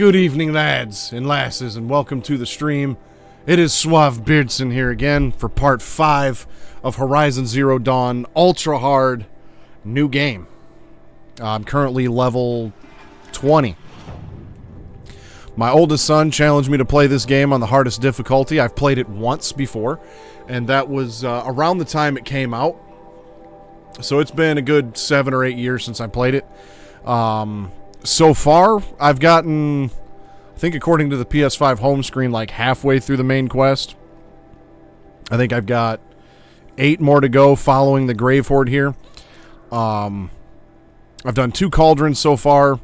Good evening, lads and lasses, and welcome to the stream. It is Suave Beardson here again for part 5 of Horizon Zero Dawn Ultra Hard new game. I'm currently level 20. My oldest son challenged me to play this game on the hardest difficulty. I've played it once before, and that was around the time it came out. So it's been a good 7 or 8 years since I played it. So far, I've gotten, I think according to the PS5 home screen, like halfway through the main quest. I think I've got 8 more to go following the Grave Horde here. I've done 2 cauldrons so far,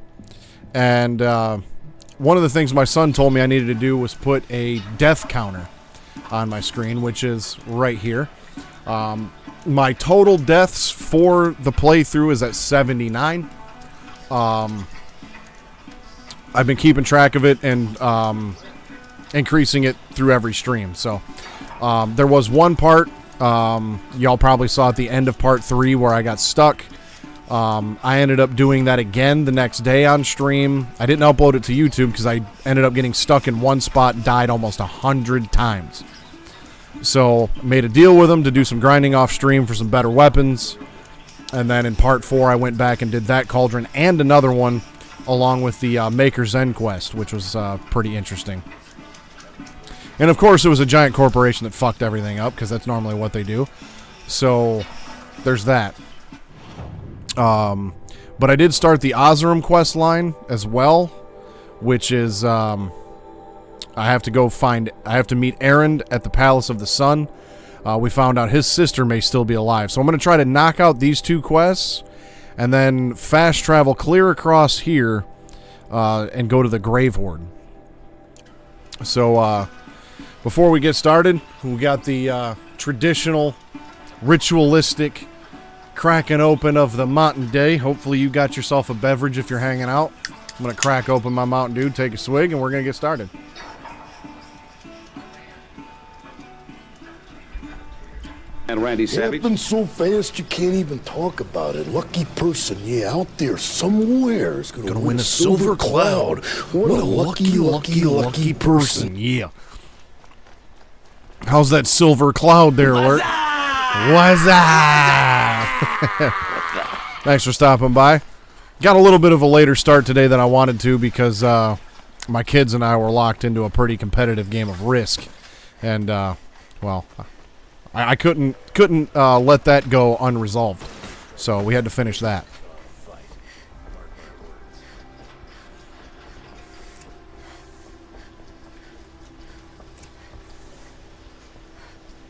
and one of the things my son told me I needed to do was put a death counter on my screen, which is right here. My total deaths for the playthrough is at 79. I've been keeping track of it and increasing it through every stream. So there was one part y'all probably saw at the end of part 3 where I got stuck. I ended up doing that again the next day on stream. I didn't upload it to YouTube because I ended up getting stuck in one spot, died almost 100 times. So made a deal with him to do some grinding off stream for some better weapons. And then in part 4 I went back and did that cauldron and another one along with the Maker's End quest, which was pretty interesting. And of course it was a giant corporation that fucked everything up, because that's normally what they do. So there's that. But I did start the Oseram quest line as well, which is I have to meet Erend at the Palace of the Sun. We found out his sister may still be alive. So I'm going to try to knock out these 2 quests and then fast travel clear across here and go to the Grave Horde. So before we get started, we got the traditional ritualistic cracking open of the Mountain Dew. Hopefully you got yourself a beverage if you're hanging out. I'm going to crack open my Mountain Dew, take a swig, and we're going to get started. And Randy Savage. Happened so fast you can't even talk about it. Lucky person, yeah, out there somewhere is gonna win a silver cloud. What a lucky person. Yeah. How's that silver cloud there, Alert? What's up? Thanks for stopping by. Got a little bit of a later start today than I wanted to because my kids and I were locked into a pretty competitive game of Risk. And, well, I couldn't let that go unresolved, so we had to finish that.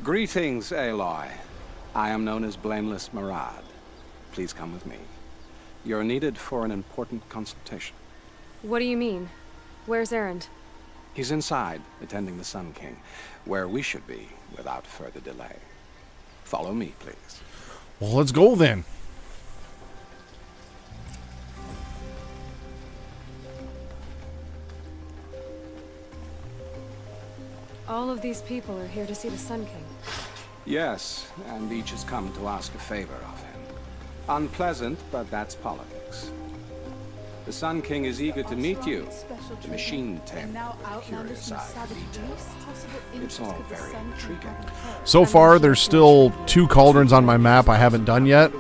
Greetings, Aloy. I am known as Blameless Marad. Please come with me. You're needed for an important consultation. What do you mean? Where's Erend? He's inside, attending the Sun King, where we should be without further delay. Follow me, please. Well, let's go then. All of these people are here to see the Sun King. Yes, and each has come to ask a favor of him. Unpleasant, but that's politics. The Sun King is eager to meet you. The machine tamer, curious eye for detail. It's all very intriguing. So far, there's still 2 cauldrons on my map I haven't done yet.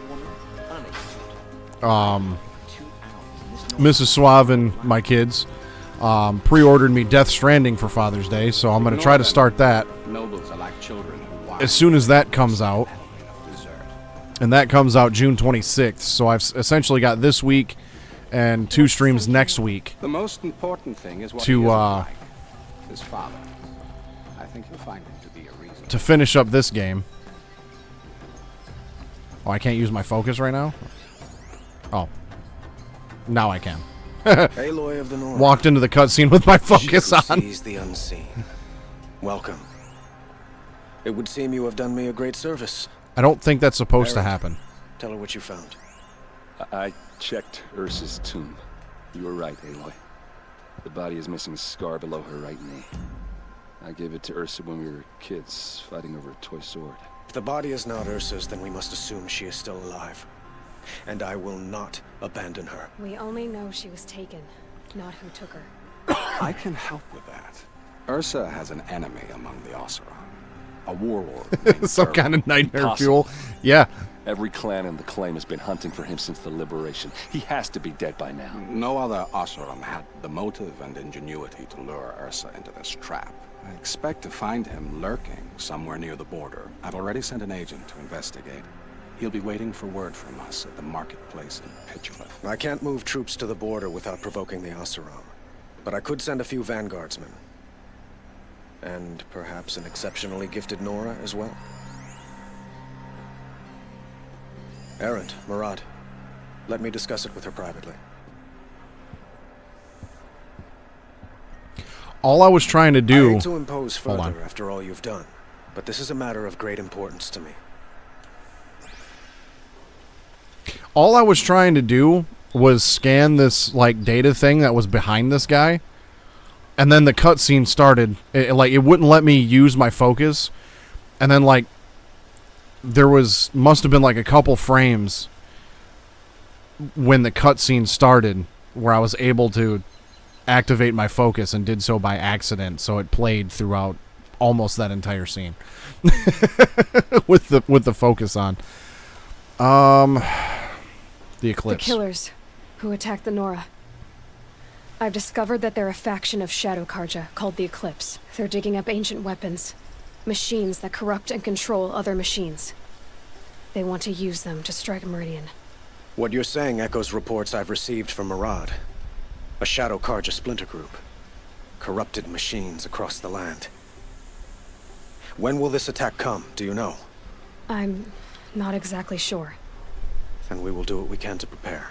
Mrs. Suave and my kids pre-ordered me Death Stranding for Father's Day, so I'm going to try to start that Nobles are like children who watch as soon as that comes out. dessert. And that comes out June 26th, so I've essentially got this week and 2 streams next week The most important thing is what To, he is like. His father. I think you'll find him to be a reason. to finish up this game. Oh, I can't use my focus right now? Oh. Now I can. Aloy of the North. Walked into the cutscene with my focus She who on. sees the unseen. Welcome. It would seem you have done me a great service. I don't think that's supposed to Erend, happen. Tell her what you found. I checked Ursa's tomb. You were right, Aloy. The body is missing a scar below her right knee. I gave it to Ursa when we were kids, fighting over a toy sword. If the body is not Ursa's, then we must assume she is still alive. And I will not abandon her. We only know she was taken, not who took her. I can help with that. Ursa has an enemy among the Oseram. A warlord named Some Durban. kind of nightmare Impossible. fuel. Yeah. Every clan in the claim has been hunting for him since the liberation. He has to be dead by now. No other Oseram had the motive and ingenuity to lure Ursa into this trap. I expect to find him lurking somewhere near the border. I've already sent an agent to investigate. He'll be waiting for word from us at the marketplace in Pitchcliff. I can't move troops to the border without provoking the Oseram, but I could send a few vanguardsmen. And perhaps an exceptionally gifted Nora as well. Errant, Murad, let me discuss it with her privately. All I was trying to I do... hate to impose Hold on. further after all you've done, but this is a matter of great importance to me. All I was trying to do was scan this, like, data thing that was behind this guy. And then the cutscene started. It wouldn't let me use my focus. And then, like, must have been, like, a couple frames when the cutscene started where I was able to activate my focus and did so by accident. So it played throughout almost that entire scene. with the focus on. The Eclipse. The killers who attacked the Nora. I've discovered that they're a faction of Shadow Karja called the Eclipse. They're digging up ancient weapons. Machines that corrupt and control other machines. They want to use them to strike Meridian. What you're saying echoes reports I've received from Murad. A Shadow Karja splinter group. Corrupted machines across the land. When will this attack come, do you know? I'm not exactly sure. Then we will do what we can to prepare.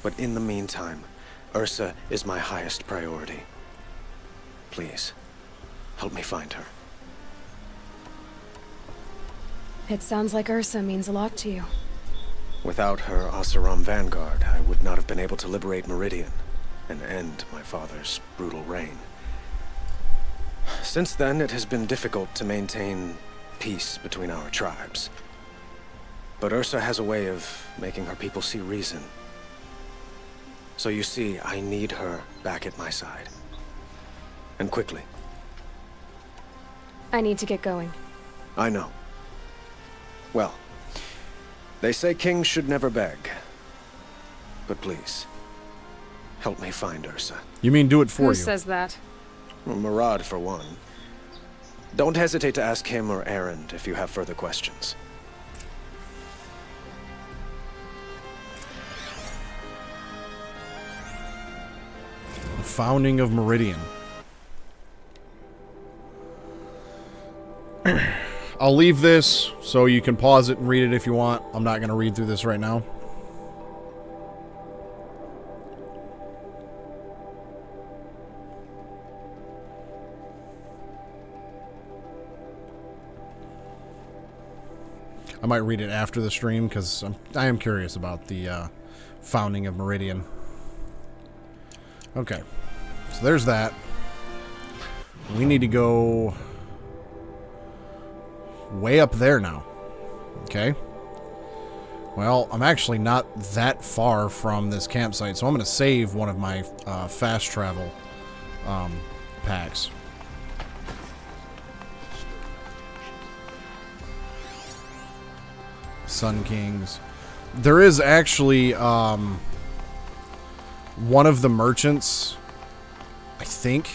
But in the meantime, Ursa is my highest priority. Please, help me find her. It sounds like Ursa means a lot to you. Without her Oseram vanguard, I would not have been able to liberate Meridian and end my father's brutal reign. Since then, it has been difficult to maintain peace between our tribes. But Ursa has a way of making her people see reason. So you see, I need her back at my side. And quickly. I need to get going. I know. Well, they say kings should never beg. But please, help me find Ursa. You mean do it for Who you? says that? Well, Murad, for one. Don't hesitate to ask him or Erend if you have further questions. The founding of Meridian. I'll leave this so you can pause it and read it if you want. I'm not going to read through this right now. I might read it after the stream because I am curious about the founding of Meridian. Okay, so there's that. We need to go way up there now. Okay. Well, I'm actually not that far from this campsite, so I'm going to save one of my fast travel packs. Sun Kings. There is actually one of the merchants, I think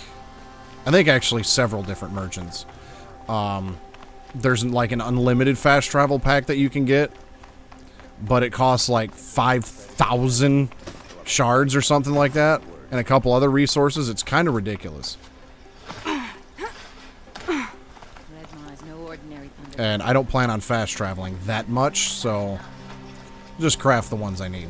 actually several different merchants. There's like an unlimited fast travel pack that you can get, but it costs like 5,000 shards or something like that, and a couple other resources. It's kind of ridiculous. And I don't plan on fast traveling that much, so just craft the ones I need.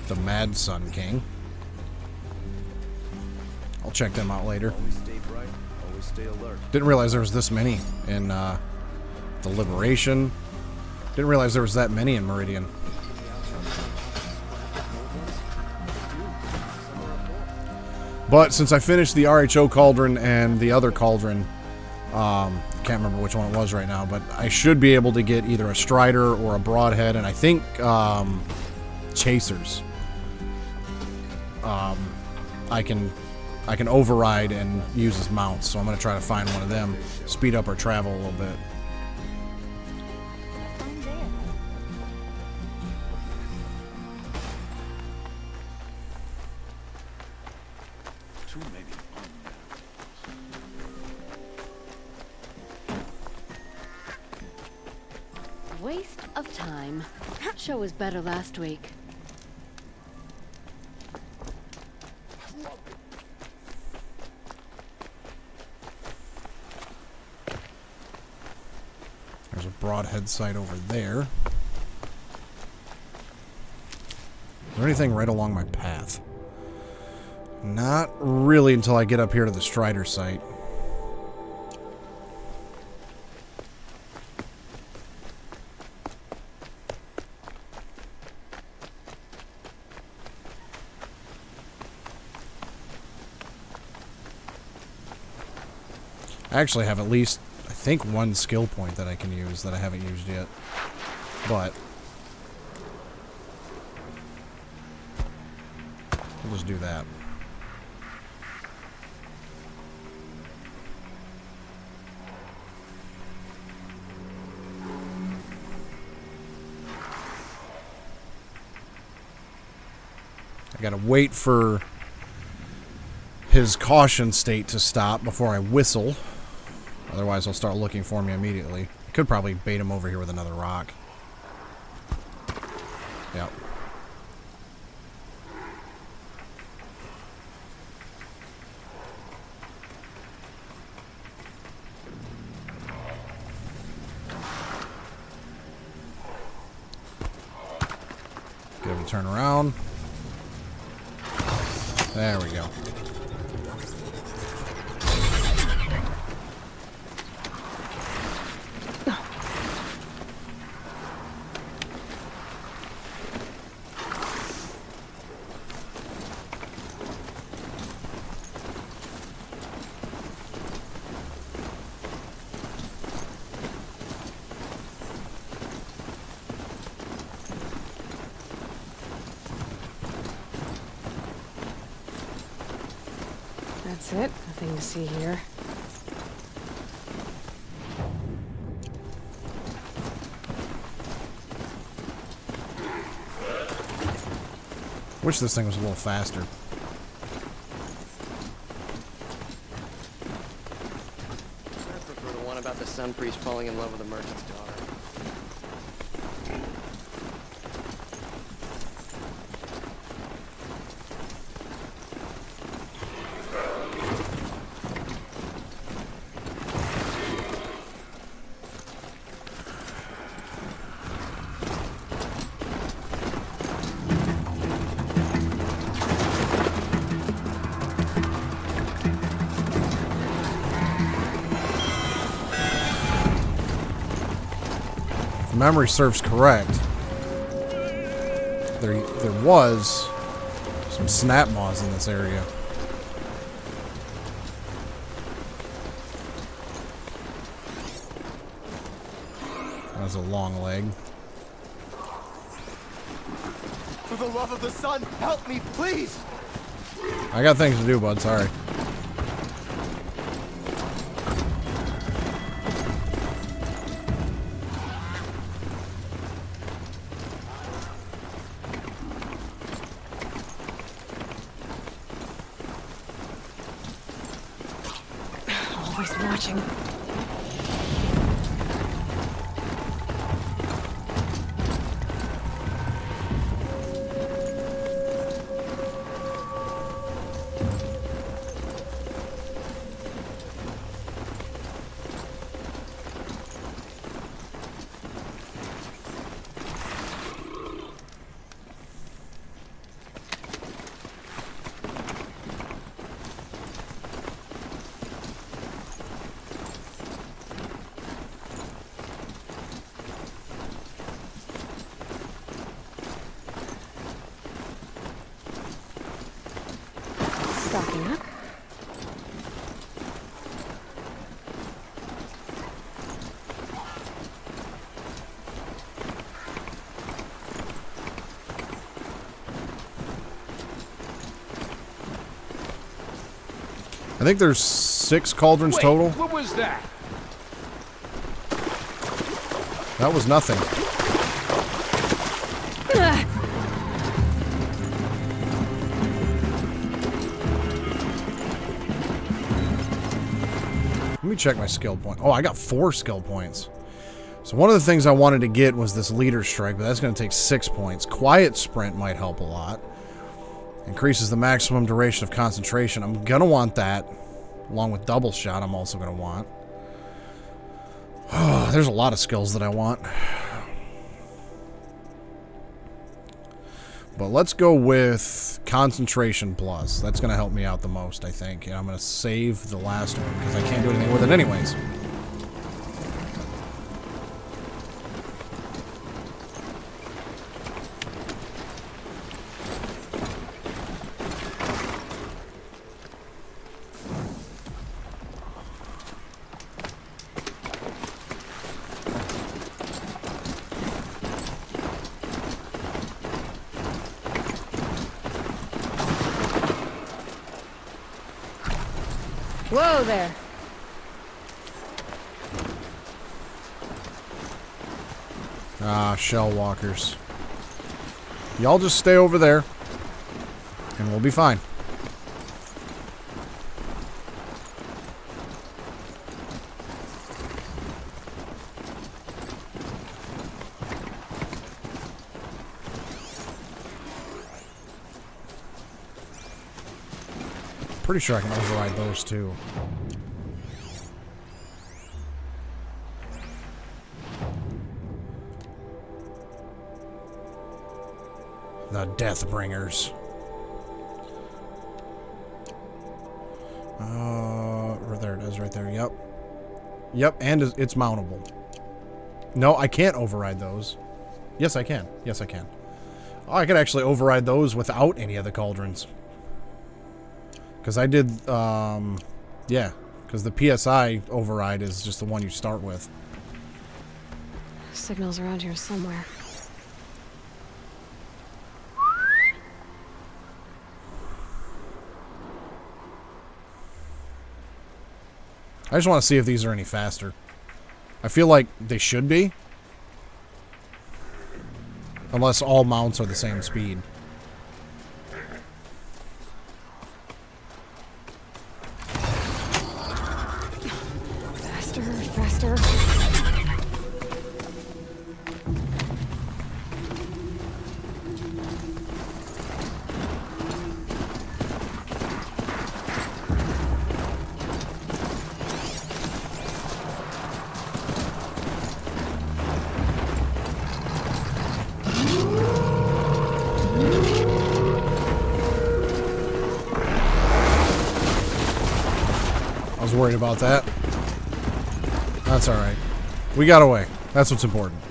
The Mad Sun King. I'll check them out later. Didn't realize there was this many in the Liberation. Didn't realize there was that many in Meridian. But since I finished the RHO Cauldron and the other cauldron, Can't remember which one it was right now, but I should be able to get either a Strider or a Broadhead, and I think Chasers. I can override and use as mounts, so I'm going to try to find one of them, speed up our travel a little bit. Waste of time. Show was better last week. There's a Broadhead site over there. Is there anything right along my path? Not really until I get up here to the Strider site. I actually have at least, I think, one skill point that I can use that I haven't used yet. But we'll just do that. I gotta wait for his caution state to stop before I whistle. Otherwise, he'll start looking for me immediately. I could probably bait him over here with another rock. Yep. Get him to turn around. There we go. That's it. Nothing to see here. Wish this thing was a little faster. I prefer the one about the sun priest falling in love with a merchant's daughter. Memory serves correct. There was some snap maws in this area. That was a long leg. For the love of the sun, help me, please! I got things to do, bud. Sorry. Always watching. Stocking up. I think there's 6 cauldrons total. What was that? That was nothing. Let me check my skill point. Oh, I got 4 skill points. So one of the things I wanted to get was this leader strike, but that's going to take 6 points. Quiet sprint might help a lot. Increases the maximum duration of concentration. I'm going to want that. Along with double shot, I'm also going to want. Oh, there's a lot of skills that I want. But let's go with concentration plus. That's going to help me out the most, I think. And I'm going to save the last one because I can't do anything with it anyways. Whoa there. Ah, shell walkers. Y'all just stay over there, and we'll be fine. Pretty sure I can override those too. The Deathbringers. There it is right there. Yep. Yep, and it's mountable. No, I can't override those. Yes, I can. Yes, I can. Oh, I could actually override those without any of the cauldrons. Because I did, yeah. Because the PSI override is just the one you start with. Signals around here somewhere. I just want to see if these are any faster. I feel like they should be. Unless all mounts are the same speed. Faster, faster. I was worried about that. That's alright. We got away. That's what's important.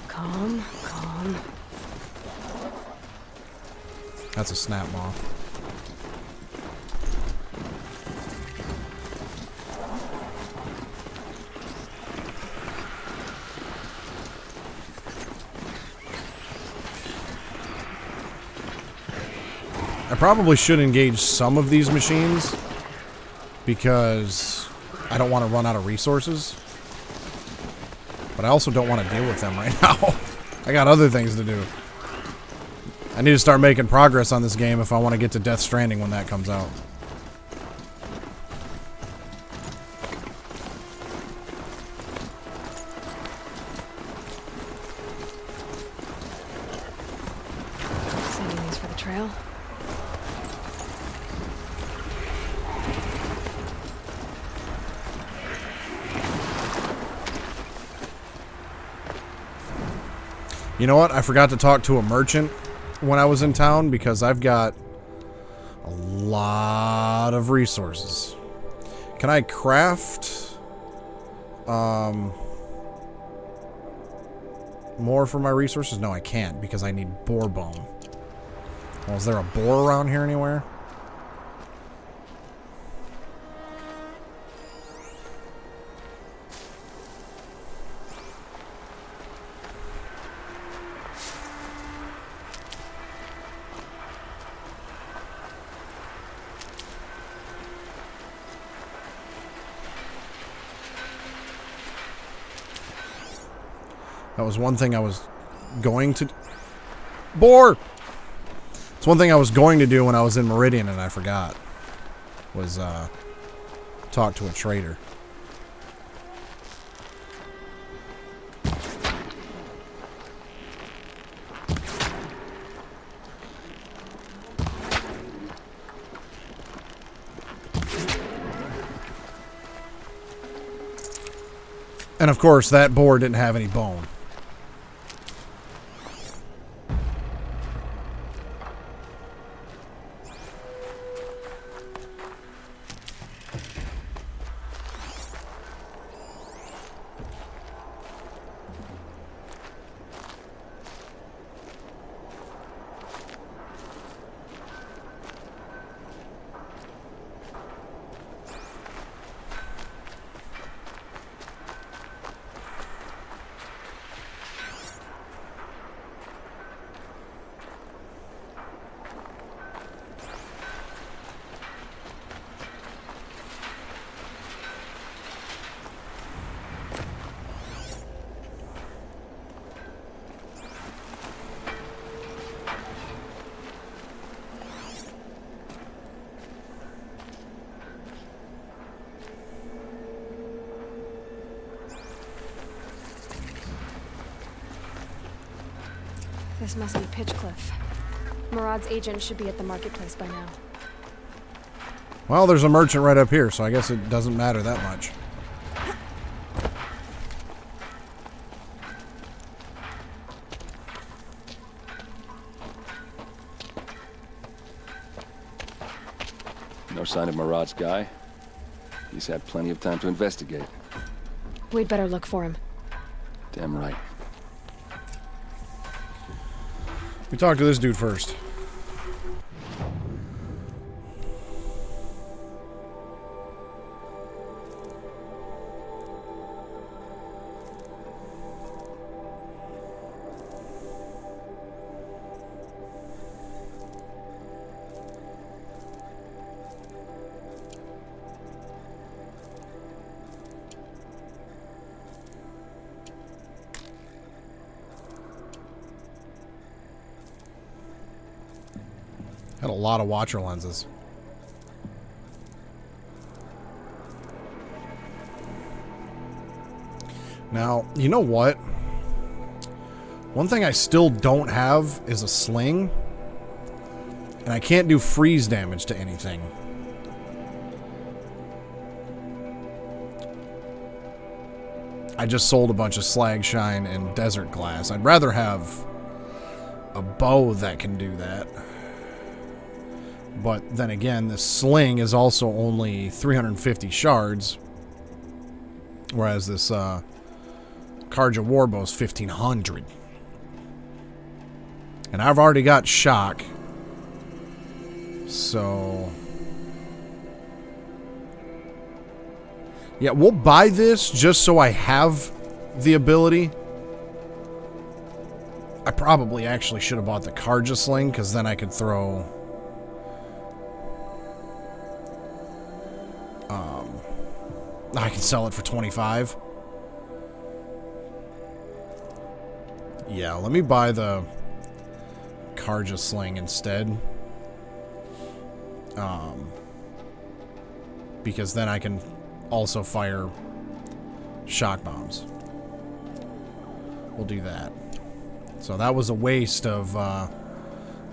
Calm, calm. That's a snap moth. I probably should engage some of these machines because I don't want to run out of resources. But I also don't want to deal with them right now. I got other things to do. I need to start making progress on this game if I want to get to Death Stranding when that comes out. Saving these for the trail. You know what? I forgot to talk to a merchant when I was in town because I've got a lot of resources. Can I craft more for my resources? No, I can't because I need boar bone. Well, is there a boar around here anywhere? That was one thing I was going to... Boar! It's one thing I was going to do when I was in Meridian and I forgot. Was, talk to a trader. And of course, that boar didn't have any bone. This must be Pitchcliff. Murad's agent should be at the marketplace by now. Well, there's a merchant right up here, so I guess it doesn't matter that much. No sign of Murad's guy. He's had plenty of time to investigate. We'd better look for him. Damn right. We talk to this dude first. Had a lot of watcher lenses. Now, you know what? One thing I still don't have is a sling. And I can't do freeze damage to anything. I just sold a bunch of slag shine and desert glass. I'd rather have a bow that can do that. But then again, this sling is also only 350 shards. Whereas this Karja Warbow is 1,500. And I've already got shock. So... yeah, we'll buy this just so I have the ability. I probably actually should have bought the Karja sling, because then I could throw... I can sell it for 25. Yeah, let me buy the Karja sling instead. Because then I can also fire shock bombs. We'll do that. So that was a waste of,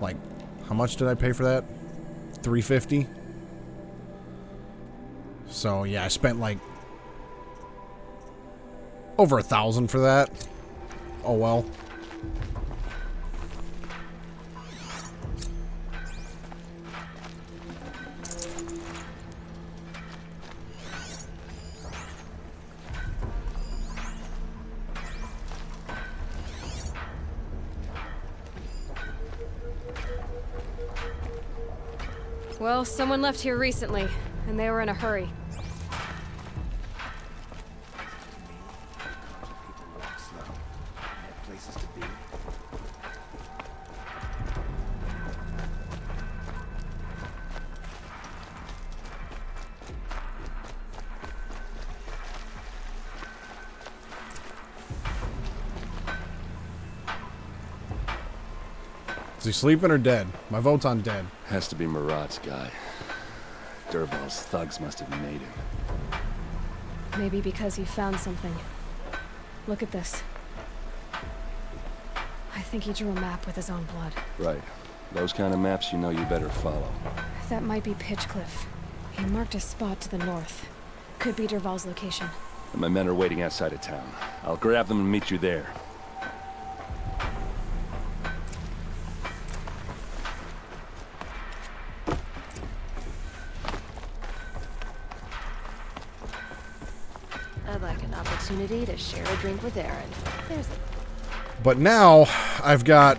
like, how much did I pay for that? $350? So, yeah, I spent, like, over 1,000 for that. Oh, well. Well, someone left here recently, and they were in a hurry. Is he sleeping or dead? My vote's on dead. Has to be Murad's guy. Dervahl's thugs must have made him. Maybe because he found something. Look at this. I think he drew a map with his own blood. Right. Those kind of maps you know you better follow. That might be Pitchcliff. He marked a spot to the north. Could be Dervahl's location. And my men are waiting outside of town. I'll grab them and meet you there. I'd like an opportunity to share a drink with Aaron. There's a... But now, I've got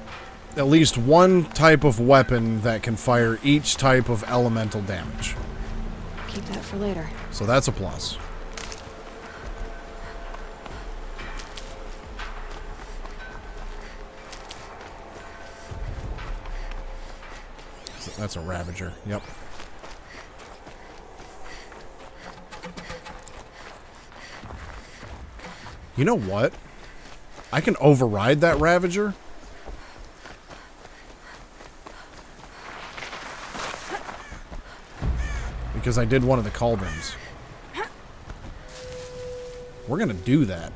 at least one type of weapon that can fire each type of elemental damage. Keep that for later. So that's a plus. That's a Ravager, yep. You know what? I can override that Ravager. Because I did one of the cauldrons. We're gonna do that.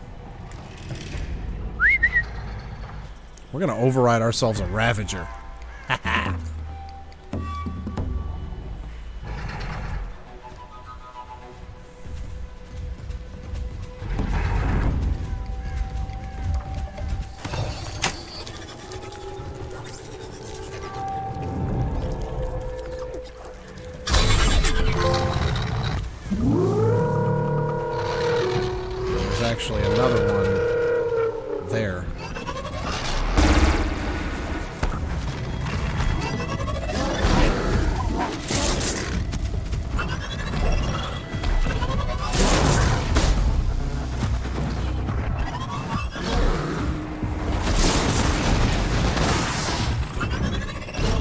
We're gonna override ourselves a Ravager. Actually another one there.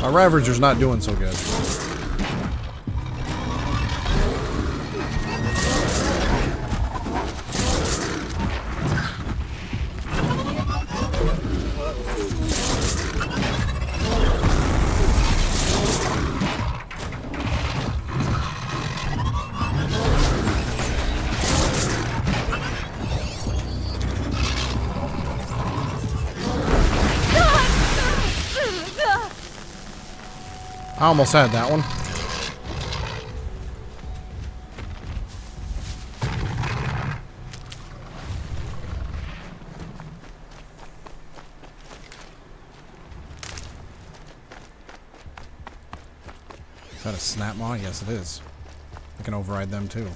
Our Ravager's not doing so good. I almost had that one. Is that a snap maw? Yes, it is. I can override them too.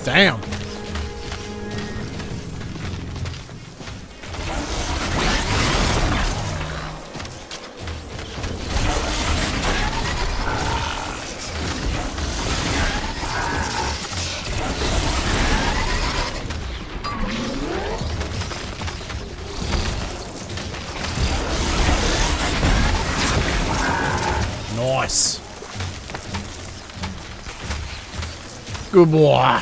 Damn. Nice. Good boy.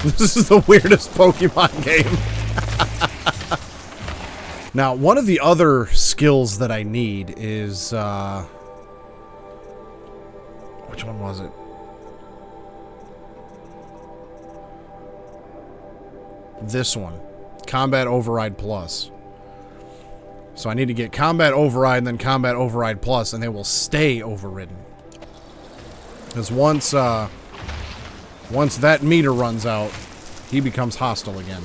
This is the weirdest Pokemon game. Now, one of the other skills that I need is, which one was it? This one. Combat Override Plus. So I need to get Combat Override and then Combat Override Plus, and they will stay overridden. Because once that meter runs out, he becomes hostile again.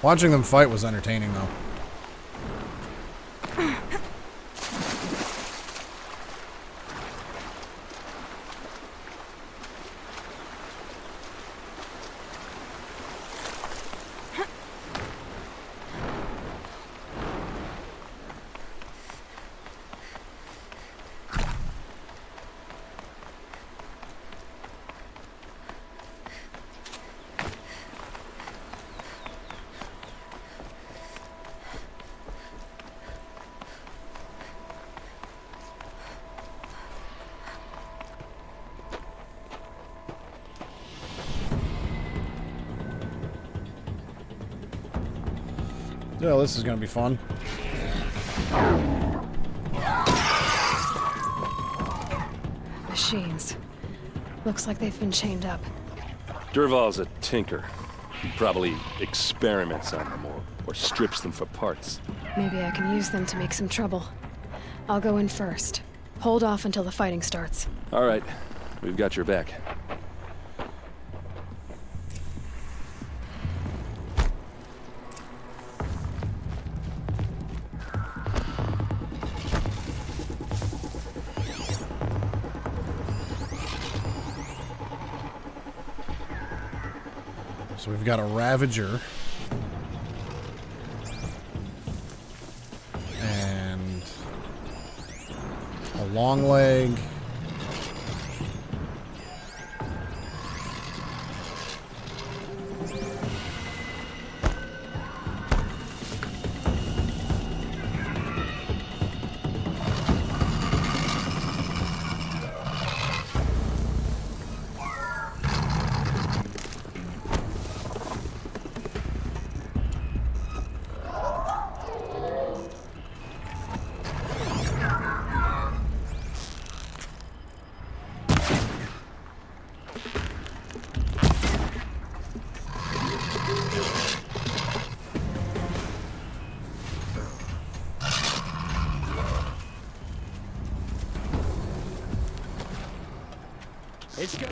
Watching them fight was entertaining, though. Yeah, this is gonna be fun. Machines. Looks like they've been chained up. Durval's a tinker. He probably experiments on them or strips them for parts. Maybe I can use them to make some trouble. I'll go in first. Hold off until the fighting starts. All right, we've got your back. So we've got a Ravager. And a long leg. It's good.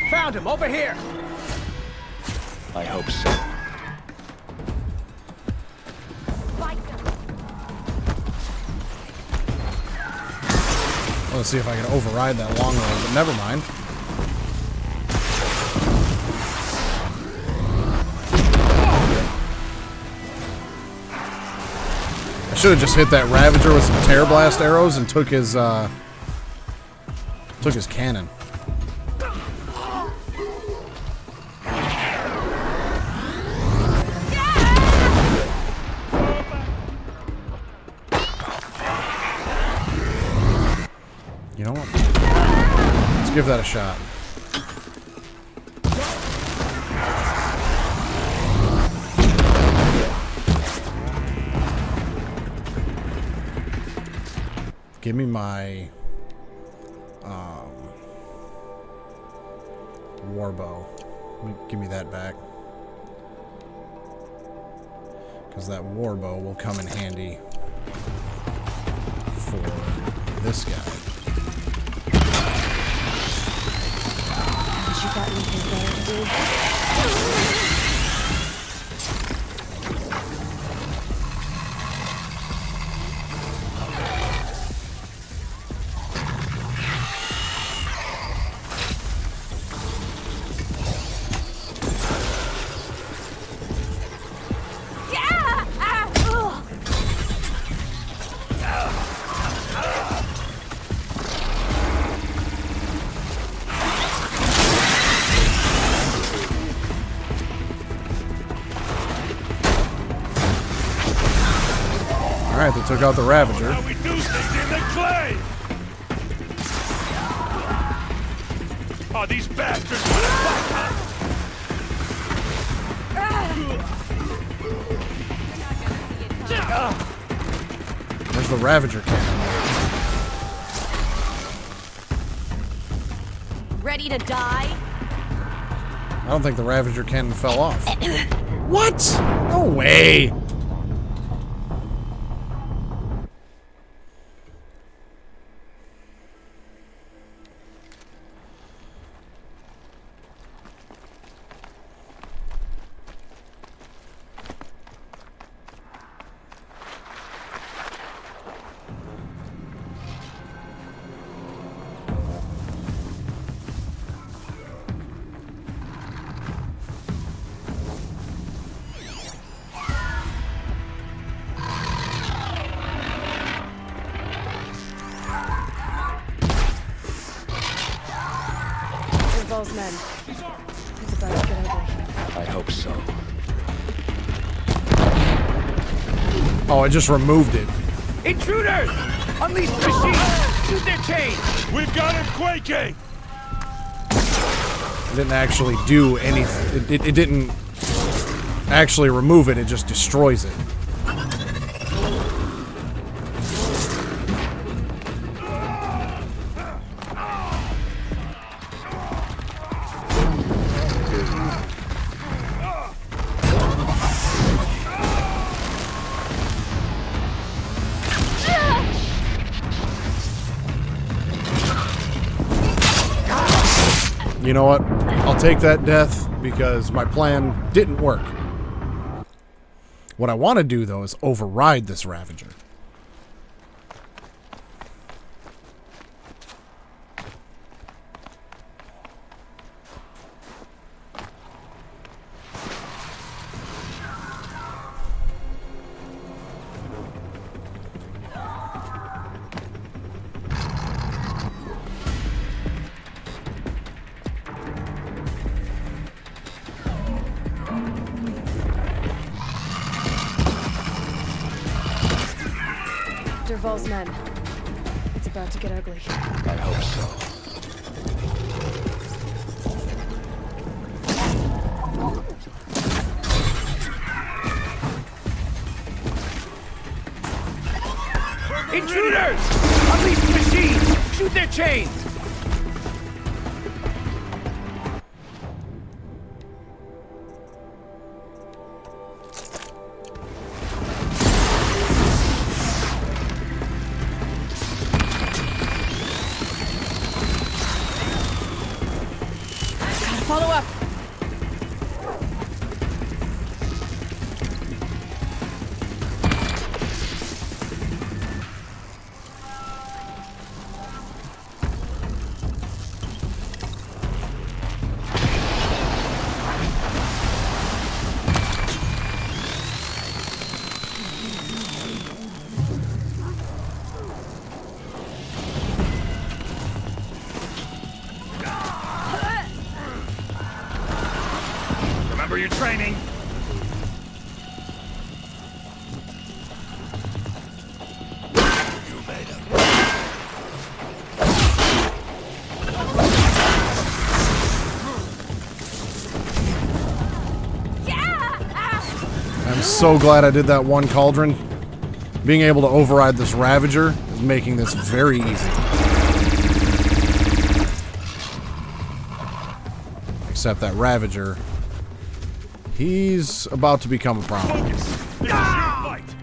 Found him, over here! I hope so. Let's see if I can override that long leg, but never mind. I should have just hit that Ravager with some Tear Blast arrows and took his cannon. You know what? Let's give that a shot. Give me my warbow. Give me that back. Because that warbow will come in handy for this guy. You got anything better to do? Alright, they took out the Ravager. How we do things in the clay! Oh, these bastards want to fight, huh? There's the Ravager cannon. Ready to die? I don't think the Ravager cannon fell off. What? No way! Durval's men. It's about to get ugly. I hope so. Oh, I just removed it. Intruders! Unleash the machine! Shoot their chains! We've got him quaking! It didn't actually do anything. It didn't actually remove it, it just destroys it. You know what? I'll take that death because my plan didn't work. What I want to do, though, is override this Ravager. Durval's men. It's about to get ugly. I hope so. Intruders! Unleash the machine! Shoot their chains! Follow up. Remember your training? I'm so glad I did that one cauldron. Being able to override this Ravager is making this very easy. Except that Ravager, he's about to become a problem. Focus! This is your fight!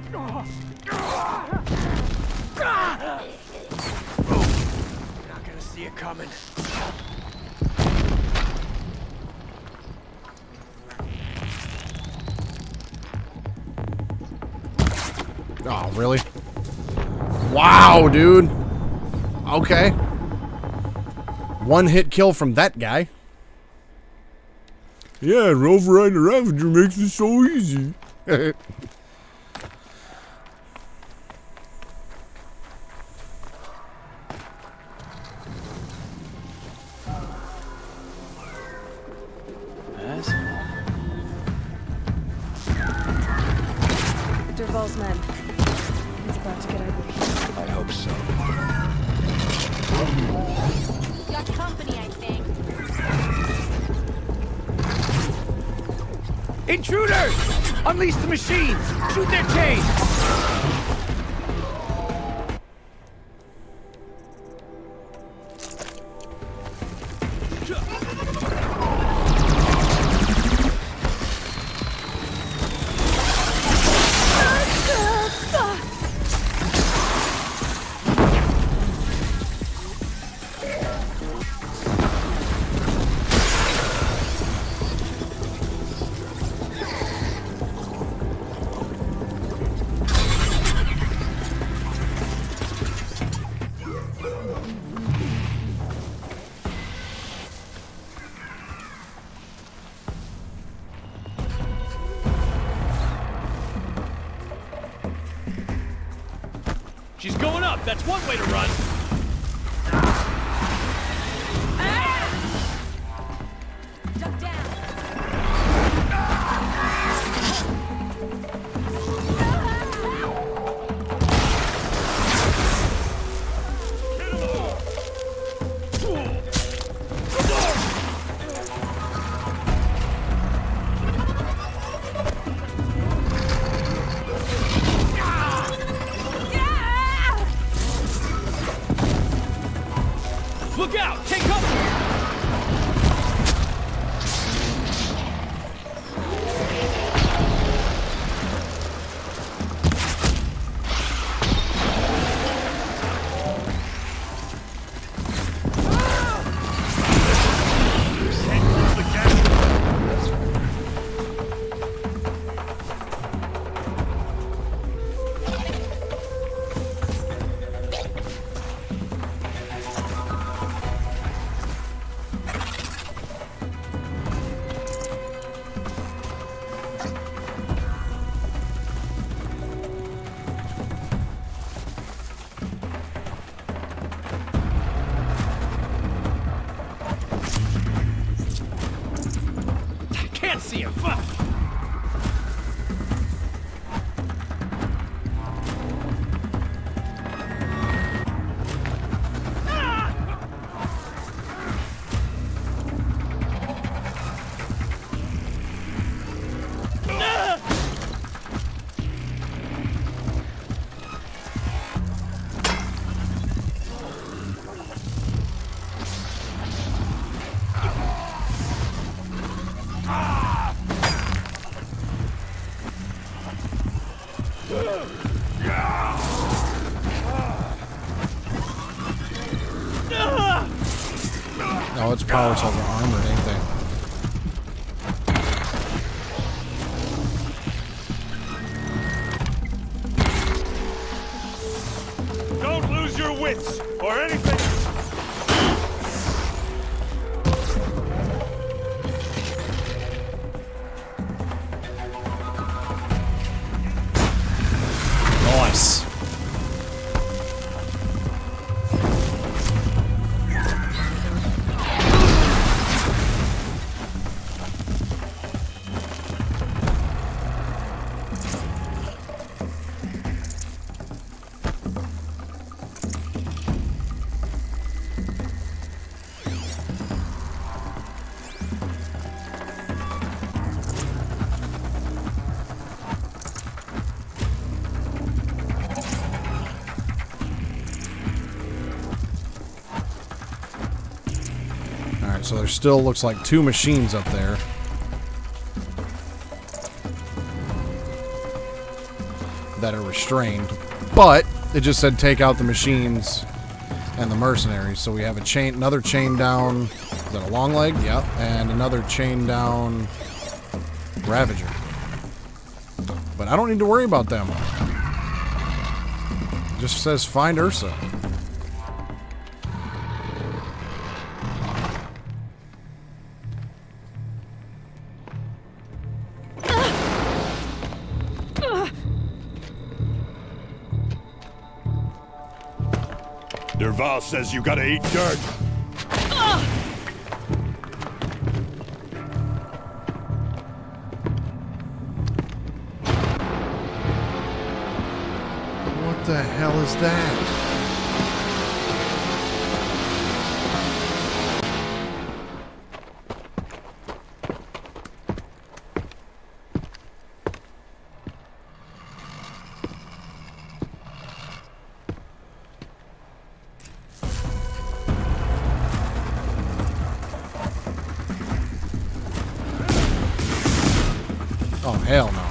Not gonna see it coming. Oh, really? Wow, dude. Okay. One hit kill from that guy. Yeah, and overriding the Ravager makes it so easy. Durval's men. It's about to get ugly. I hope so. Got company, I think. Intruders! Unleash the machines! Shoot their chains! She's going up. That's one way to run. Duck down. Look out! Take cover! Can't see him. Fuck. No, its powers over armored, ain't they? Don't lose your wits or anything. Nice. Alright, so there still looks like two machines up there. That are restrained. But it just said take out the machines and the mercenaries. So we have a chain, another chain down. Is that a long leg? Yep. And another chain down Ravager. But I don't need to worry about them. It just says find Ursa. Derval says you gotta eat dirt. What the hell is that? Oh, hell no.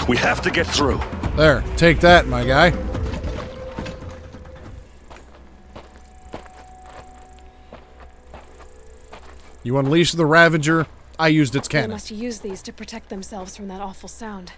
We have to get through. There, take that, my guy. You unleashed the Ravager. I used its They cannon. must use these to protect themselves from that awful sound.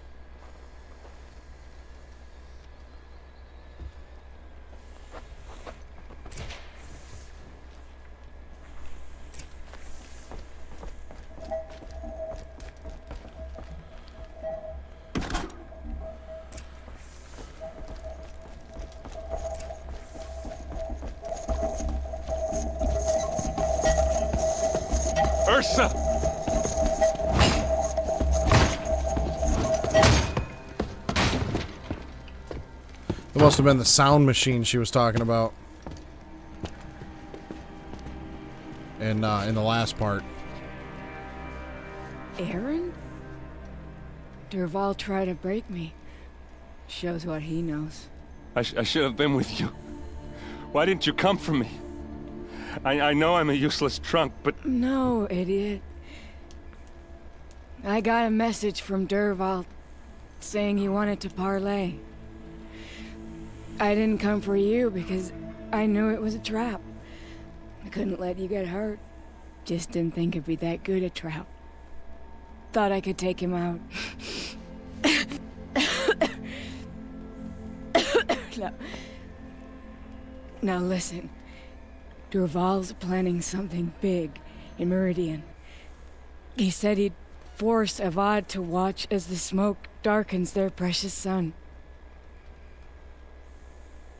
Ursa! It must have been the sound machine she was talking about. In the last part. Aaron? Durval tried to break me. Shows what he knows. I should have been with you. Why didn't you come for me? I know I'm a useless trunk, but... No, idiot. I got a message from Durval saying he wanted to parlay. I didn't come for you because I knew it was a trap. I couldn't let you get hurt. Just didn't think it'd be that good a trap. Thought I could take him out. No. Now listen. Durval's planning something big in Meridian. He said he'd force Avad to watch as the smoke darkens their precious sun.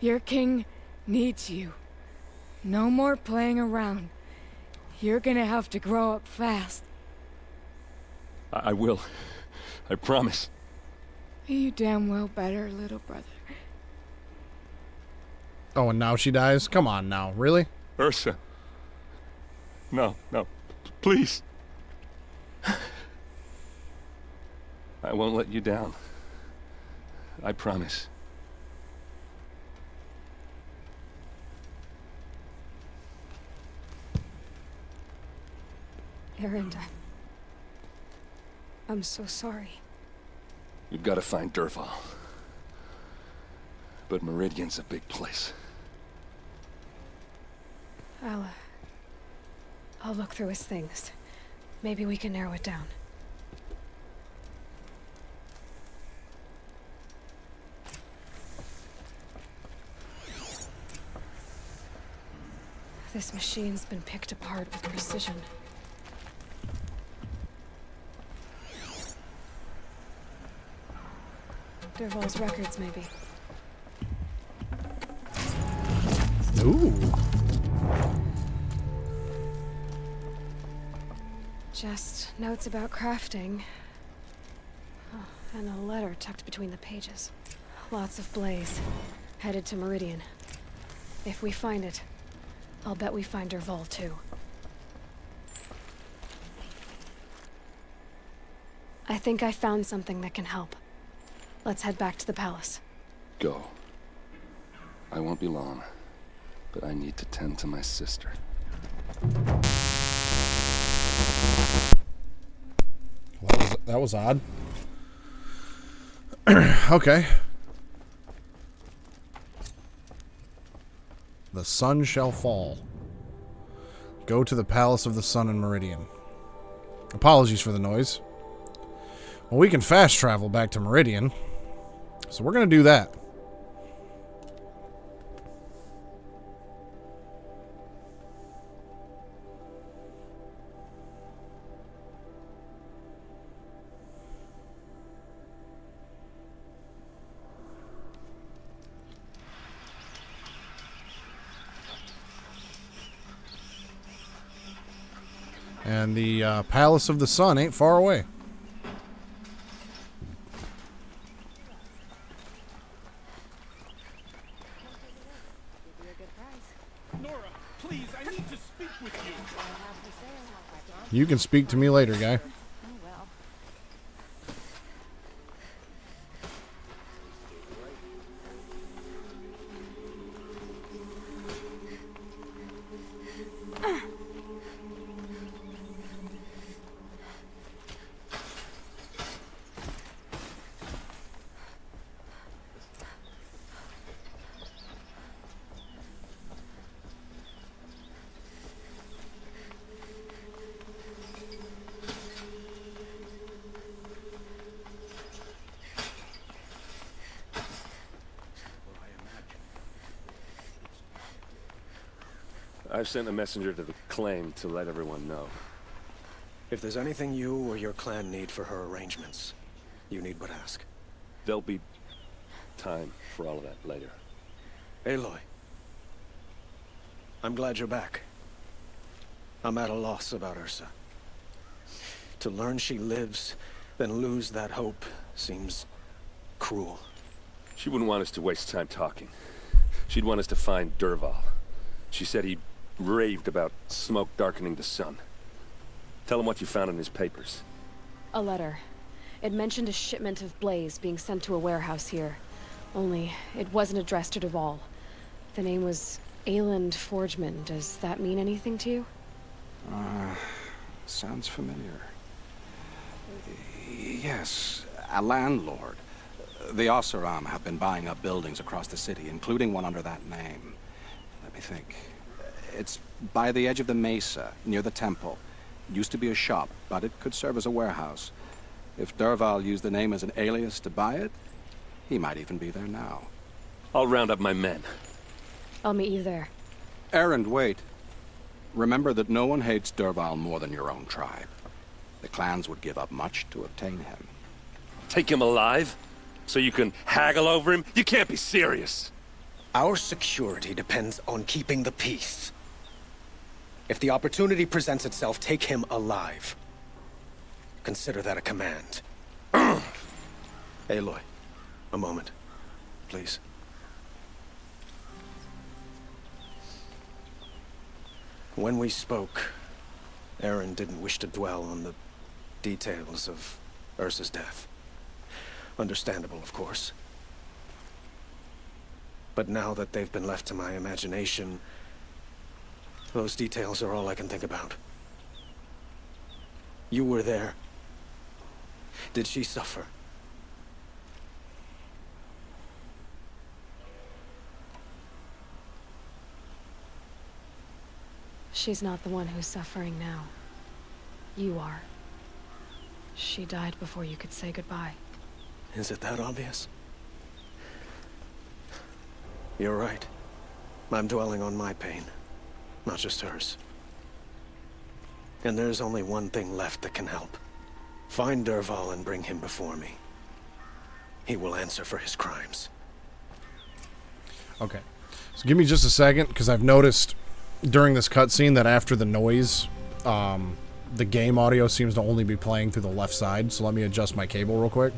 Your king needs you. No more playing around. You're gonna have to grow up fast. I will. I promise. You damn well better, little brother. Oh, and now she dies? Come on now, really? Ursa. No, please. I won't let you down. I promise. Aaron, I'm so sorry. You've got to find Durval. But Meridian's a big place. I'll look through his things. Maybe we can narrow it down. This machine's been picked apart with precision. Durval's records, maybe. Ooh. Just notes about crafting. Oh, and a letter tucked between the pages. Lots of blaze. Headed to Meridian. If we find it, I'll bet we find Durval too. I think I found something that can help. Let's head back to the palace. Go. I won't be long, but I need to tend to my sister. That was odd. Okay. The sun shall fall. Go to the Palace of the Sun in Meridian. Apologies for the noise. Well, we can fast travel back to Meridian. So we're going to do that. And the Palace of the Sun ain't far away. Nora, please, I need to speak with you. You can speak to me later, guy. I've sent a messenger to the claim to let everyone know. If there's anything you or your clan need for her arrangements, you need but ask. There'll be time for all of that later. Aloy, I'm glad you're back. I'm at a loss about Ursa. To learn she lives, then lose that hope seems cruel. She wouldn't want us to waste time talking. She'd want us to find Dervahl. She said he raved about smoke darkening the sun. Tell him what you found in his papers. A letter. It mentioned a shipment of blaze being sent to a warehouse here. Only, it wasn't addressed to Dervahl. The name was Ayland Forgeman. Does that mean anything to you? Sounds familiar. Yes, a landlord. The Oseram have been buying up buildings across the city, including one under that name. Let me think. It's by the edge of the mesa, near the temple. It used to be a shop, but it could serve as a warehouse. If Dervahl used the name as an alias to buy it, he might even be there now. I'll round up my men. I'll meet you there. Erend, wait. Remember that no one hates Dervahl more than your own tribe. The clans would give up much to obtain him. Take him alive? So you can haggle over him? You can't be serious. Our security depends on keeping the peace. If the opportunity presents itself, take him alive. Consider that a command. Aloy, a moment, please. When we spoke, Erend didn't wish to dwell on the details of Ursa's death. Understandable, of course. But now that they've been left to my imagination, those details are all I can think about. You were there. Did she suffer? She's not the one who's suffering now. You are. She died before you could say goodbye. Is it that obvious? You're right. I'm dwelling on my pain, not just hers. And there's only one thing left that can help. Find Dervahl and bring him before me. He will answer for his crimes. Okay. So give me just a second, because I've noticed during this cutscene that after the noise, the game audio seems to only be playing through the left side. So let me adjust my cable real quick.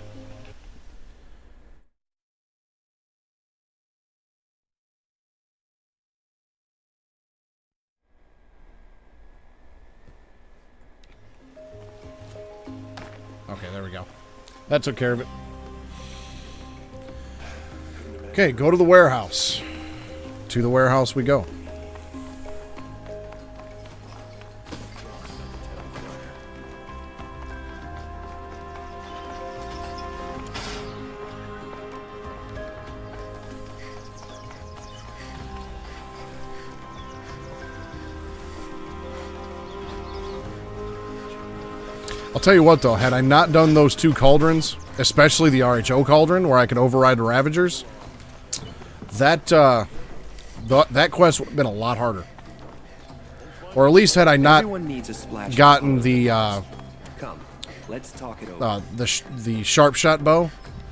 Okay, there we go. That took care of it. Okay, go to the warehouse. To the warehouse we go. I'll tell you what, though. Had I not done those 2 cauldrons, especially the RHO cauldron, where I could override the Ravagers, that quest would have been a lot harder. Or at least had I not gotten the let's talk it over. the sharp shot bow,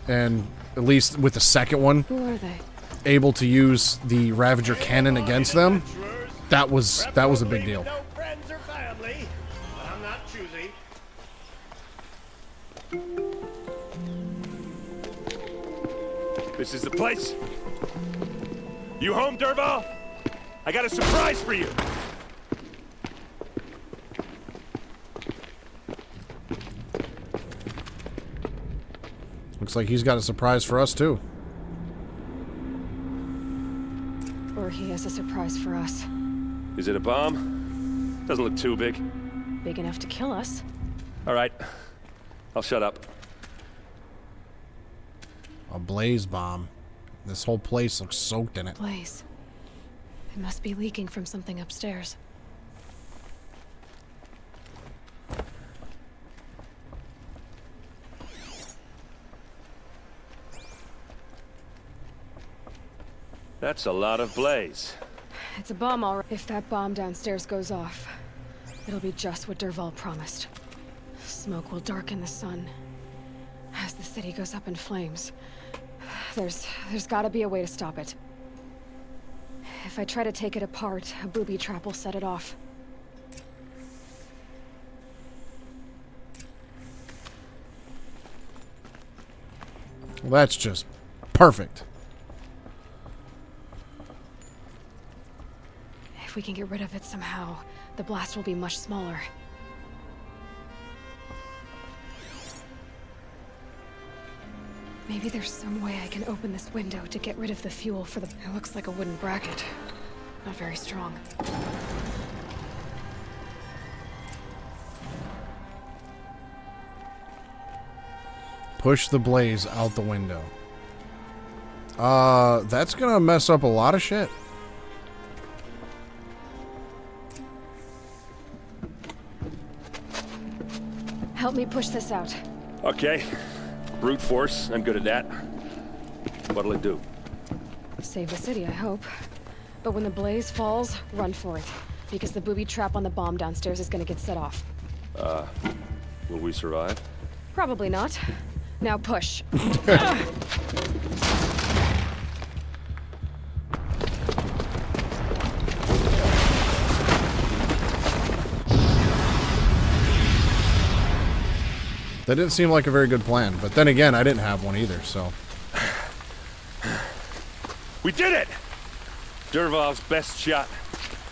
and at least with the second one, Who are they? able to use the Ravager cannon against them. That was a big deal. No friends or family, but I'm not choosy. This is the place. You home, Derval? I got a surprise for you. Looks like he's got a surprise for us, too. Or he has a surprise for us. Is it a bomb? Doesn't look too big. Big enough to kill us. All right. I'll shut up. A blaze bomb. This whole place looks soaked in it. Blaze. It must be leaking from something upstairs. That's a lot of blaze. It's a bomb, all right. If that bomb downstairs goes off, it'll be just what Derval promised. Smoke will darken the sun. As the city goes up in flames, there's gotta be a way to stop it. If I try to take it apart, a booby trap will set it off. Well, that's just perfect. If we can get rid of it somehow, the blast will be much smaller. Maybe there's some way I can open this window to get rid of the fuel for the... It looks like a wooden bracket. Not very strong. Push the blaze out the window. That's gonna mess up a lot of shit. Help me push this out. Okay. Brute force. I'm good at that. What'll it do? Save the city, I hope. But when the blaze falls, run for it. Because the booby trap on the bomb downstairs is gonna get set off. Will we survive? Probably not. Now push. That didn't seem like a very good plan, but then again, I didn't have one either, so... We did it! Derval's best shot,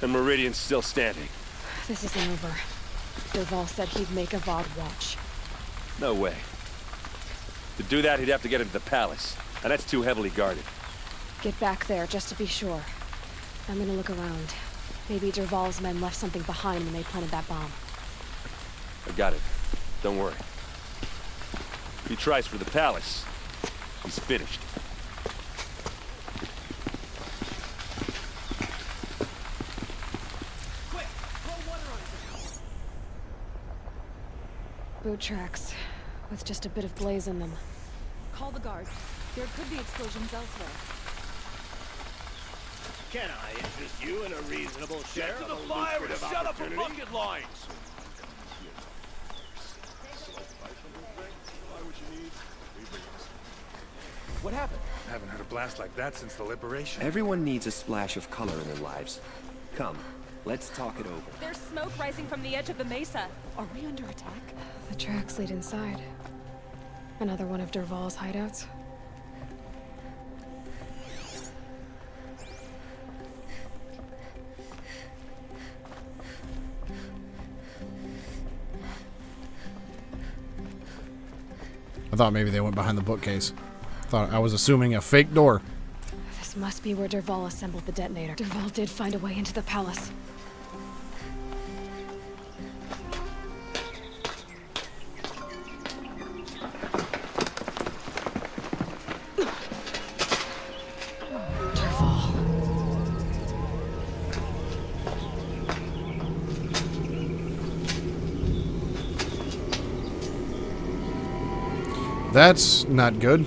and Meridian's still standing. This isn't over. Derval said he'd make a VOD watch. No way. To do that, he'd have to get into the palace, and that's too heavily guarded. Get back there, just to be sure. I'm gonna look around. Maybe Derval's men left something behind when they planted that bomb. I got it. Don't worry. If he tries for the palace, he's finished. Boot tracks, with just a bit of blaze in them. Call the guards. There could be explosions elsewhere. Can I interest you in a reasonable share Get to of the a fire and lucrative shut up the opportunity? bucket lines! What happened? I haven't heard a blast like that since the liberation. Everyone needs a splash of color in their lives. Come, let's talk it over. There's smoke rising from the edge of the mesa. Are we under attack? The tracks lead inside. Another one of Derval's hideouts. I thought maybe they went behind the bookcase. I was assuming a fake door. This must be where Derval assembled the detonator. Derval did find a way into the palace. that's not good.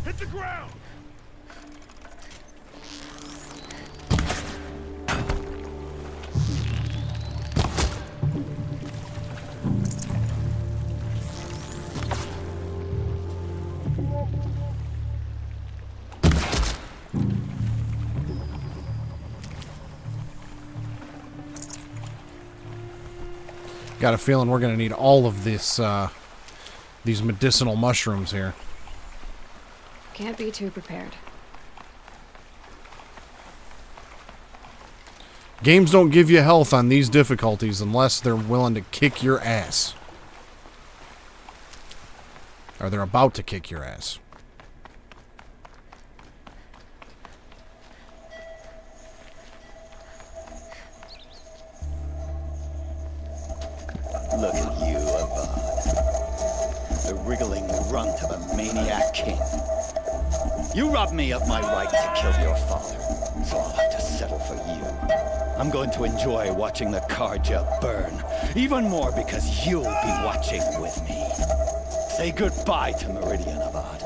Hit the ground! Got a feeling we're going to need all of this, these medicinal mushrooms here. Can't be too prepared. Games don't give you health on these difficulties unless they're willing to kick your ass. Or they're about to kick your ass. Look at you, Avad. The wriggling runt of a maniac king. You robbed me of my right to kill your father, so I'll have to settle for you. I'm going to enjoy watching the Karja burn, even more because you'll be watching with me. Say goodbye to Meridian, Avad.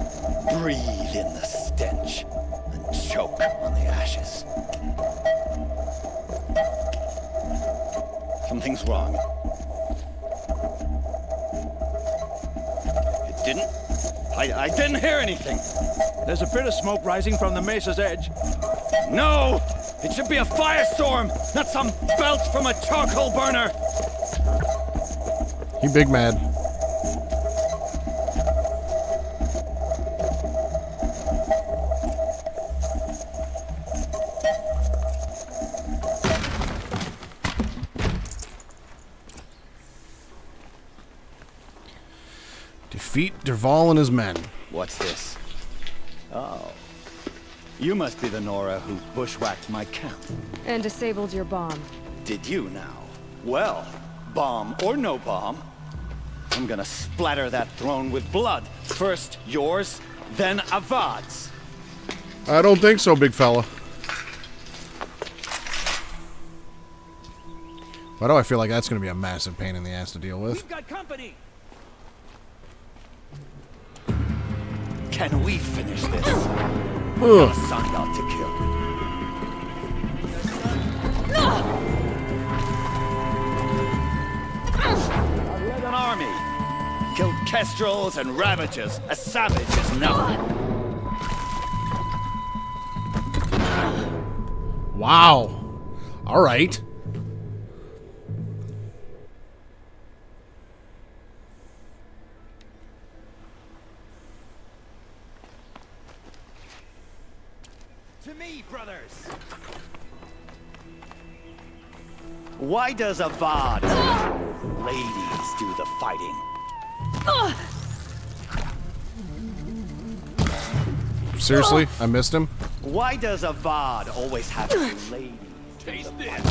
Breathe in the stench, and choke on the ashes. Something's wrong. It didn't? I didn't hear anything. There's a bit of smoke rising from the mesa's edge. No! It should be a firestorm, not some belch from a charcoal burner! He big mad. Defeat Derval and his men. What's this? Oh. You must be the Nora who bushwhacked my camp. And disabled your bomb. Did you now? Well, bomb or no bomb, I'm gonna splatter that throne with blood. First yours, then Avad's. I don't think so, big fella. Why do I feel like that's going to be a massive pain in the ass to deal with? We've got company. Can we finish this? Ugh. We're signed out to kill. I've led an army. Killed kestrels and ravagers. A savage is nothing. Wow. All right. To me, brothers. Why does Avad ladies do the fighting? Seriously? I missed him? Why does Avad always have ladies? Taste this.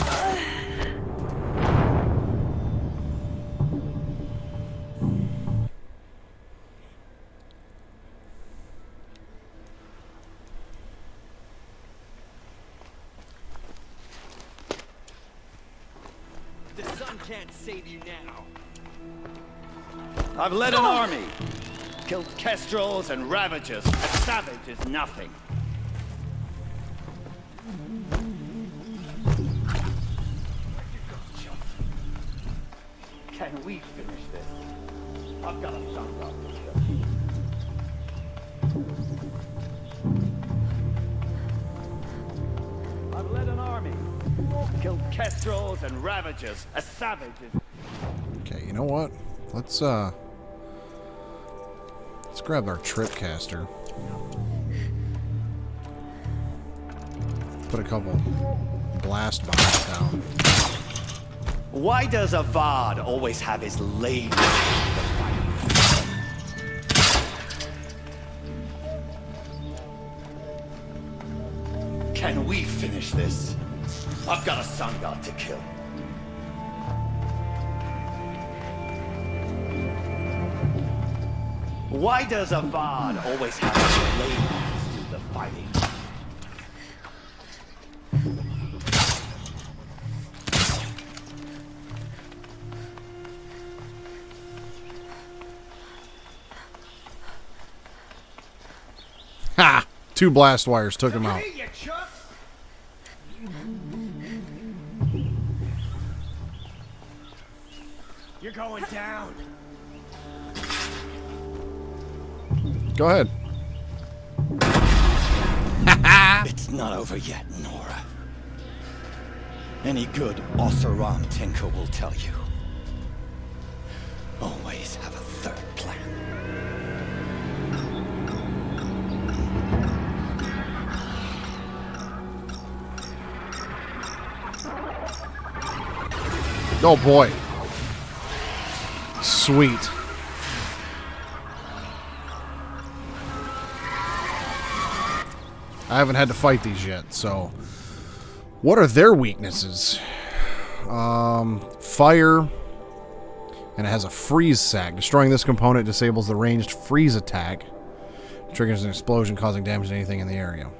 The sun can't save you now. I've led an army. Killed kestrels and ravagers. A savage is nothing. Can we finish this? I've got a son out to kill. I've led an army. Killed kestrels and ravagers. A savage is... Okay, you know what? Let's grab our tripcaster. Put a couple blast bombs down. Why does Avad always have his lady? Can we finish this? I've got a sun god to kill. Why does Avad always have his ladies do the fighting? Ha! 2 blast wires took him out. You're going down. Go ahead. It's not over yet, Nora. Any good Oseram tinker will tell you. Always have a third plan. Oh boy. Sweet. I haven't had to fight these yet, so... What are their weaknesses? Fire. And it has a freeze sack. Destroying this component disables the ranged freeze attack. Triggers an explosion, causing damage to anything in the area.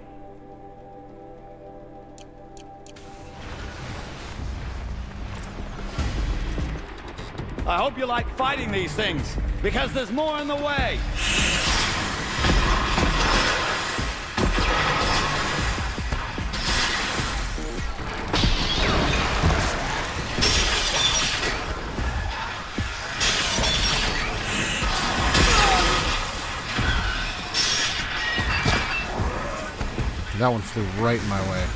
I hope you like fighting these things, because there's more in the way. That one flew right in my way.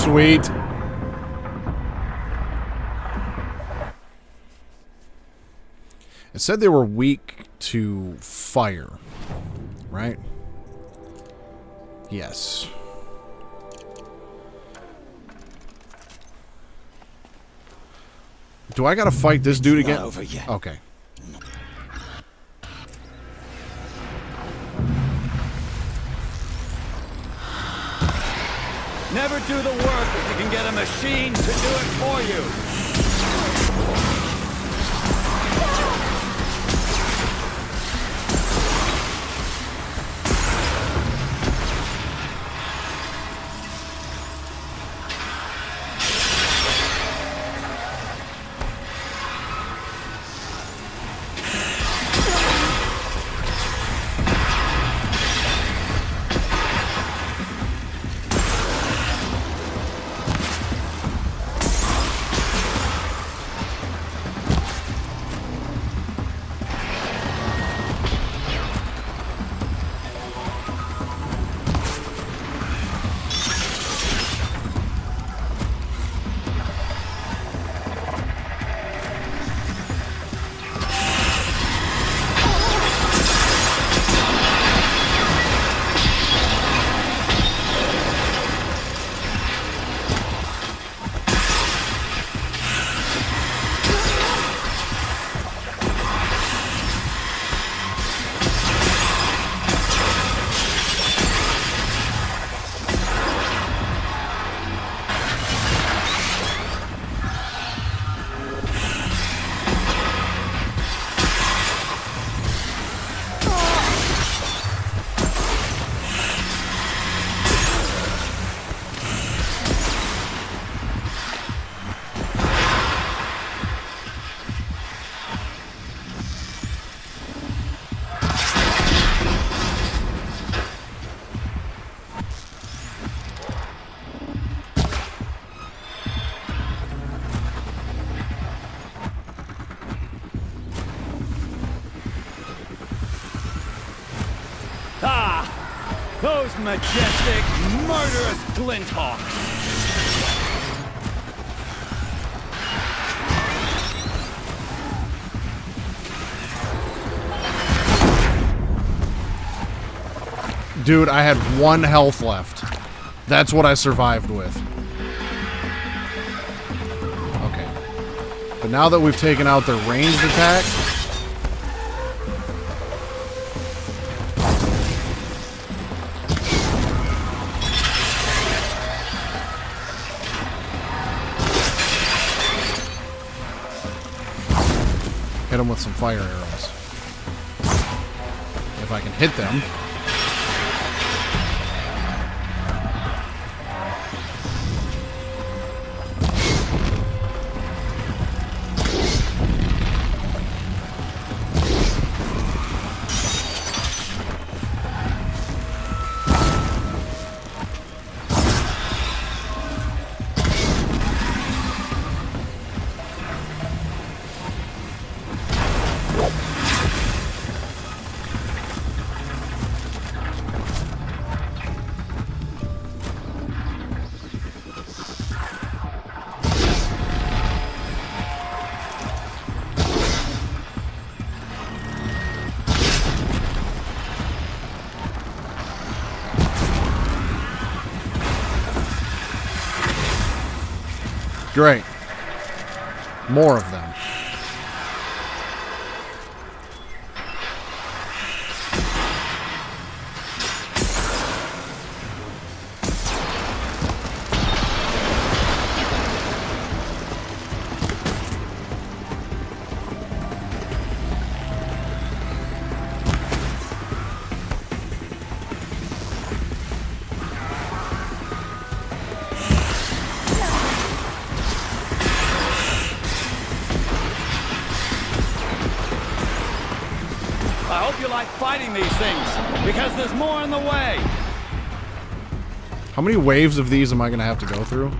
Sweet. It said they were weak to fire, right? Yes. Do I gotta fight this dude again? Not over yet. Okay. Never do the work if you can get a machine to do it for you. Those majestic, murderous glinthawks! Dude, I had 1 health left. That's what I survived with. Okay. But now that we've taken out their ranged attack... hit them with some fire arrows. If I can hit them. Great. More of them. I hope you like fighting these things, because there's more on the way. How many waves of these am I going to have to go through?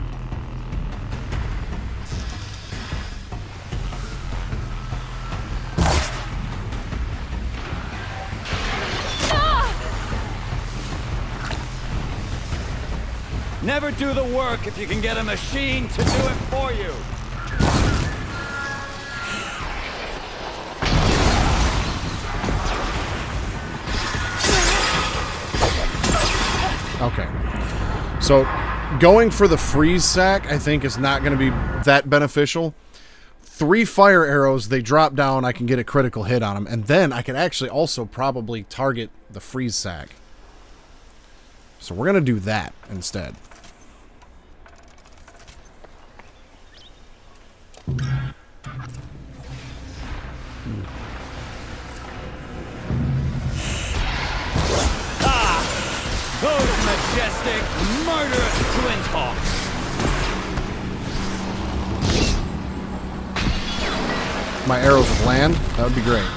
Never do the work if you can get a machine to do it for you. Okay. So, going for the freeze sack, I think, is not going to be that beneficial. 3 fire arrows, they drop down, I can get a critical hit on them. And then I can actually also probably target the freeze sack. So we're going to do that instead. Those majestic, murderous glinthawks! My arrows would land, that would be great.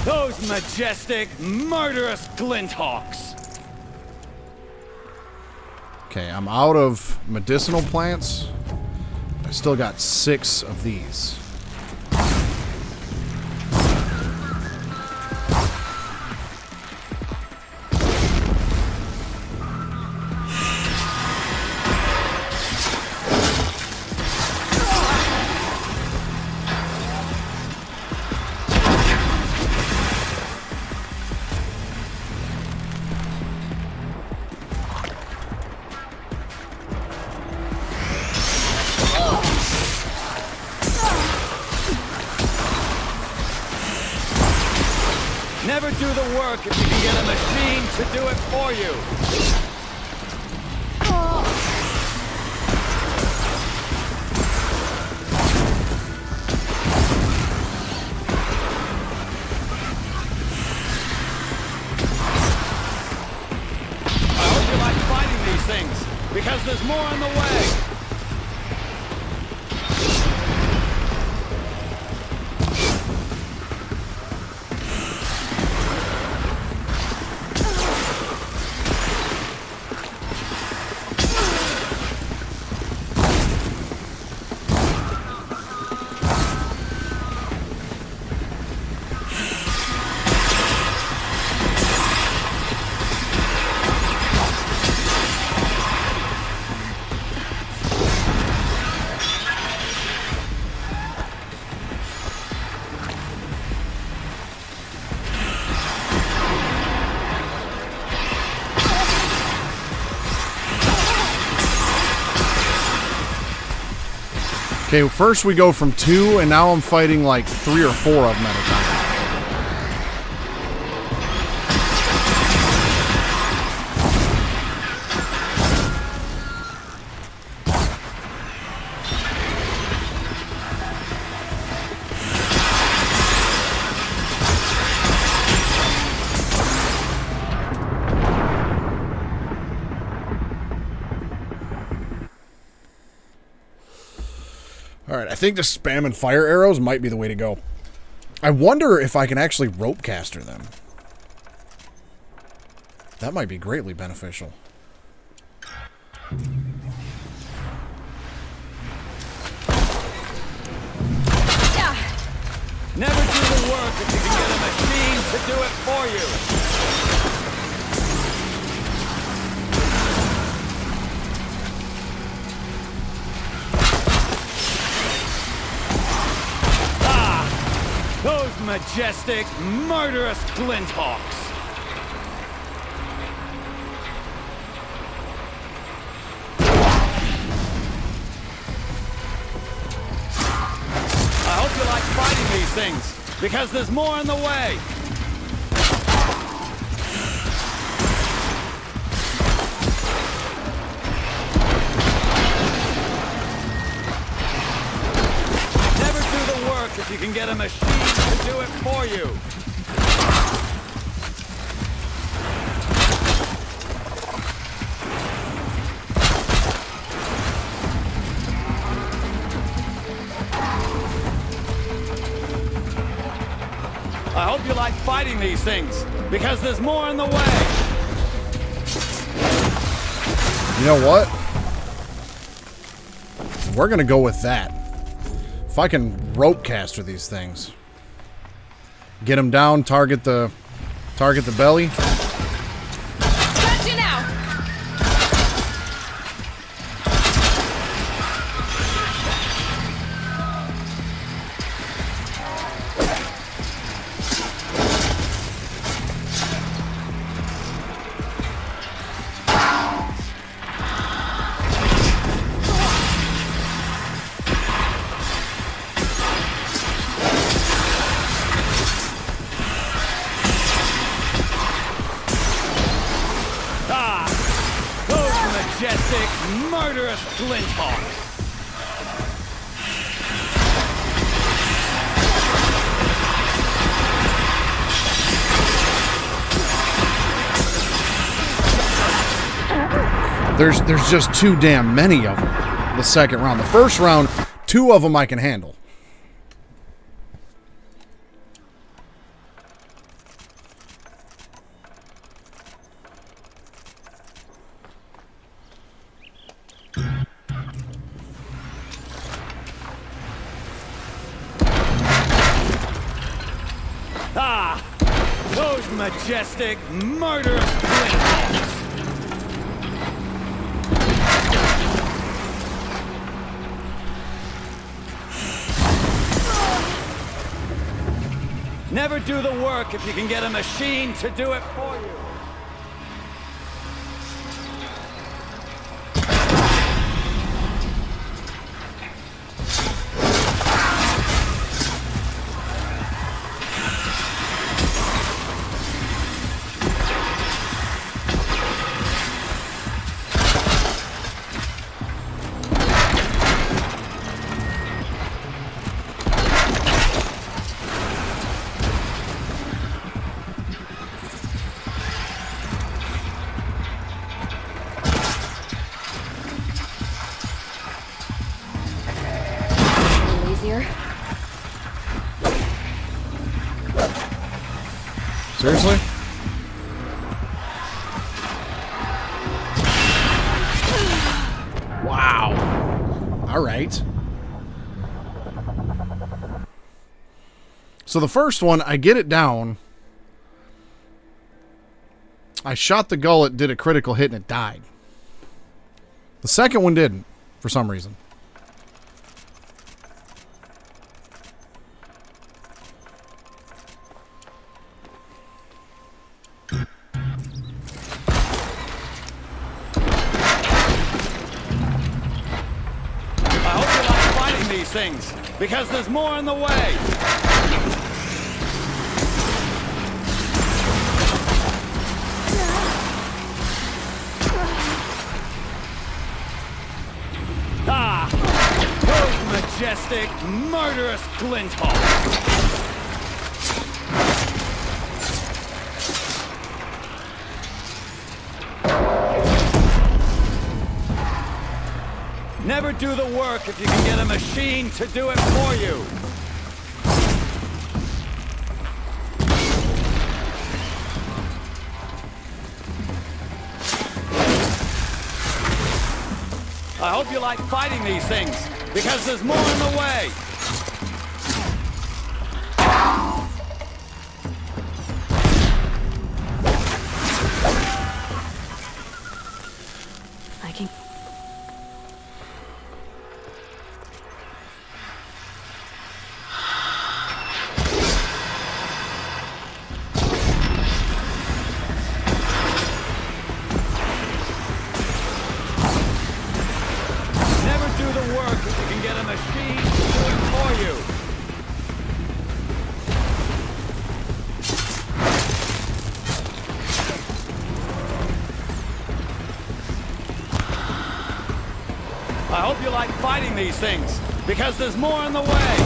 Those majestic, murderous glinthawks! Okay, I'm out of medicinal plants. I still got 6 of these. Never do the work if you can get a machine to do it for you. I hope you like fighting these things, because there's more on the way. Okay, first we go from 2, and now I'm fighting like 3 or 4 of them at a time. Alright, I think just spamming fire arrows might be the way to go. I wonder if I can actually rope caster them. That might be greatly beneficial. Never do the work if you can get a machine to do it for you. Those majestic, murderous Glinthawks! I hope you like fighting these things, because there's more on the way! If you can get a machine to do it for you. I hope you like fighting these things, because there's more on the way. You know what? We're gonna go with that. If I can rope caster these things, get them down, target the belly. Got you now. Majestic, murderous Glinthawks! There's just too damn many of them. The second round. The first round, 2 of them I can handle. Those majestic, murderous Glinthawks! Never do the work if you can get a machine to do it for you. here. Seriously? Wow. All right. So the first one, I get it down. I shot the gullet, did a critical hit, and it died. The second one didn't, for some reason. I hope you like fighting these things, because there's more in the way. Ah! Those majestic, murderous glint holes! Never do the work if you can get a machine to do it for you. I hope you like fighting these things, because there's more in the way. I can... I hope you like fighting these things, because there's more in the way.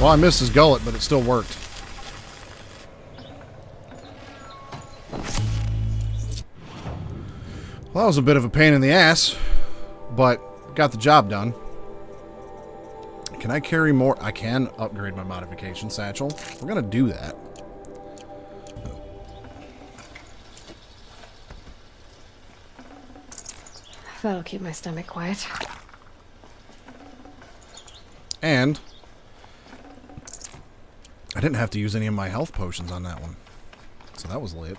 Well, I missed his gullet, but it still worked. Well, that was a bit of a pain in the ass, but got the job done. Can I carry more? I can upgrade my modification satchel. We're going to do that. That'll keep my stomach quiet. And didn't have to use any of my health potions on that one. So that was lit.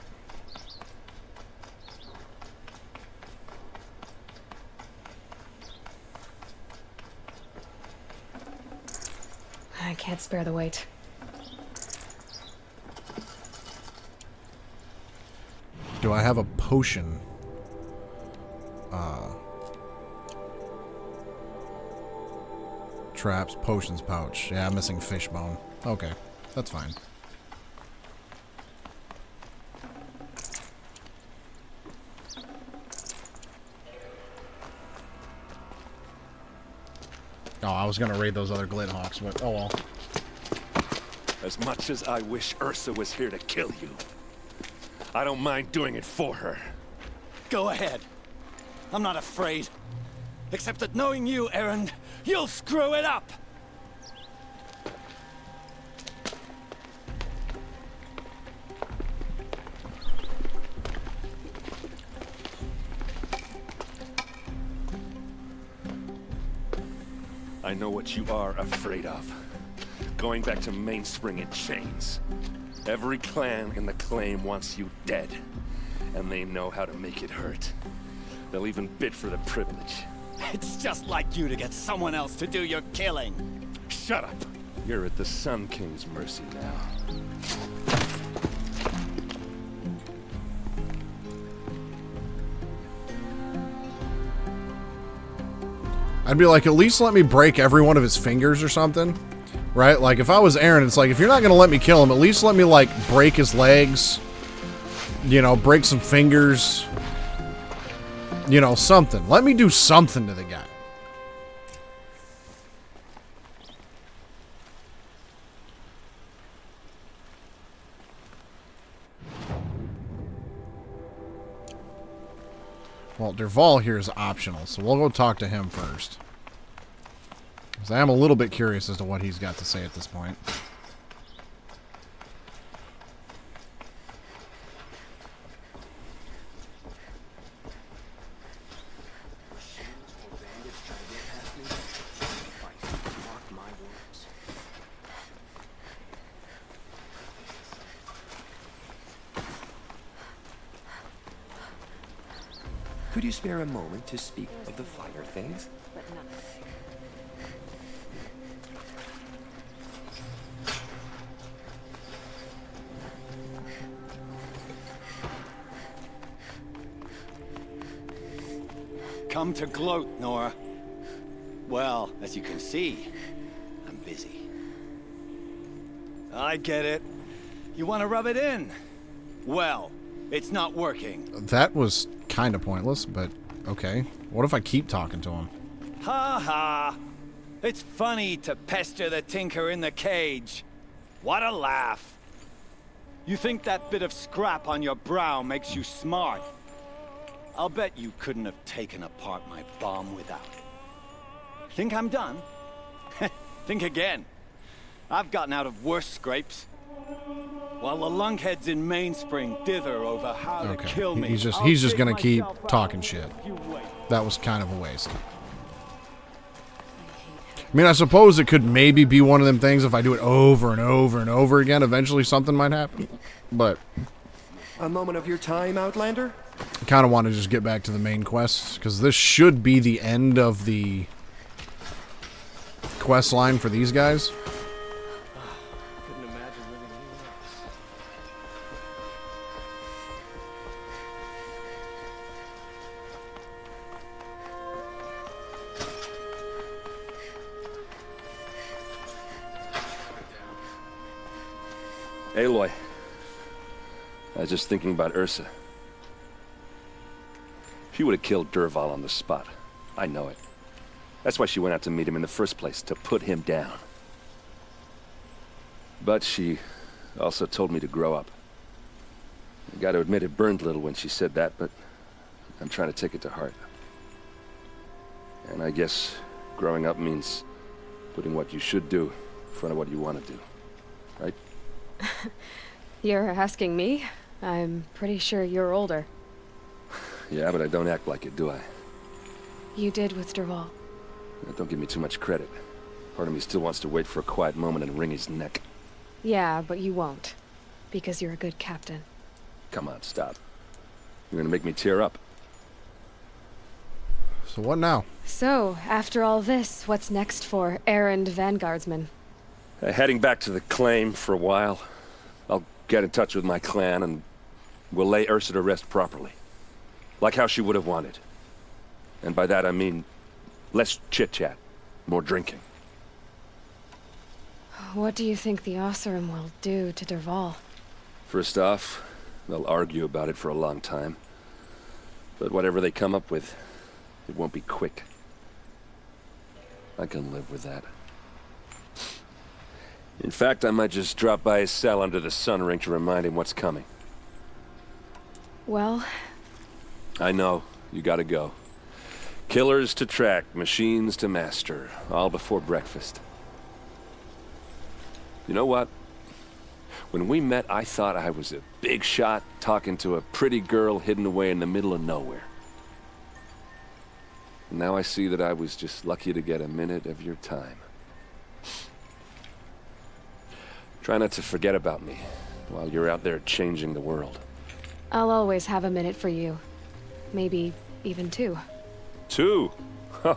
I can't spare the weight. Do I have a potion? Traps, potions pouch. Yeah, I'm missing fishbone. Okay, that's fine. Oh, I was gonna raid those other Glidhawks, but oh well. As much as I wish Ursa was here to kill you, I don't mind doing it for her. Go ahead. I'm not afraid. Except that knowing you, Aaron, you'll screw it up! I know what you are afraid of. Going back to Mainspring in chains. Every clan in the claim wants you dead. And they know how to make it hurt. They'll even bid for the privilege. It's just like you to get someone else to do your killing. Shut up! You're at the Sun King's mercy now. I'd be like, at least let me break every one of his fingers or something. Right? Like, if I was Aaron, it's like, if you're not gonna let me kill him, at least let me, like, break his legs. You know, break some fingers. You know, something. Let me do something to the guy. Well, Dervahl here is optional, so we'll go talk to him first. Because I am a little bit curious as to what he's got to say at this point. Could you spare a moment to speak of the finer things? Come to gloat, Nora. Well, as you can see, I'm busy. I get it. You want to rub it in? Well, it's not working. That was kind of pointless, but okay. What if I keep talking to him? Ha ha! It's funny to pester the tinker in the cage. What a laugh. You think that bit of scrap on your brow makes you smart? I'll bet you couldn't have taken apart my bomb without it. Think I'm done? Think again. I've gotten out of worse scrapes. While the lunkheads in Mainspring dither over how to kill me. He's just gonna keep talking shit. That was kind of a waste. I mean, I suppose it could maybe be one of them things if I do it over and over and over again, eventually something might happen. But a moment of your time, Outlander? I kind of want to just get back to the main quest, because this should be the end of the quest line for these guys. Aloy, I was just thinking about Ursa. She would have killed Dervahl on the spot. I know it. That's why she went out to meet him in the first place, to put him down. But she also told me to grow up. I gotta admit it burned a little when she said that, but I'm trying to take it to heart. And I guess growing up means putting what you should do in front of what you want to do. Right? You're asking me? I'm pretty sure you're older. Yeah, but I don't act like it, do I? You did with Dervahl. Don't give me too much credit. Part of me still wants to wait for a quiet moment and wring his neck. Yeah, but you won't. Because you're a good captain. Come on, stop. You're gonna make me tear up. So what now? So, after all this, what's next for errand vanguardsman? Heading back to the claim for a while. I'll get in touch with my clan and we'll lay Ursa to rest properly. Like how she would have wanted. And by that I mean less chit-chat, more drinking. What do you think the Osseram will do to Derval? First off, they'll argue about it for a long time. But whatever they come up with, it won't be quick. I can live with that. In fact, I might just drop by his cell under the sun ring to remind him what's coming. Well... I know. You gotta go. Killers to track, machines to master. All before breakfast. You know what? When we met, I thought I was a big shot talking to a pretty girl hidden away in the middle of nowhere. And now I see that I was just lucky to get a minute of your time. Try not to forget about me while you're out there changing the world. I'll always have a minute for you. Maybe even 2. 2? Huh.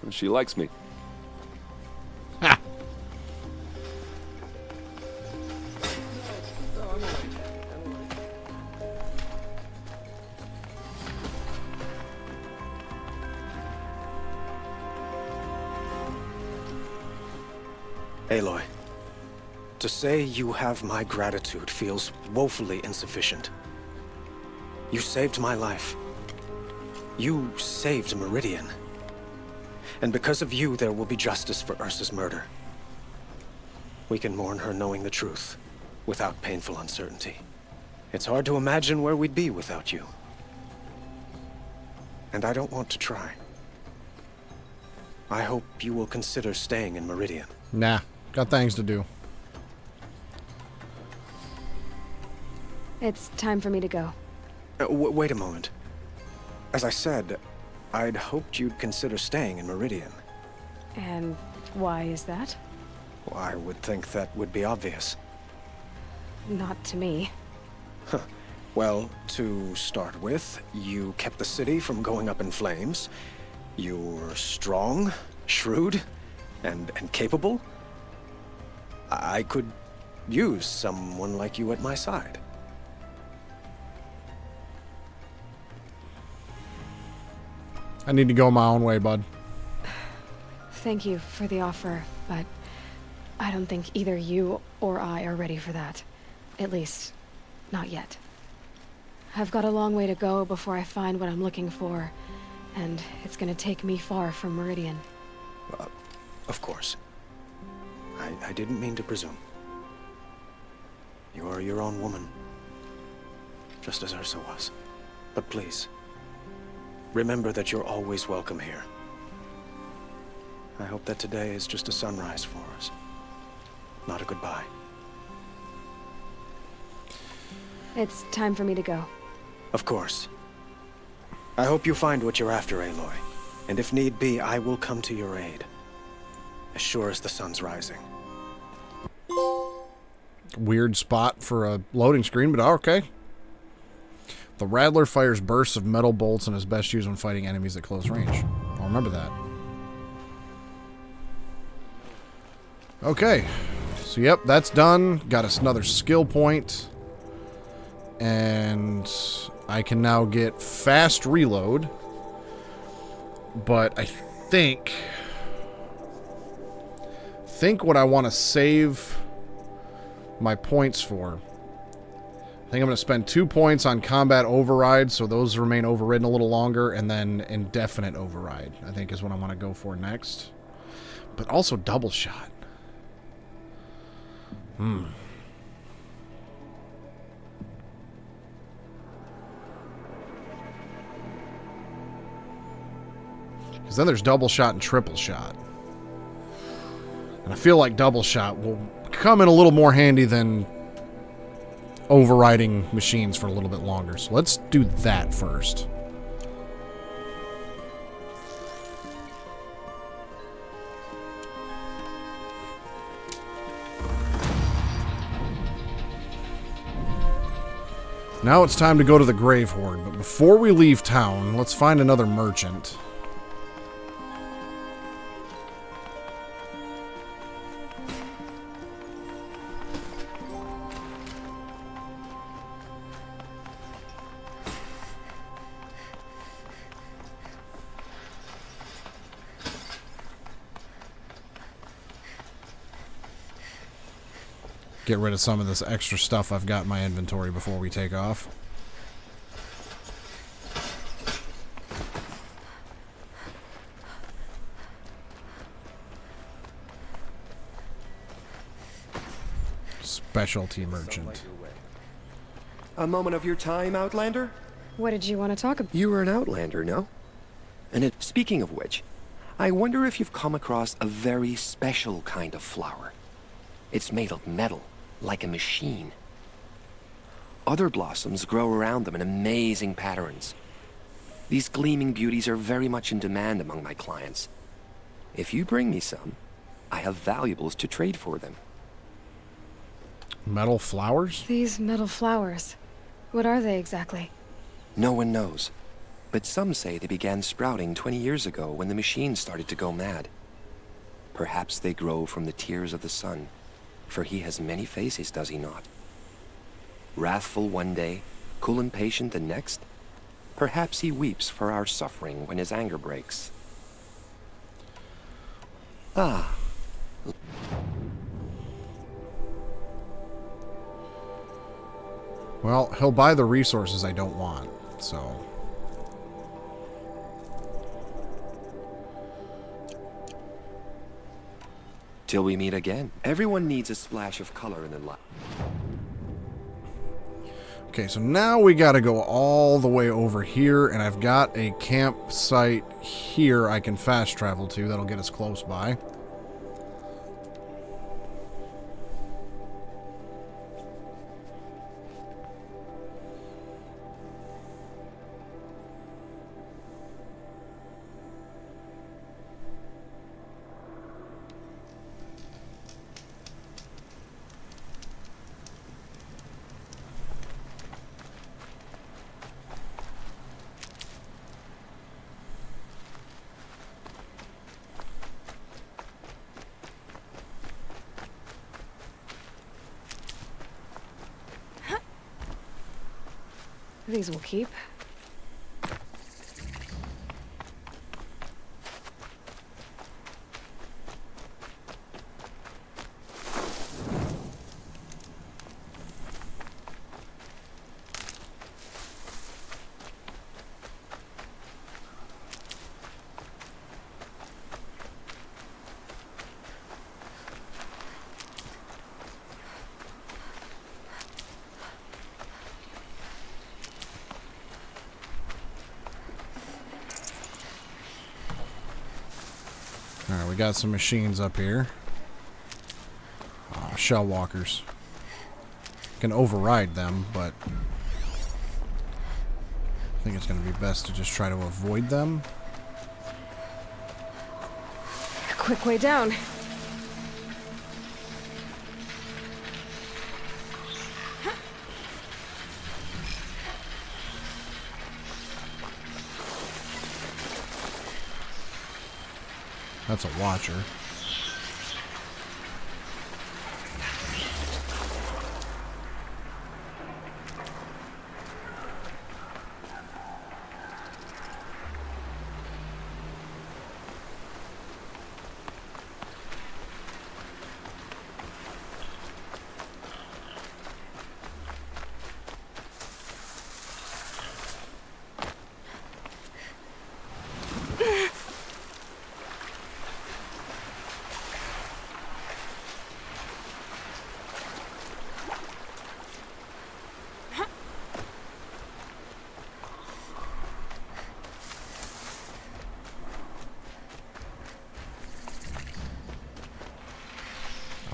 She likes me. Ha! Aloy, to say you have my gratitude feels woefully insufficient. You saved my life. You saved Meridian. And because of you, there will be justice for Ursa's murder. We can mourn her knowing the truth, without painful uncertainty. It's hard to imagine where we'd be without you. And I don't want to try. I hope you will consider staying in Meridian. Nah, got things to do. It's time for me to go. Wait a moment. As I said, I'd hoped you'd consider staying in Meridian. And why is that? Well, I would think that would be obvious. Not to me. Huh. Well, to start with, you kept the city from going up in flames. You're strong, shrewd, and capable. I could use someone like you at my side. I need to go my own way, bud. Thank you for the offer, but I don't think either you or I are ready for that. At least, not yet. I've got a long way to go before I find what I'm looking for, and it's gonna take me far from Meridian. Of course. I didn't mean to presume. You are your own woman, just as Ursa was. But please, remember that you're always welcome here. I hope that today is just a sunrise for us, not a goodbye. It's time for me to go. Of course. I hope you find what you're after, Aloy. And if need be, I will come to your aid. As sure as the sun's rising. Weird spot for a loading screen, but okay. The Rattler fires bursts of metal bolts and is best used when fighting enemies at close range. I'll remember that. Okay. So, yep, that's done. Got us another skill point. And I can now get fast reload. But I think what I want to save my points for, I think I'm going to spend 2 points on combat override, so those remain overridden a little longer, and then indefinite override, I think is what I want to go for next. But also double shot. Because then there's double shot and triple shot. And I feel like double shot will come in a little more handy than overriding machines for a little bit longer. So let's do that first. Now it's time to go to the Grave Hoard, but before we leave town, let's find another merchant. Get rid of some of this extra stuff I've got in my inventory before we take off. Specialty merchant. A moment of your time, Outlander? What did you want to talk about? You were an Outlander, no? And speaking of which, I wonder if you've come across a very special kind of flower. It's made of metal, like a machine. Other blossoms grow around them in amazing patterns. These gleaming beauties are very much in demand among my clients. If you bring me some, I have valuables to trade for them. Metal flowers? These metal flowers. What are they exactly? No one knows, but some say they began sprouting 20 years ago when the machine started to go mad. Perhaps they grow from the tears of the sun, for he has many faces, does he not? Wrathful one day, cool and patient the next. Perhaps he weeps for our suffering when his anger breaks. Ah. Well, he'll buy the resources I don't want, so... Till we meet again. Everyone needs a splash of color in their life. Okay, so now we gotta go all the way over here, and I've got a campsite here I can fast travel to that'll get us close by. These will keep. Alright, we got some machines up here. Shell walkers. Can override them, but I think it's going to be best to just try to avoid them. A quick way down. That's a watcher.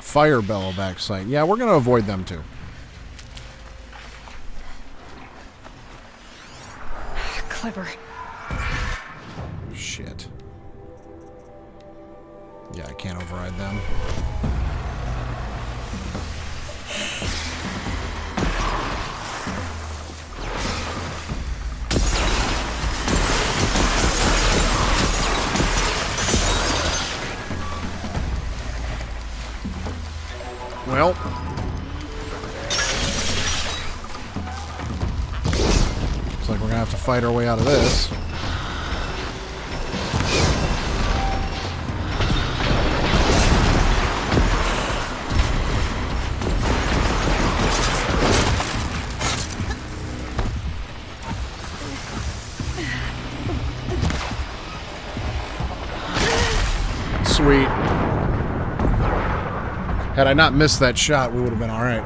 Fire bellow back site. Yeah, we're going to avoid them too. Clever. Shit. Yeah, I can't override them. Well. Looks like we're gonna have to fight our way out of this. Sweet. Had I not missed that shot, we would have been all right.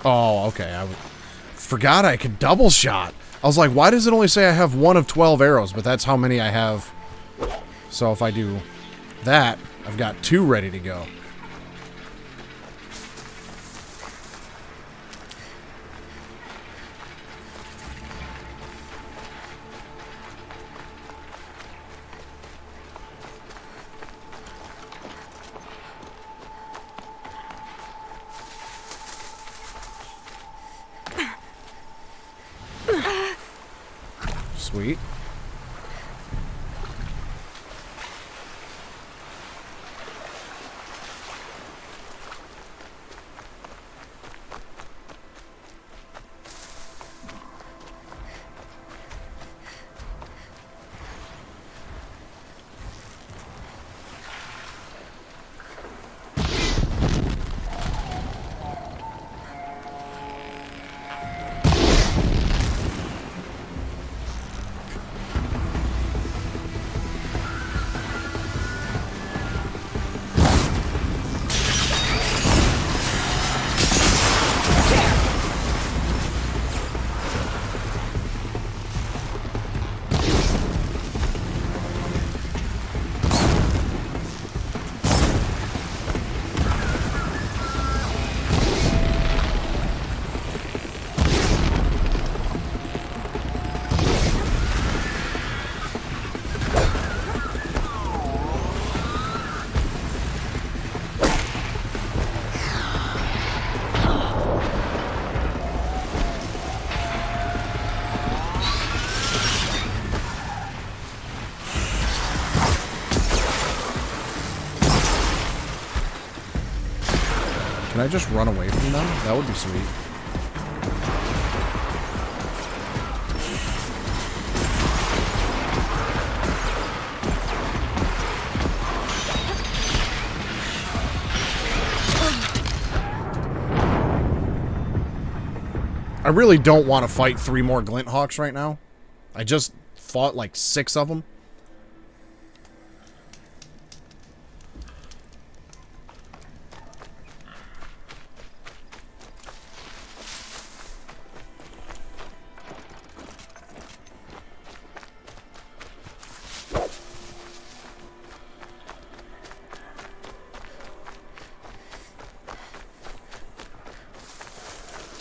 Oh, okay. I forgot I could double shot. I was like, why does it only say I have 1 of 12 arrows? But that's how many I have. So if I do that, I've got 2 ready to go. Sweet. Can I just run away from them? That would be sweet. I really don't want to fight 3 more Glint Hawks right now. I just fought like 6 of them.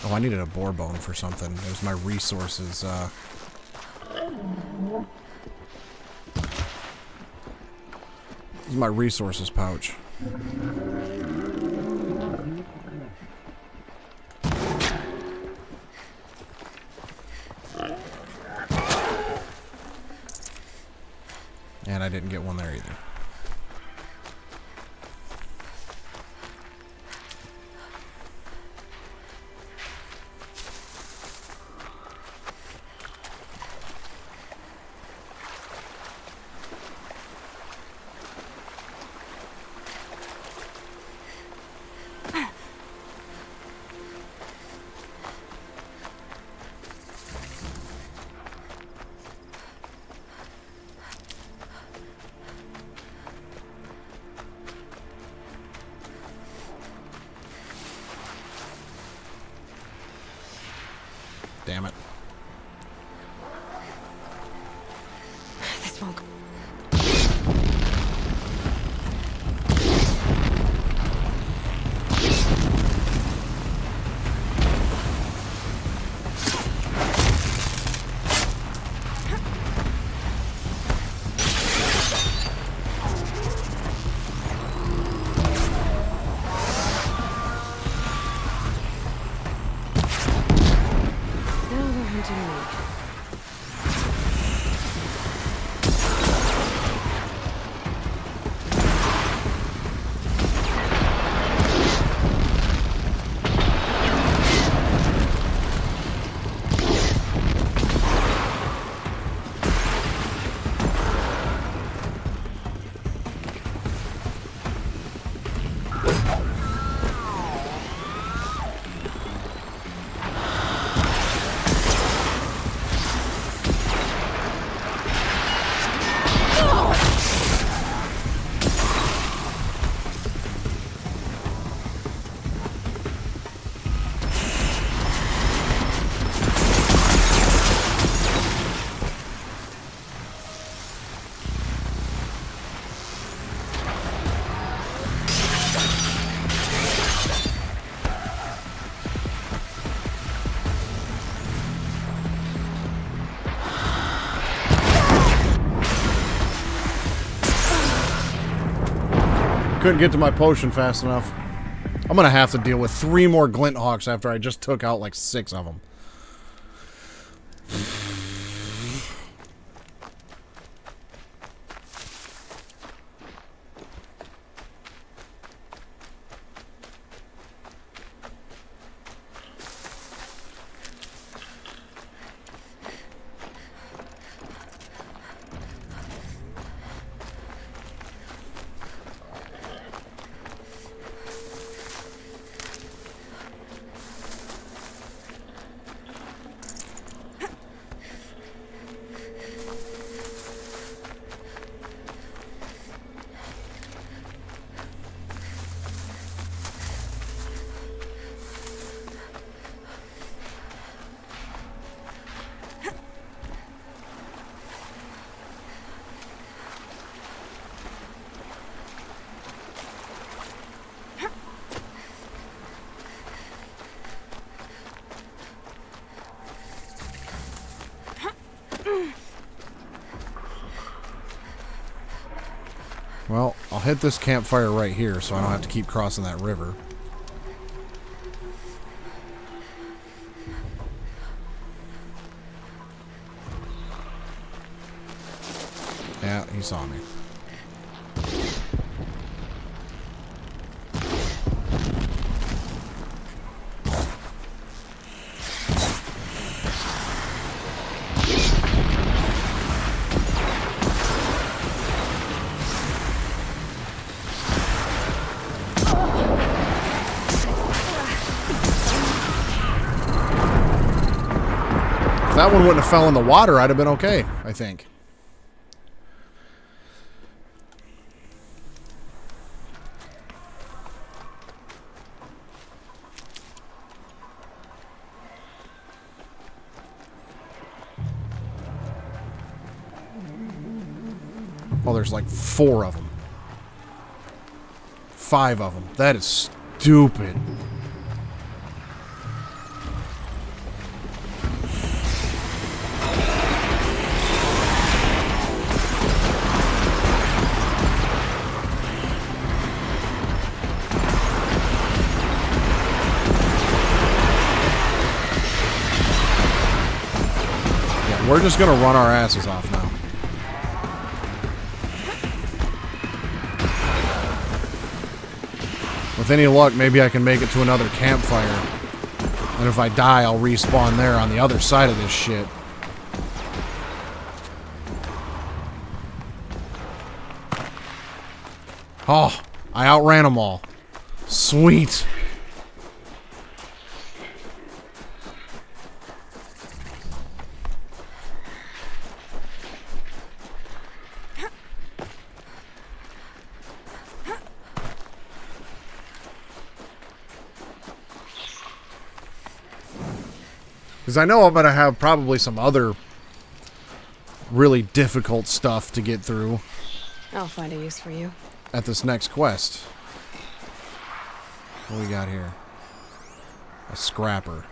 Oh, I needed a boar bone for something. It was my resources, This is my resources pouch. And I didn't get one there either. Damn it. This won't go. to me. Couldn't get to my potion fast enough. I'm gonna have to deal with 3 more glint hawks after I just took out like 6 of them. Well, I'll hit this campfire right here so I don't have to keep crossing that river. Yeah, he saw me. If that one wouldn't have fell in the water, I'd have been okay, I think. Oh, there's like 4 of them. 5 of them. That is stupid. Yeah, we're just gonna run our asses off now. With any luck, maybe I can make it to another campfire. And if I die, I'll respawn there on the other side of this shit. Oh, I outran them all. Sweet. Because I know I'm going to have probably some other really difficult stuff to get through. I'll find a use for you. At this next quest. What do we got here? A scrapper.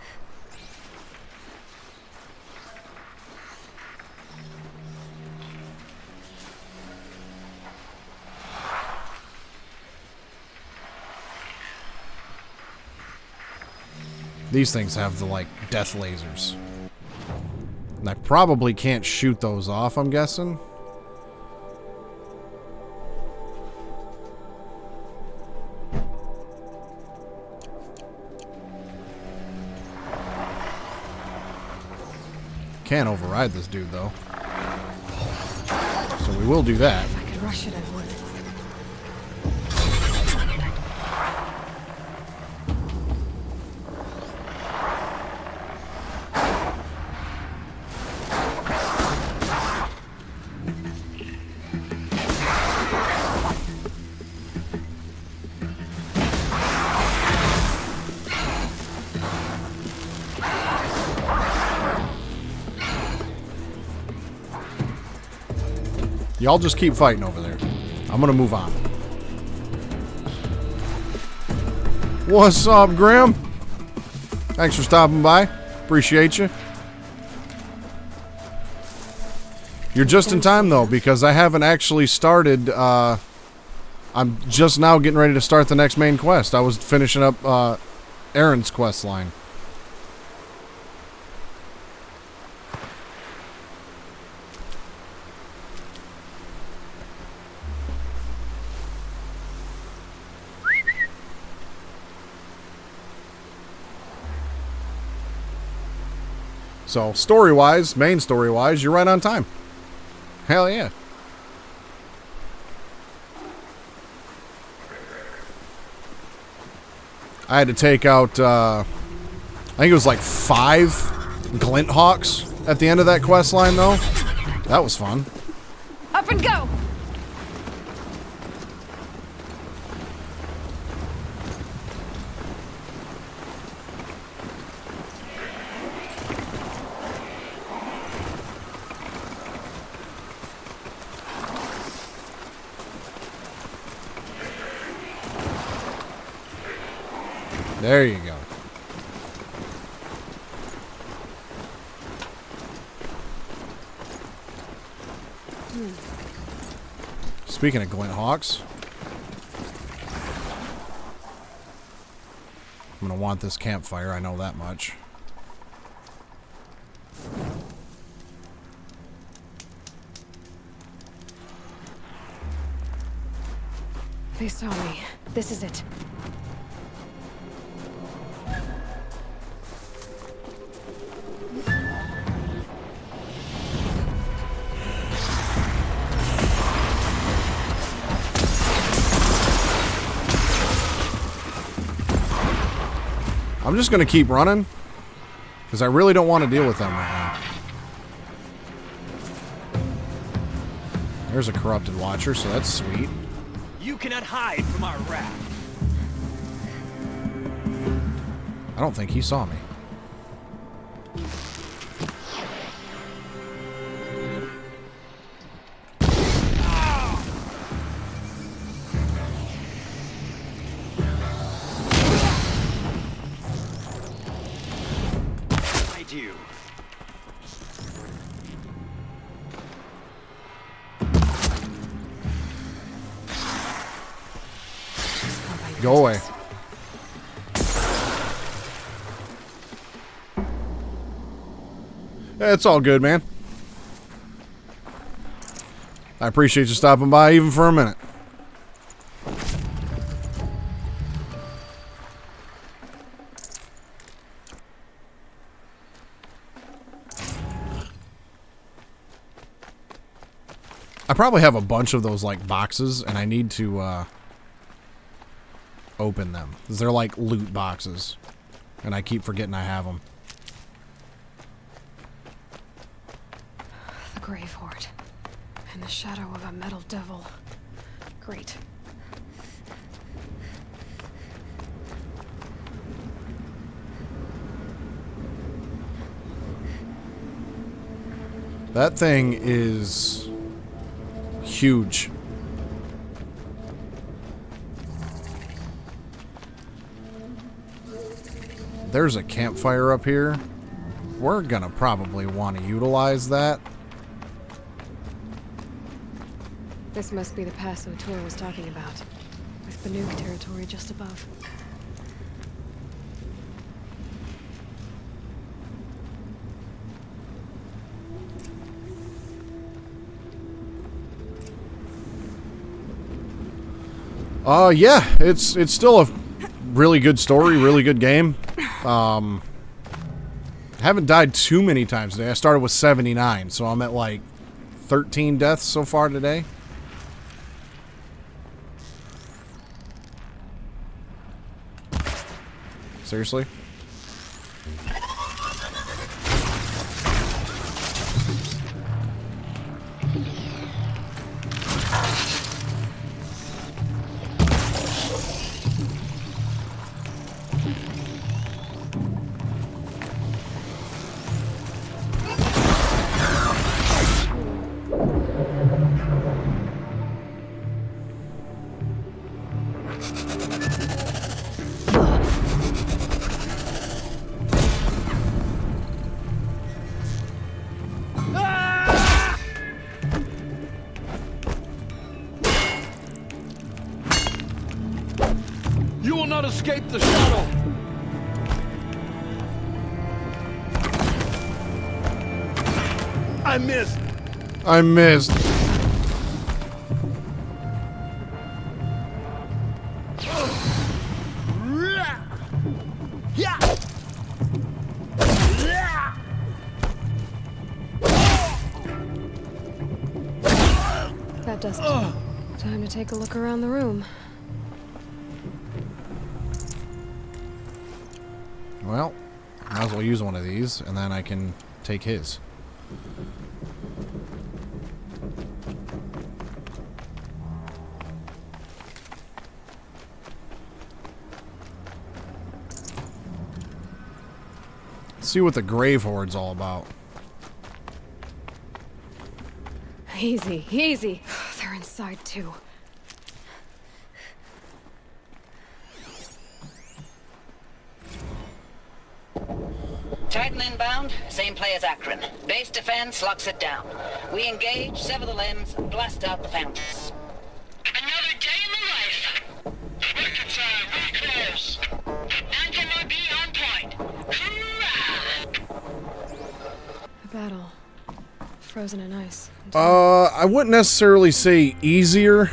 These things have the, like, death lasers. And I probably can't shoot those off, I'm guessing. Can't override this dude, though. So we will do that. If I could rush it, I would. Y'all just keep fighting over there. I'm gonna move on. What's up, Grim? Thanks for stopping by. Appreciate you. You're just in time, though, because I haven't actually started. I'm just now getting ready to start the next main quest. I was finishing up Aaron's quest line. So, story-wise, main story-wise, you're right on time. Hell yeah. I had to take out, I think it was like 5 glint hawks at the end of that quest line, though. That was fun. Up and go! There you go. Speaking of glint hawks, I'm gonna want this campfire, I know that much. They saw me. This is it. I'm just gonna keep running because I really don't want to deal with them right now. There's a corrupted watcher, so that's sweet. You cannot hide from our wrath. I don't think he saw me. Go away. It's all good, man. I appreciate you stopping by even for a minute. I probably have a bunch of those like boxes and I need to open them. They're like loot boxes. And I keep forgetting I have them. The Grave Horde. In the shadow of a metal devil. Great. That thing is huge. There's a campfire up here. We're gonna probably want to utilize that. This must be the pass O'Toole was talking about, with Banuk territory just above. Yeah, it's still a really good story, really good game. Haven't died too many times today. I started with 79, so I'm at like 13 deaths so far today. Seriously? You will not escape the shadow! I missed! I missed. That does it. Time to take a look around the room. Well, might as well use one of these, and then I can take his. Let's see what the Grave Horde's all about. Easy, easy. They're inside too. Titan inbound, same play as Akron. Base defense locks it down. We engage, sever the limbs, blast out the fountains. Another day in the life! Reconcile, we close! Anti-MB on point! A battle. Frozen in ice. I wouldn't necessarily say easier.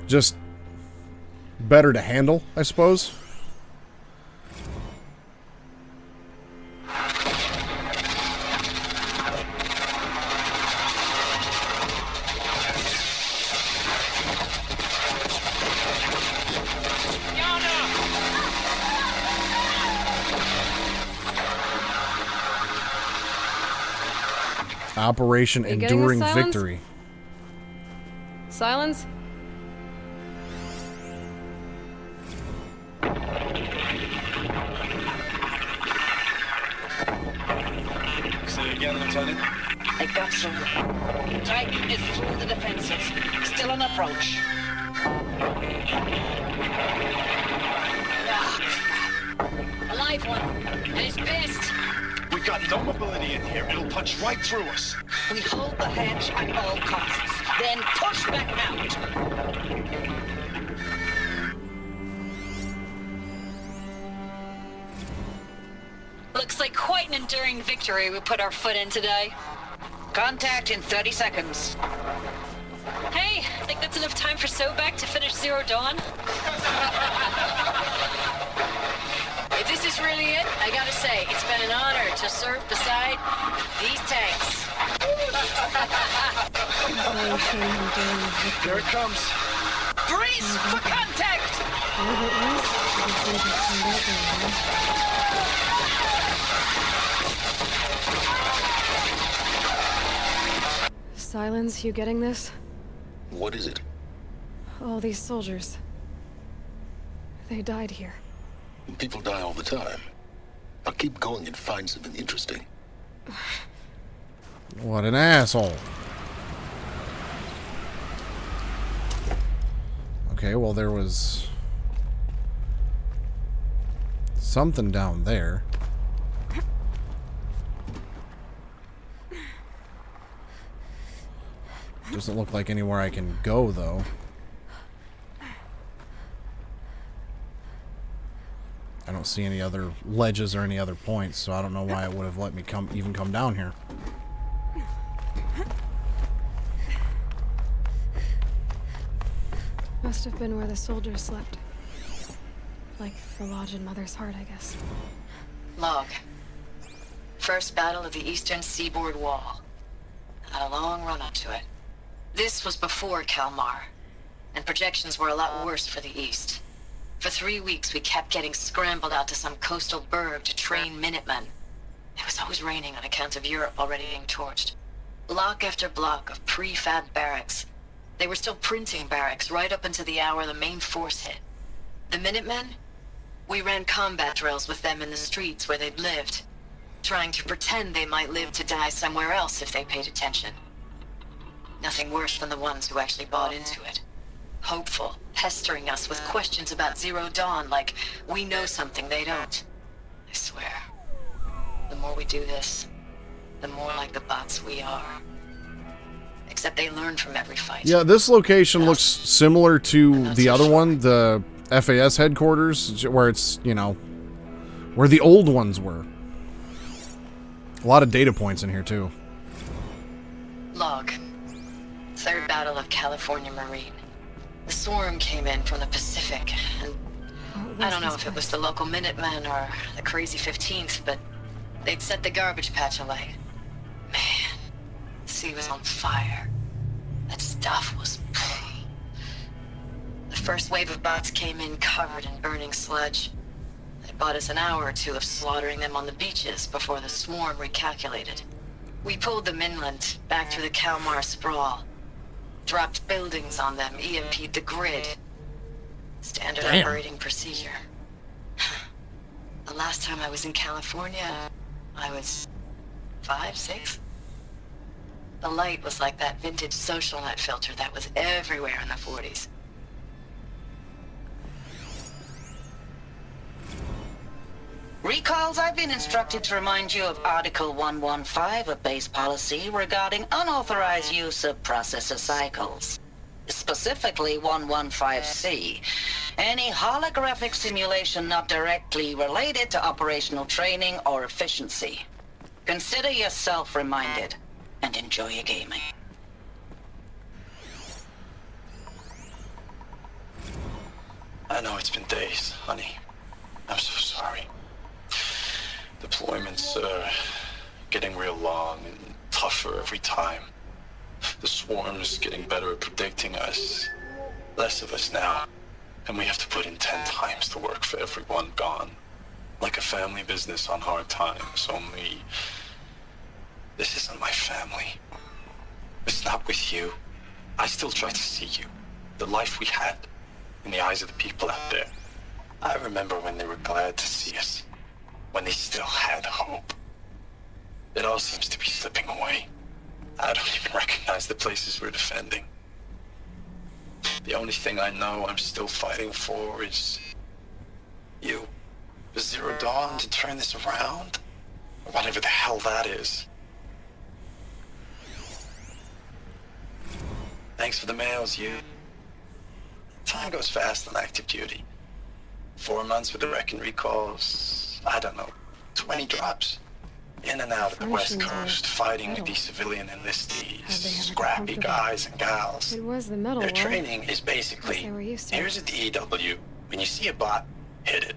Just better to handle, I suppose. Operation Enduring Victory. Silence? Say it again, Lieutenant. I got some. Titan is through the defenses. Still on approach. A live one. And he's pissed. We got no mobility in here. It'll punch right through us. We hold the hedge at all costs, then push back out. Looks like quite an enduring victory we put our foot in today. Contact in 30 seconds. Hey, think that's enough time for Sobek to finish Zero Dawn? If this is really it, I gotta say, it's been an honor to serve beside these tanks. Here it comes. Brace for contact! Silence, you getting this? What is it? All these soldiers. They died here. People die all the time. I'll keep going and find something interesting. What an asshole. Okay, well there was something down there. Doesn't look like anywhere I can go, though. I don't see any other ledges or any other points, so I don't know why it would have let me even come down here. Must have been where the soldiers slept. Like the lodge in Mother's Heart, I guess. Log. First battle of the Eastern Seaboard Wall. Had a long run up to it. This was before Kalmar, and projections were a lot worse for the East. For 3 weeks, we kept getting scrambled out to some coastal burg to train Minutemen. It was always raining on account of Europe already being torched. Block after block of prefab barracks. They were still printing barracks right up until the hour the main force hit. The Minutemen? We ran combat drills with them in the streets where they'd lived, trying to pretend they might live to die somewhere else if they paid attention. Nothing worse than the ones who actually bought into it. Hopeful, pestering us with questions about Zero Dawn like we know something they don't. I swear, the more we do this, the more like the bots we are. Except they learn from every fight. Yeah, this location looks similar to the other one, the FAS headquarters, where it's, you know, where the old ones were. A lot of data points in here, too. Log. Third Battle of California Marine. The swarm came in from the Pacific, and I don't know if it was the local Minutemen or the crazy 15th, but they'd set the garbage patch alight. Man, the sea was on fire. That stuff was... The first wave of bots came in covered in burning sludge. They bought us an hour or two of slaughtering them on the beaches before the swarm recalculated. We pulled them inland, back through the Kalmar sprawl. Dropped buildings on them, EMP'd the grid. Standard operating procedure. The last time I was in California, I was 5, 6? The light was like that vintage social net filter that was everywhere in the 40s. Recalls, I've been instructed to remind you of Article 115 of base policy regarding unauthorized use of processor cycles. Specifically 115C. Any holographic simulation not directly related to operational training or efficiency. Consider yourself reminded, and enjoy your gaming. I know it's been days, honey. I'm so sorry. Deployments are getting real long and tougher every time. The swarm's getting better at predicting us. Less of us now. And we have to put in 10 times the work for everyone gone. Like a family business on hard times, only... This isn't my family. It's not with you. I still try to see you. The life we had. In the eyes of the people out there. I remember when they were glad to see us. When they still had hope. It all seems to be slipping away. I don't even recognize the places we're defending. The only thing I know I'm still fighting for is... you. For Zero Dawn to turn this around? Or whatever the hell that is. Thanks for the mails, you. Time goes fast on active duty. 4 months with the wreck and recalls... I don't know, 20 drops. In and out of the West Coast, fighting with these civilian enlistees, scrappy guys and gals. It was the metal Their wall. training is basically, here's a DEW, when you see a bot, hit it.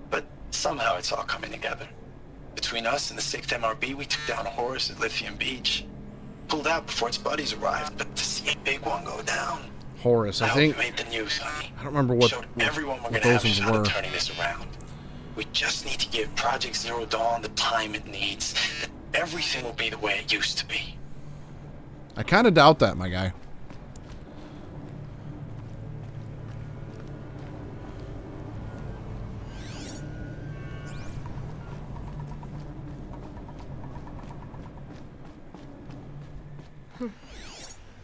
But somehow it's all coming together. Between us and the 6th MRB, we took down a horse at Lithium Beach. Pulled out before its buddies arrived, but to see a big one go down. Horus, I think. Hope you made the news, honey. I don't remember what, Showed everyone we're what gonna have those a shot ones at were. turning this around. We just need to give Project Zero Dawn the time it needs. Everything will be the way it used to be. I kind of doubt that, my guy.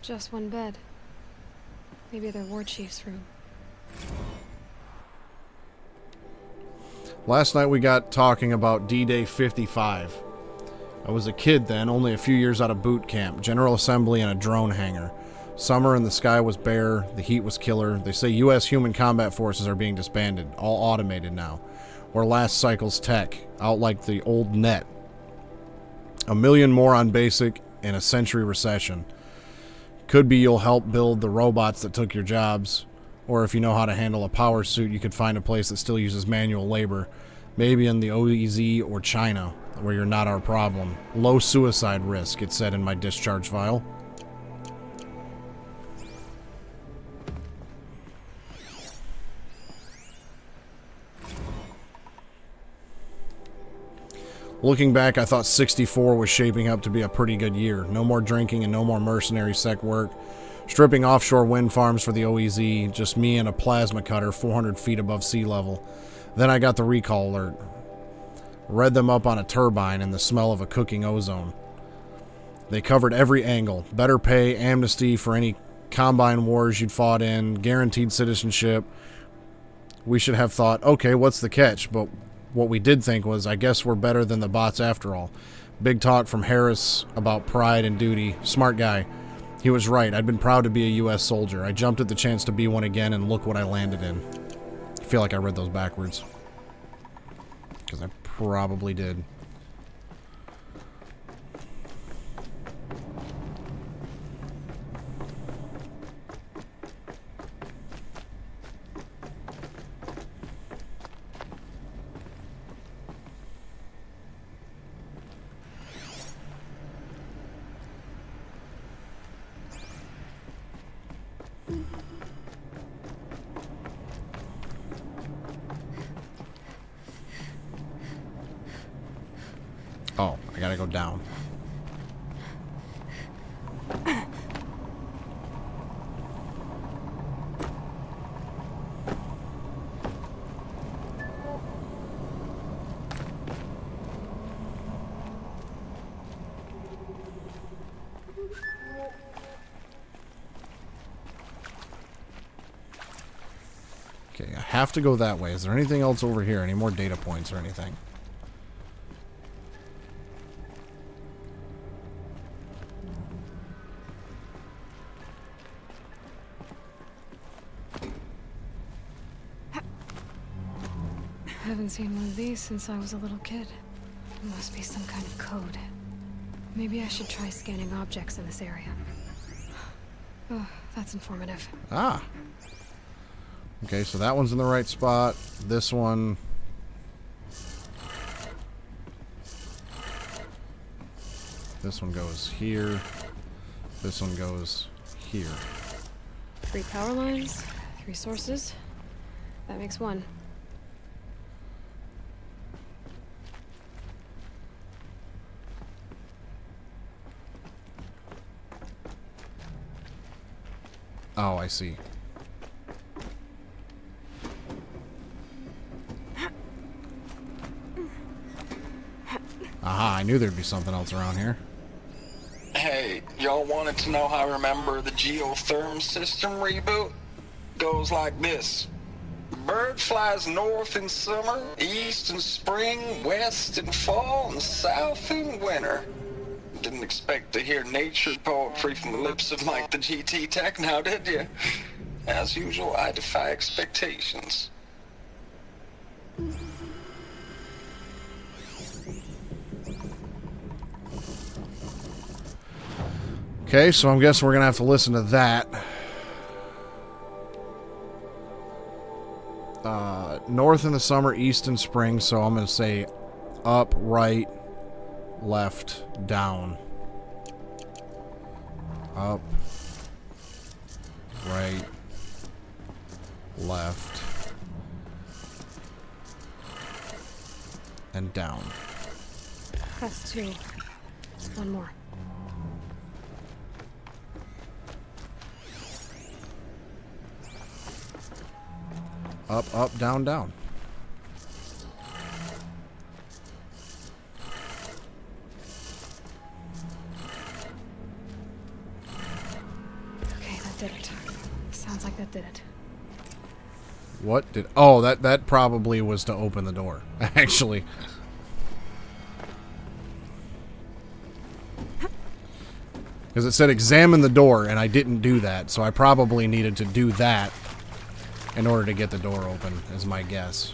Just one bed. Maybe their war chief's room. Last night we got talking about D-Day 55. I was a kid then, only a few years out of boot camp, General Assembly and a drone hangar. Summer and the sky was bare, the heat was killer. They say U.S. human combat forces are being disbanded, all automated now. Or last cycle's tech, out like the old net. 1 million more on basic in a century recession. Could be you'll help build the robots that took your jobs. Or if you know how to handle a power suit, you could find a place that still uses manual labor. Maybe in the OEZ or China, where you're not our problem. Low suicide risk, it said in my discharge file. Looking back, I thought 64 was shaping up to be a pretty good year. No more drinking and no more mercenary sec work. Stripping offshore wind farms for the OEZ. Just me and a plasma cutter 400 feet above sea level. Then I got the recall alert. Read them up on a turbine and the smell of a cooking ozone. They covered every angle. Better pay, amnesty for any combine wars you'd fought in, guaranteed citizenship. We should have thought, okay, what's the catch? But what we did think was, I guess we're better than the bots after all. Big talk from Harris about pride and duty. Smart guy. He was right. I'd been proud to be a U.S. soldier. I jumped at the chance to be one again, and look what I landed in. I feel like I read those backwards. Because I probably did. Oh, I gotta go down. Okay, I have to go that way. Is there anything else over here? Any more data points or anything? I haven't seen one of these since I was a little kid. It must be some kind of code. Maybe I should try scanning objects in this area. Oh, that's informative. Ah. Okay, so that one's in the right spot. This one... This one goes here. This one goes here. 3 power lines, 3 sources. That makes 1. Oh, I see. Aha, I knew there'd be something else around here. Hey, y'all wanted to know how I remember the geotherm system reboot? Goes like this. Bird flies north in summer, east in spring, west in fall, and south in winter. Didn't expect to hear nature poetry from the lips of Mike the GT Tech now, did you? As usual, I defy expectations. Okay, so I'm guessing we're going to have to listen to that. North in the summer, east in spring, so I'm going to say up, right, left, down. Up, right, left, and down. That's 2. 1 more. Up, up, down, down. Okay, that did it. Sounds like that did it. What did... Oh, that probably was to open the door, actually. Because it said examine the door, and I didn't do that, so I probably needed to do that in order to get the door open, is my guess.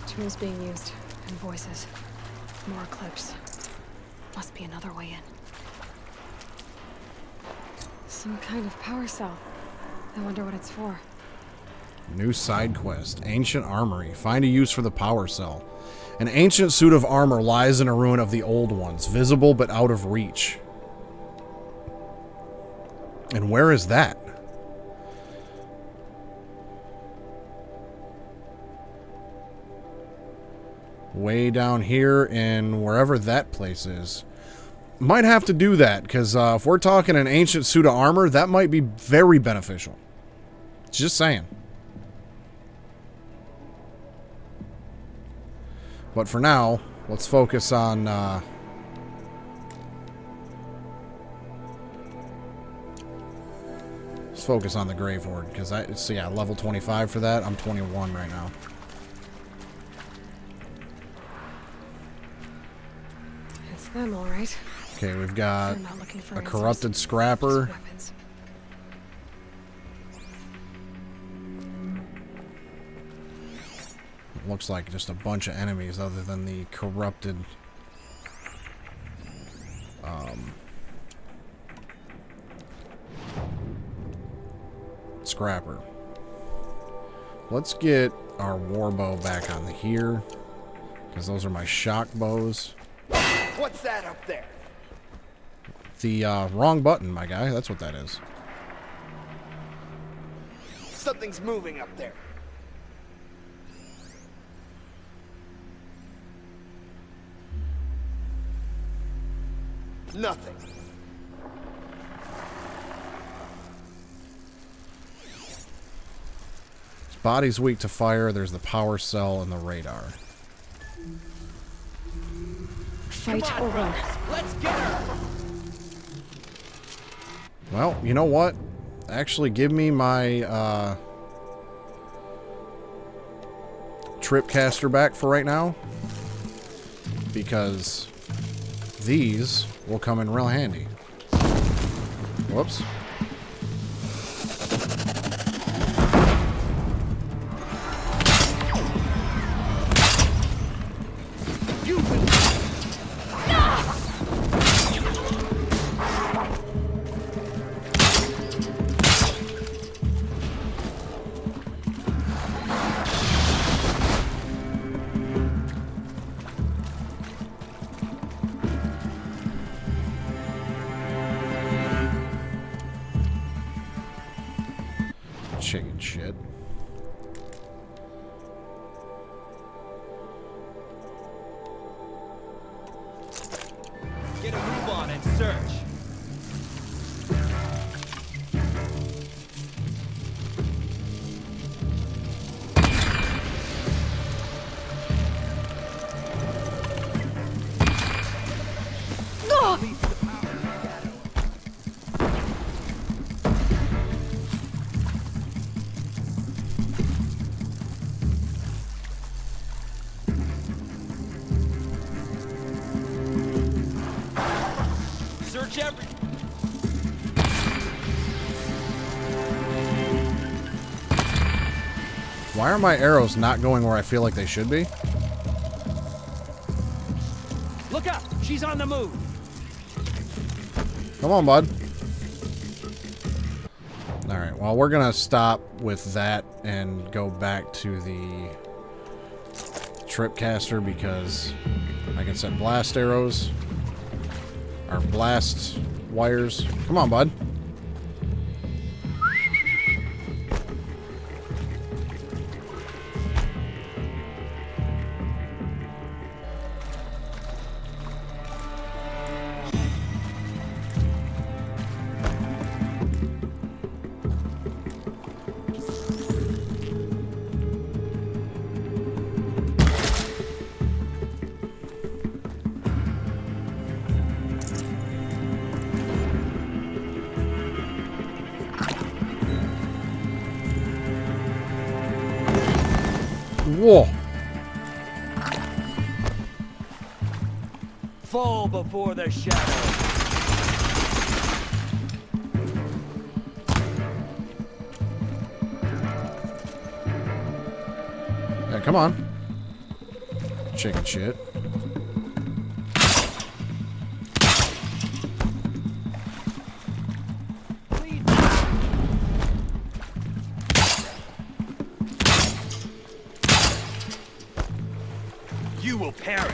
Tools being used, and voices. More clips. Must be another way in. Some kind of power cell. I wonder what it's for. New side quest. Ancient Armory. Find a use for the power cell. An ancient suit of armor lies in a ruin of the old ones, visible but out of reach. And where is that? Way down here in wherever that place is. Might have to do that, because if we're talking an ancient suit of armor, that might be very beneficial. Just saying. But for now, let's focus on... let's focus on the Grave Horde, because so yeah, level 25 for that. I'm 21 right now. It's them, all right. Okay, we've got a corrupted scrapper. Looks like just a bunch of enemies other than the corrupted scrapper. Let's get our war bow back on here, because those are my shock bows. What's that up there? The wrong button, my guy. That's what that is. Something's moving up there. Nothing. His body's weak to fire. There's the power cell and the radar. Fight or run. Let's get her. Well, you know what? Actually, give me my tripcaster back for right now, because these will come in real handy. Whoops. Chicken shit. Get a move on and search. Search every. Why are my arrows not going where I feel like they should be? Look up! She's on the move. Come on, bud. Alright, well, we're gonna stop with that and go back to the tripcaster, because I can set blast arrows. Or blast wires. Come on, bud. Whoa. Fall before the shadow. Yeah, come on. Chicken shit. perish.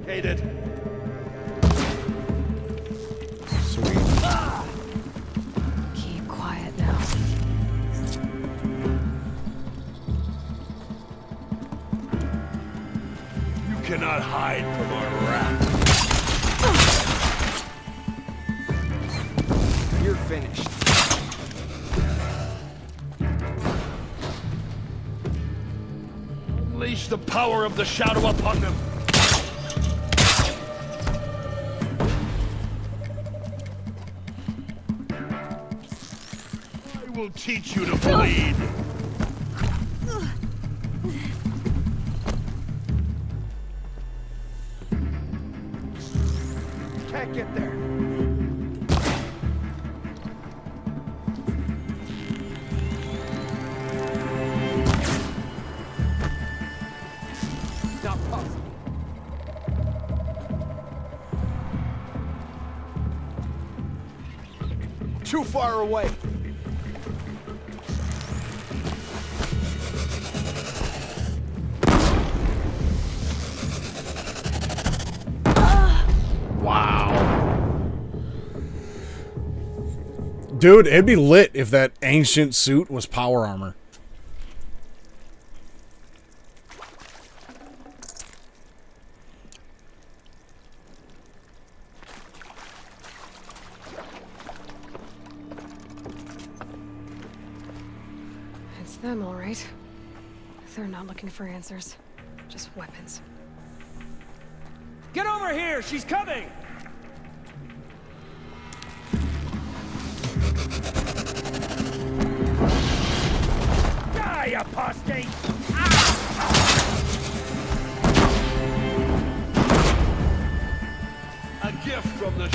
Located. Sweet. Keep quiet now. You cannot hide from our wrath. You're finished. Unleash the power of the shadow upon them. I will teach you to bleed. Can't get there. Not possible. Too far away. Wow. Dude, it'd be lit if that ancient suit was power armor. It's them, all right. They're not looking for answers, just weapons. Get over here! She's coming! Die, apostate! A gift from the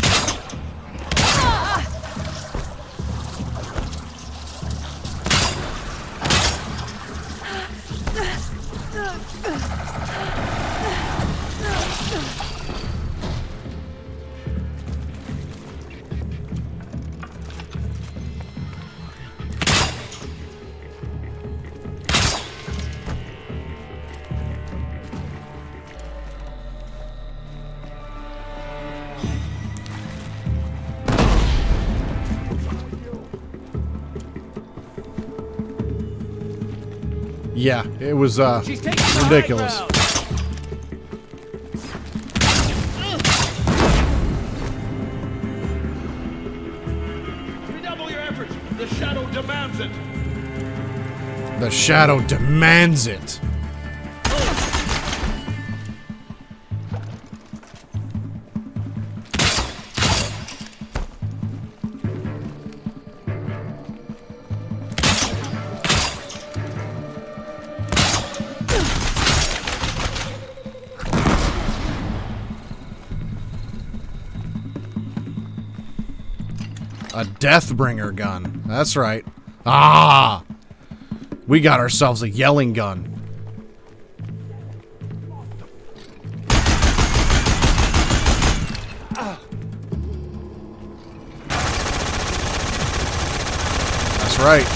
Yeah, it was ridiculous. Redouble your efforts. The shadow demands it. The shadow demands it. A Deathbringer gun. That's right. Ah! We got ourselves a yelling gun. That's right.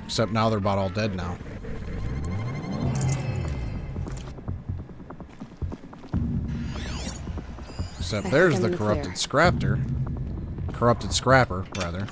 Except now they're about all dead now. Except there's the corrupted scrapper. Corrupted scrapper, rather.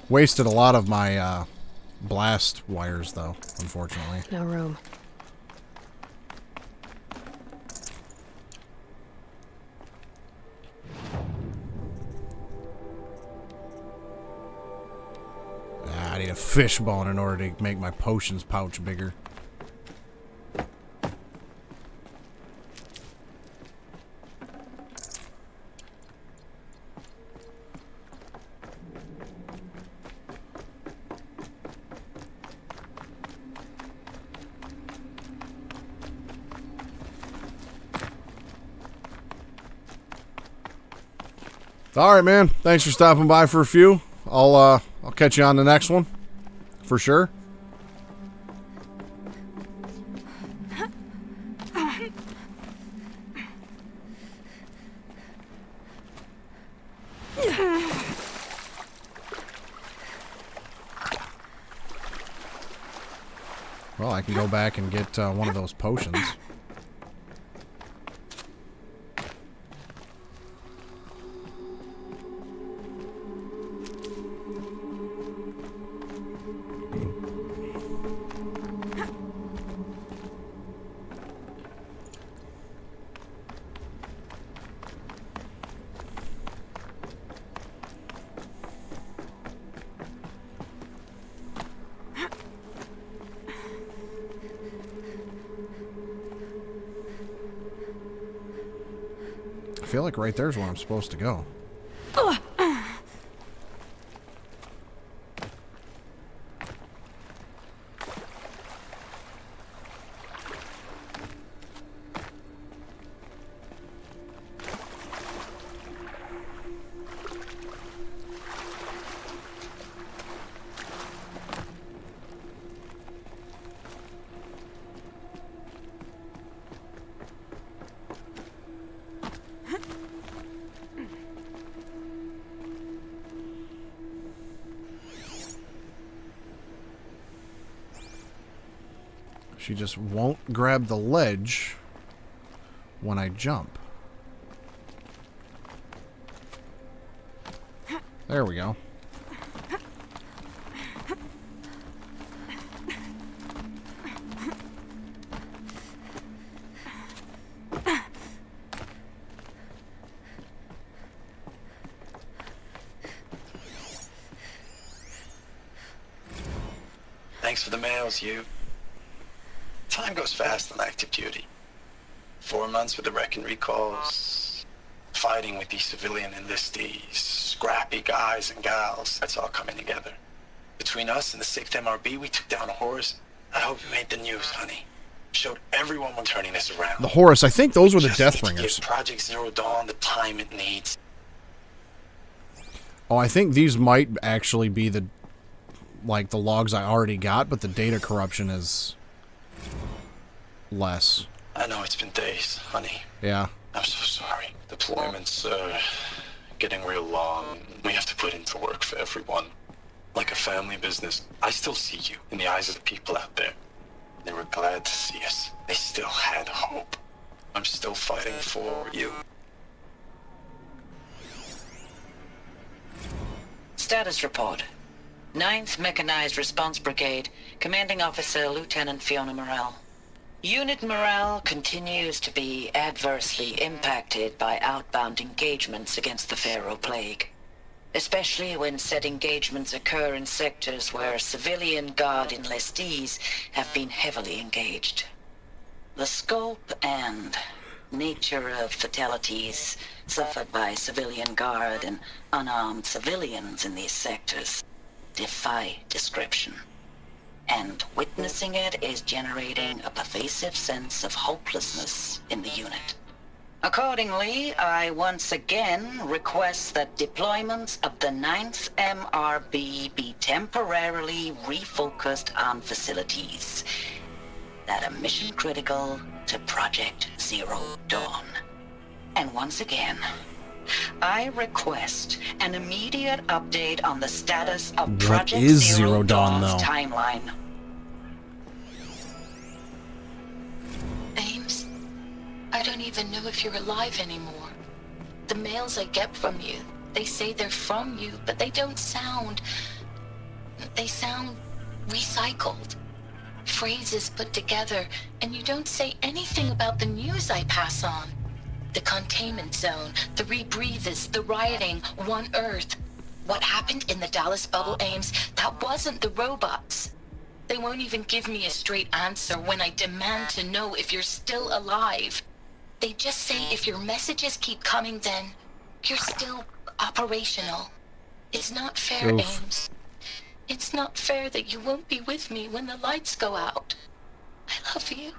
Wasted a lot of my blast wires, though, unfortunately. No room. I need a fishbone in order to make my potions pouch bigger. All right, man. Thanks for stopping by for a few. I'll catch you on the next one, for sure. Well, I can go back and get one of those potions. I feel like right there's where I'm supposed to go. She just won't grab the ledge when I jump. There we go. Thanks for the mails, you. Time goes fast on active duty. 4 months with the wrecking recalls, fighting with these civilian enlistees, scrappy guys and gals. That's all coming together. Between us and the 6th MRB, we took down a Horus. I hope you made the news, honey. Showed everyone we're turning this around. The Horus, I think those were the Just need to Deathbringers. give Project Zero Dawn the time it needs. Oh, I think these might actually be the logs I already got, but the data corruption is less. I know it's been days, honey. Yeah. I'm so sorry. Deployments are getting real long. We have to put into work for everyone. Like a family business. I still see you in the eyes of the people out there. They were glad to see us. They still had hope. I'm still fighting for you. Status report. 9th Mechanized Response Brigade, Commanding Officer Lieutenant Fiona Morell. Unit morale continues to be adversely impacted by outbound engagements against the Pharaoh Plague, especially when said engagements occur in sectors where civilian guard enlistees have been heavily engaged. The scope and nature of fatalities suffered by civilian guard and unarmed civilians in these sectors defy description. And witnessing it is generating a pervasive sense of hopelessness in the unit. Accordingly, I once again request that deployments of the 9th MRB be temporarily refocused on facilities that are mission critical to Project Zero Dawn. And once again, I request an immediate update on the status of Project Zero Dawn's timeline. Ames, I don't even know if you're alive anymore. The mails I get from you, they say they're from you, but they don't sound... They sound recycled. Phrases put together, and you don't say anything about the news I pass on. The containment zone, the rebreathers, the rioting, One Earth. What happened in the Dallas bubble, Ames, that wasn't the robots. They won't even give me a straight answer when I demand to know if you're still alive. They just say if your messages keep coming, then you're still operational. It's not fair, Oof. Ames. It's not fair that you won't be with me when the lights go out. I love you.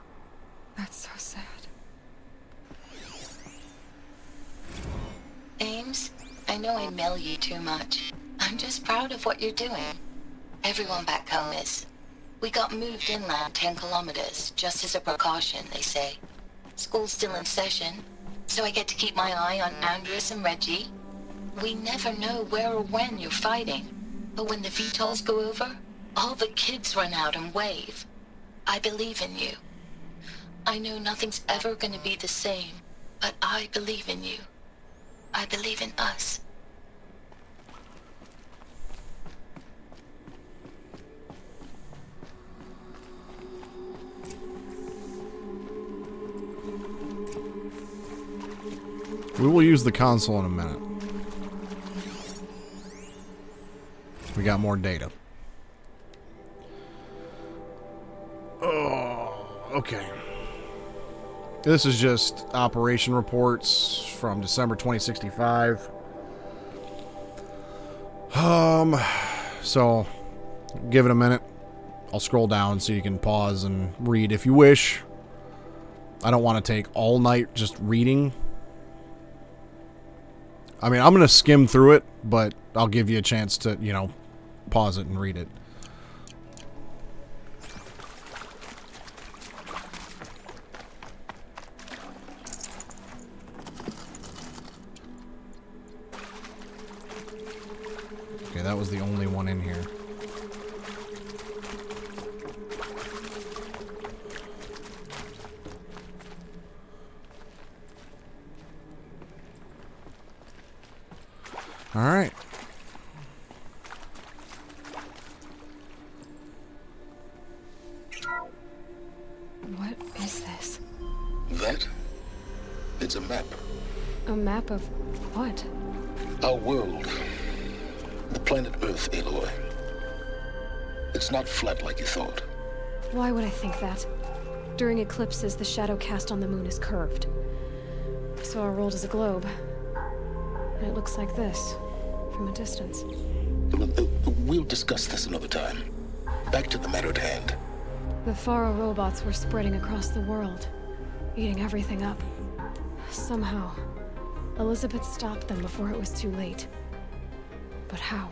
That's so sad. Ames, I know I mail you too much. I'm just proud of what you're doing. Everyone back home is. We got moved inland 10 kilometers, just as a precaution, they say. School's still in session, so I get to keep my eye on Andres and Reggie. We never know where or when you're fighting, but when the VTOLs go over, all the kids run out and wave. I believe in you. I know nothing's ever gonna be the same, but I believe in you. I believe in us. We will use the console in a minute. We got more data. Oh, okay. This is just operation reports from December 2065. So give it a minute. I'll scroll down so you can pause and read if you wish. I don't want to take all night just reading. I mean, I'm going to skim through it, but I'll give you a chance to, you know, pause it and read it. Okay, that was the only one in here. All right. What is this? That? It's a map. A map of what? Our world. The planet Earth, Aloy. It's not flat like you thought. Why would I think that? During eclipses, the shadow cast on the moon is curved. So our world is a globe. And it looks like this, from a distance. We'll discuss this another time. Back to the matter at hand. The Faro robots were spreading across the world, eating everything up. Somehow, Elizabeth stopped them before it was too late. But how?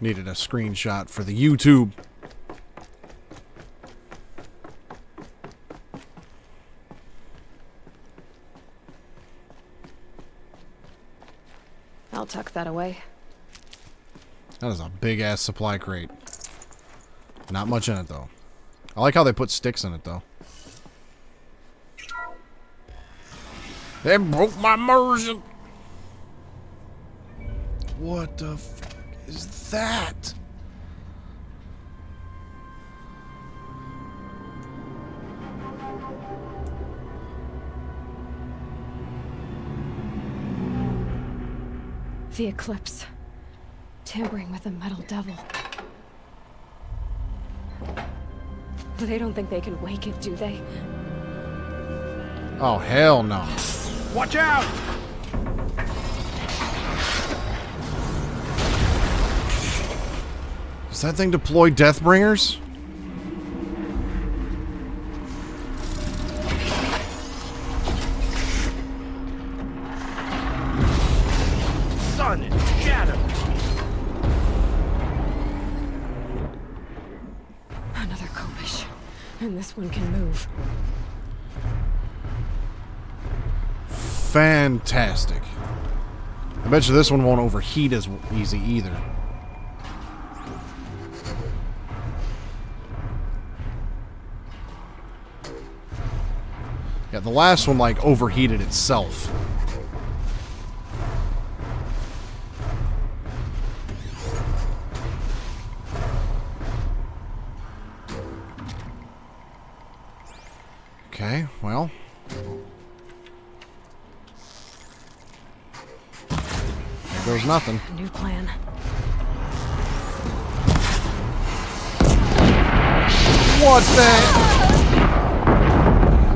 Needed a screenshot for the YouTube. I'll tuck that away. That is a big-ass supply crate. Not much in it, though. I like how they put sticks in it, though. They broke my immersion. What the f is that? The eclipse. Tampering with the metal devil. They don't think they can wake it, do they? Oh, hell no. Watch out! Does that thing deploy Deathbringers? Sun and shadow. Another Kobish. And this one can move. Fantastic. I bet you this one won't overheat as easy either. Yeah, the last one, like, overheated itself. Okay, well. There goes nothing. New plan. What the?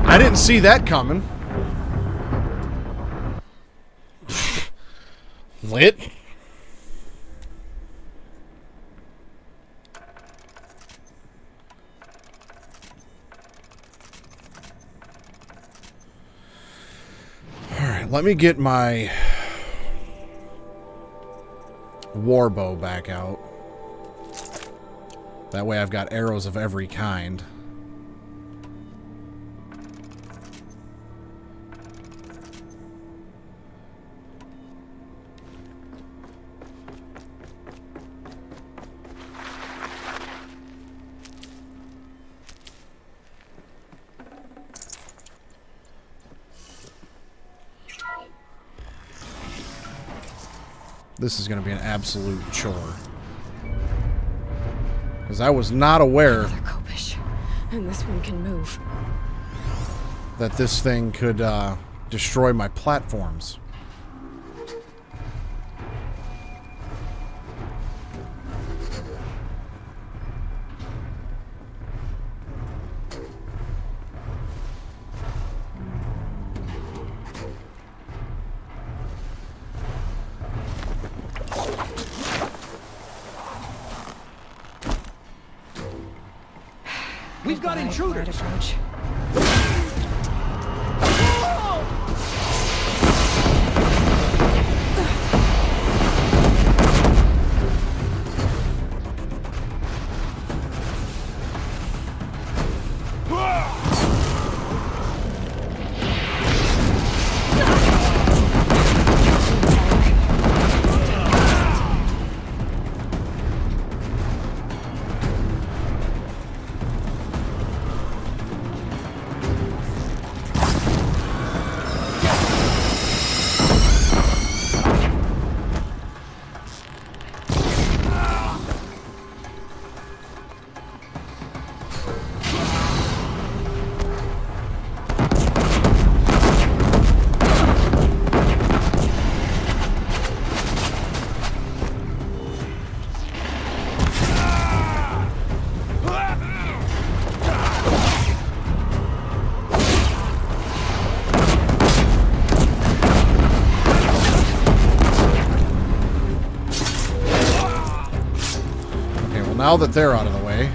I didn't see that coming. Lit. Alright, let me get my warbow back out. That way I've got arrows of every kind. This is going to be an absolute chore. Because I was not aware Another Kopish. And this one can move. that this thing could destroy my platforms. We've got intruders! Approach. Now that they're out of the way,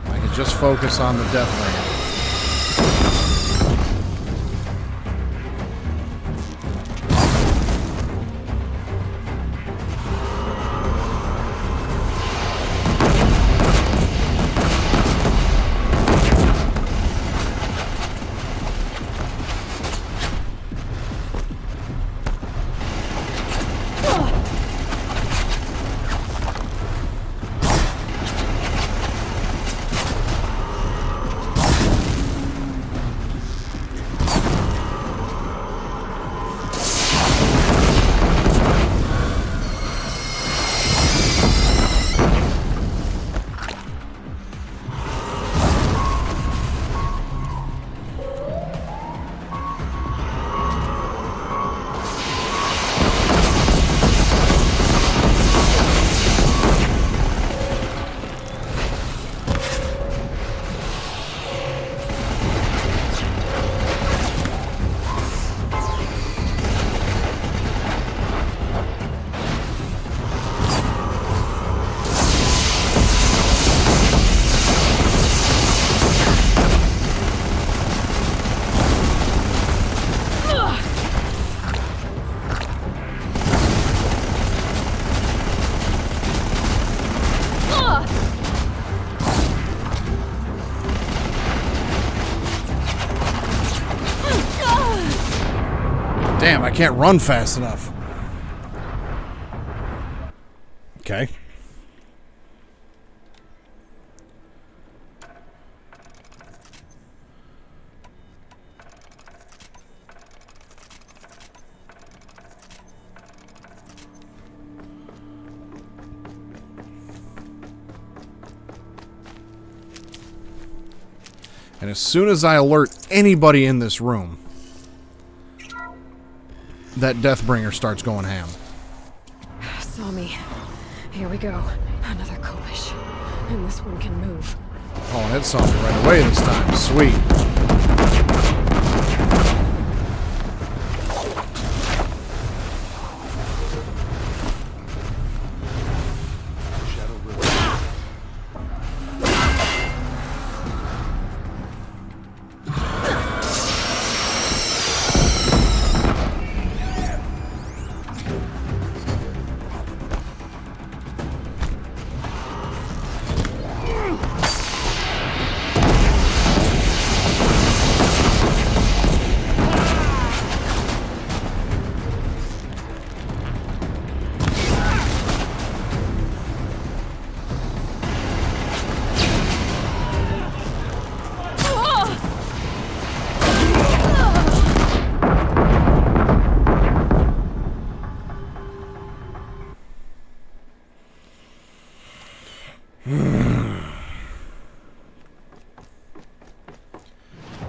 I can just focus on the Death Bringer. Damn, I can't run fast enough. Okay. And as soon as I alert anybody in this room, that Deathbringer starts going ham. Saw me. Here we go. Another Kopish. And this one can move. Oh, and it saw me right away this time. Sweet.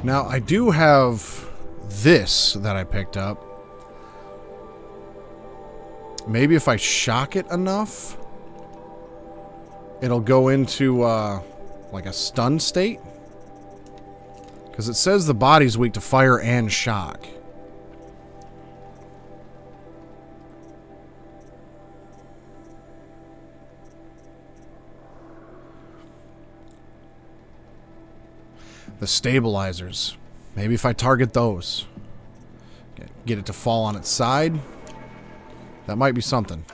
Now, I do have this that I picked up. Maybe if I shock it enough, it'll go into, like a stun state. Because it says the body's weak to fire and shock. The stabilizers. Maybe if I target those. Get it to fall on its side. That might be something.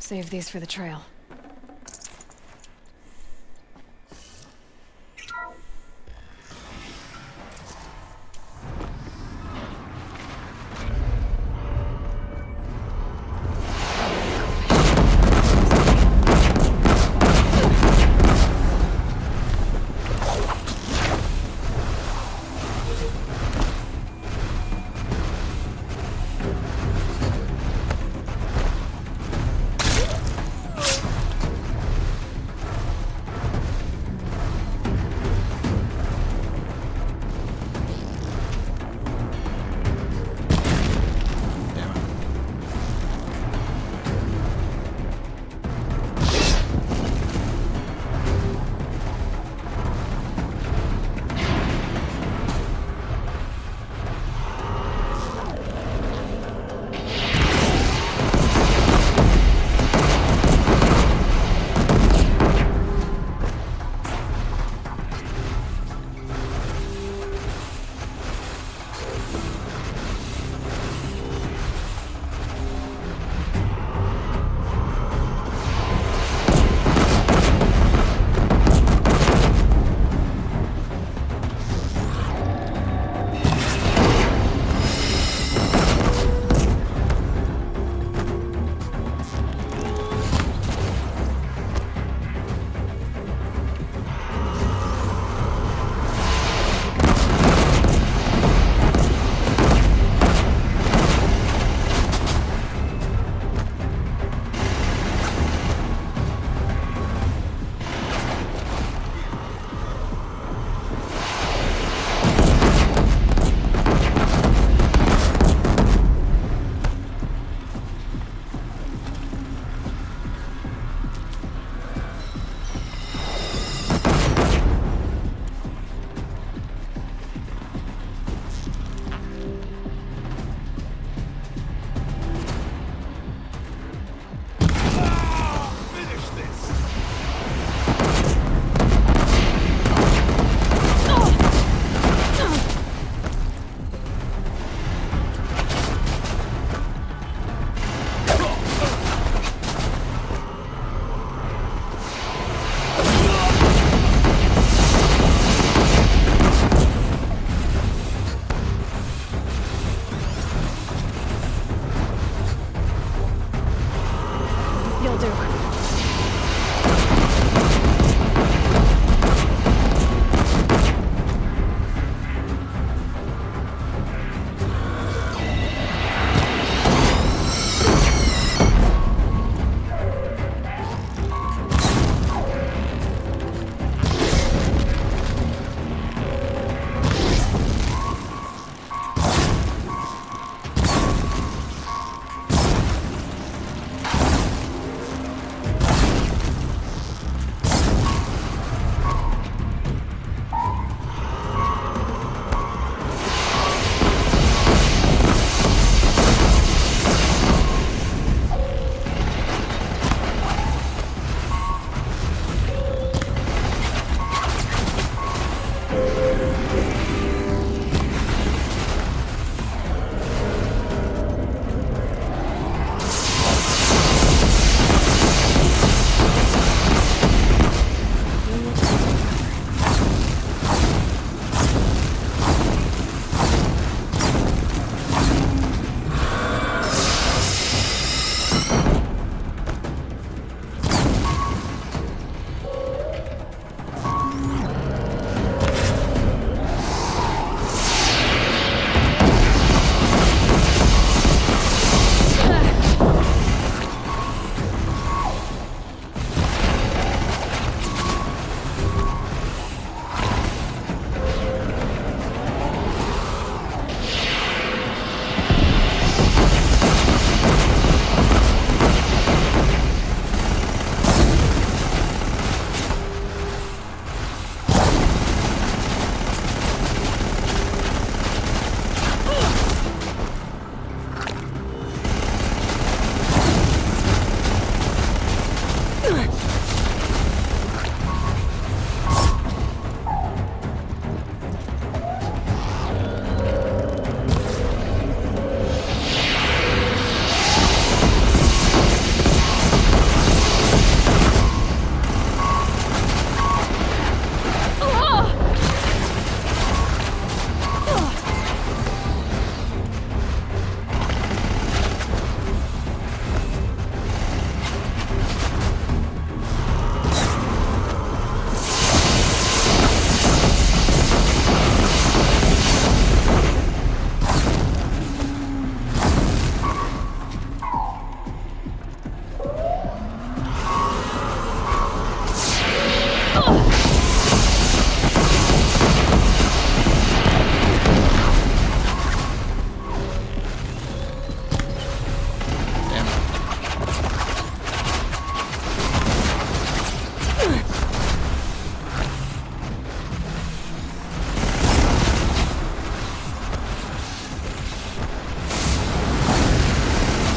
Save these for the trail.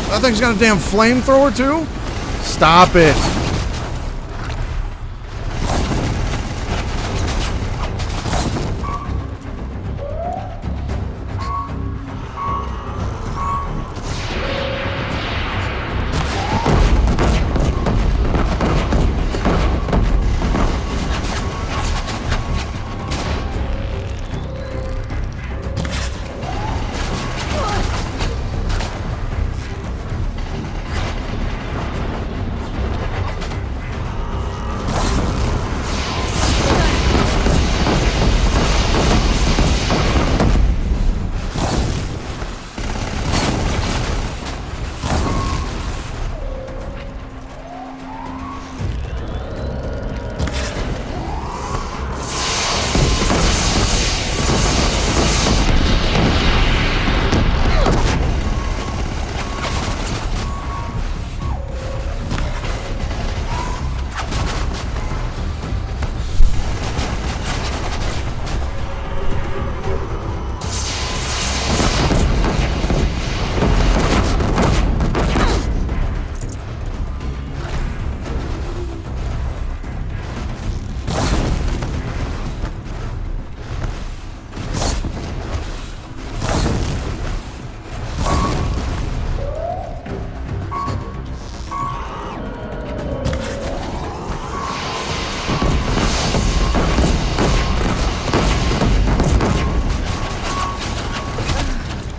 That thing's got a damn flamethrower too? Stop it.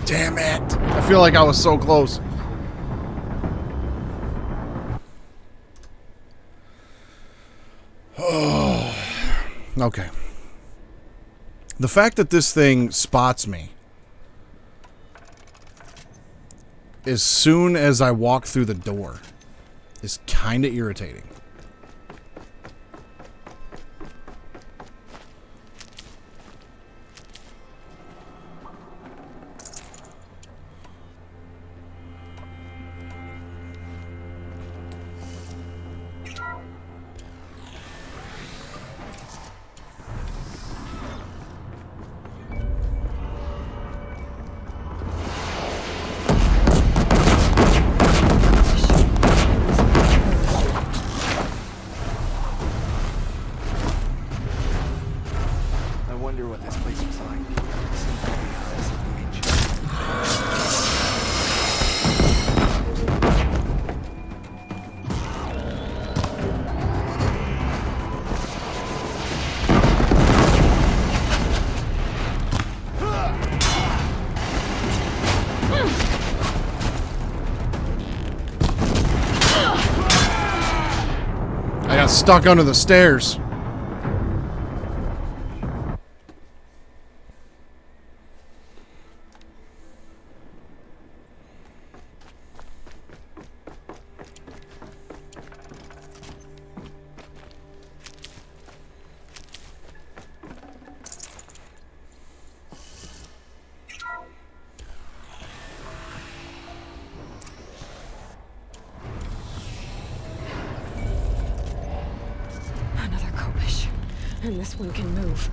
Damn it. I feel like I was so close. Oh. Okay. The fact that this thing spots me as soon as I walk through the door is kind of irritating. Stuck under the stairs. And this one can move.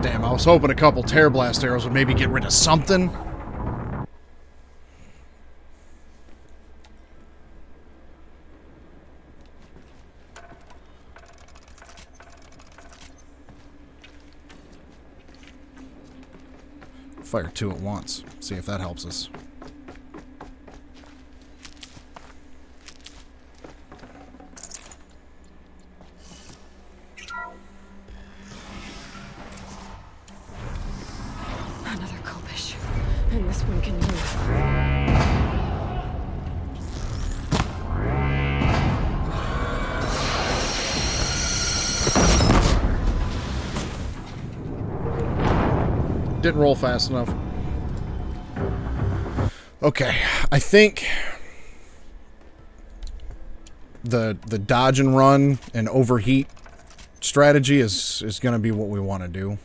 I was hoping a couple tear blast arrows would maybe get rid of something. Fire two at once. See if that helps us. Didn't roll fast enough. Okay, I think the dodge and run and overheat strategy is going to be what we want to do.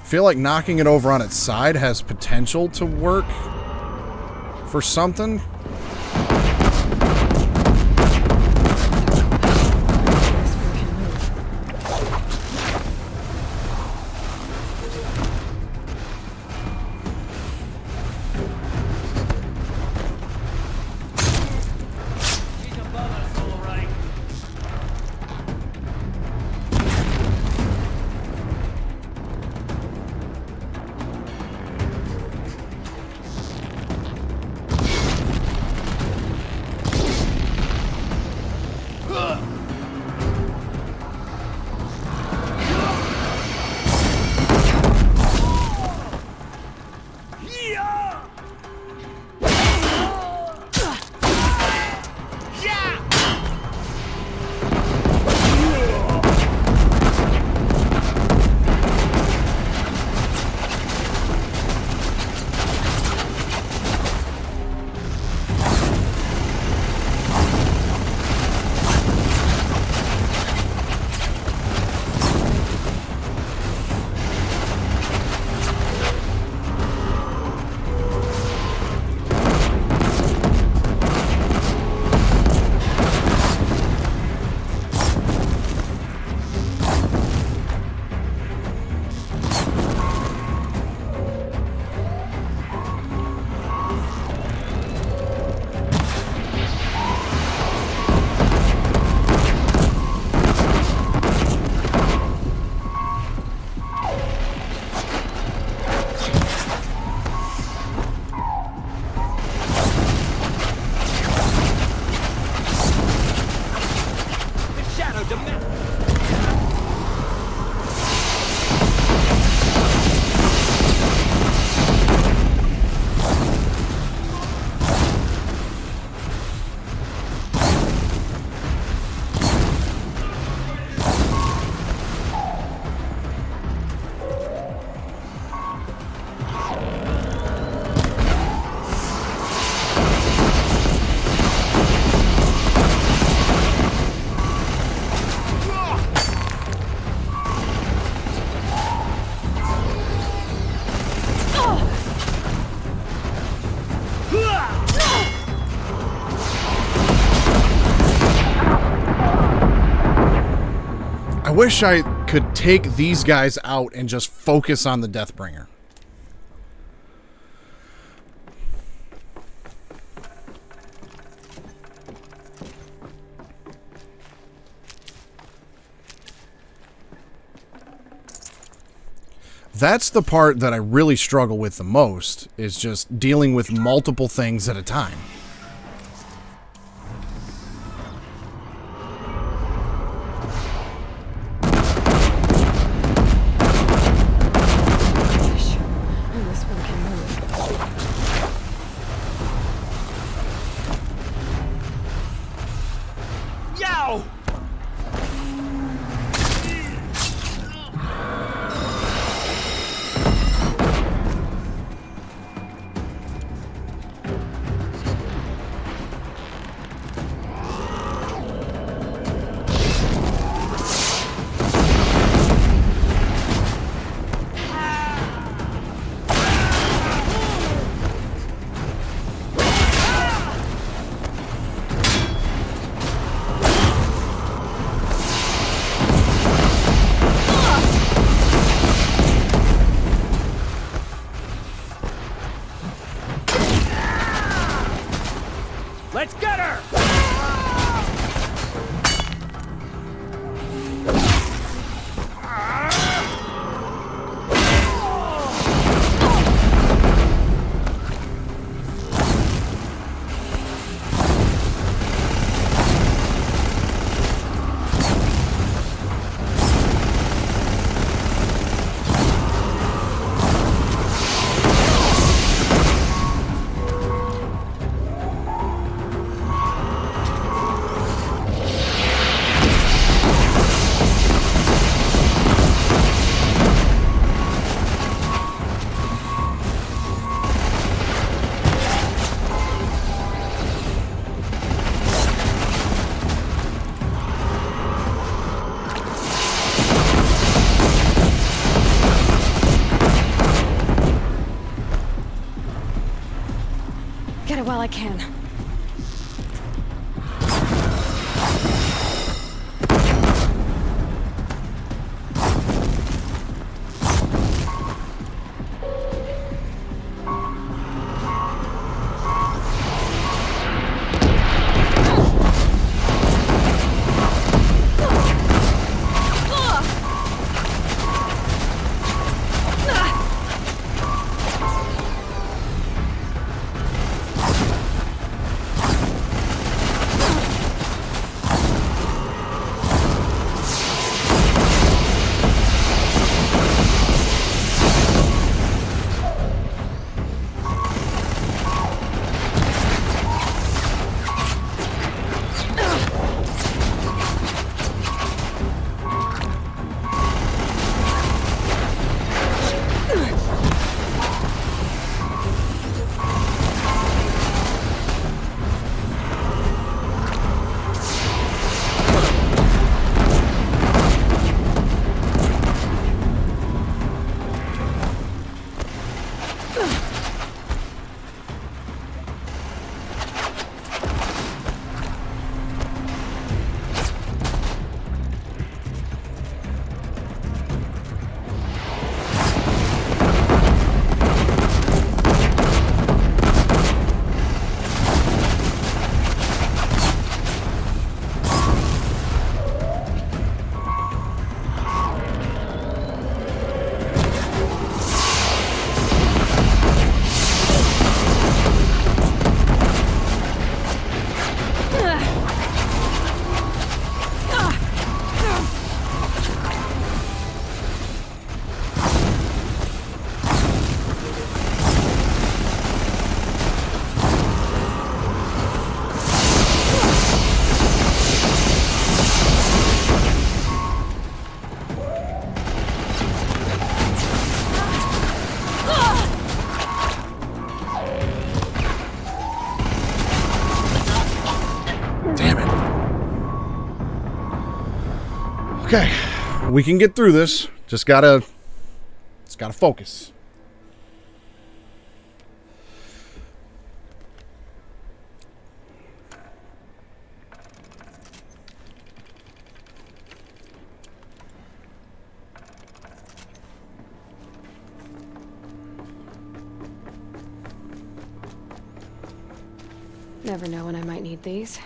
Feel like knocking it over on its side has potential to work for something. I wish I could take these guys out and just focus on the Deathbringer. That's the part that I really struggle with the most, is just dealing with multiple things at a time. Let's get her! while I can. Okay, we can get through this. Just gotta focus. Never know when I might need these.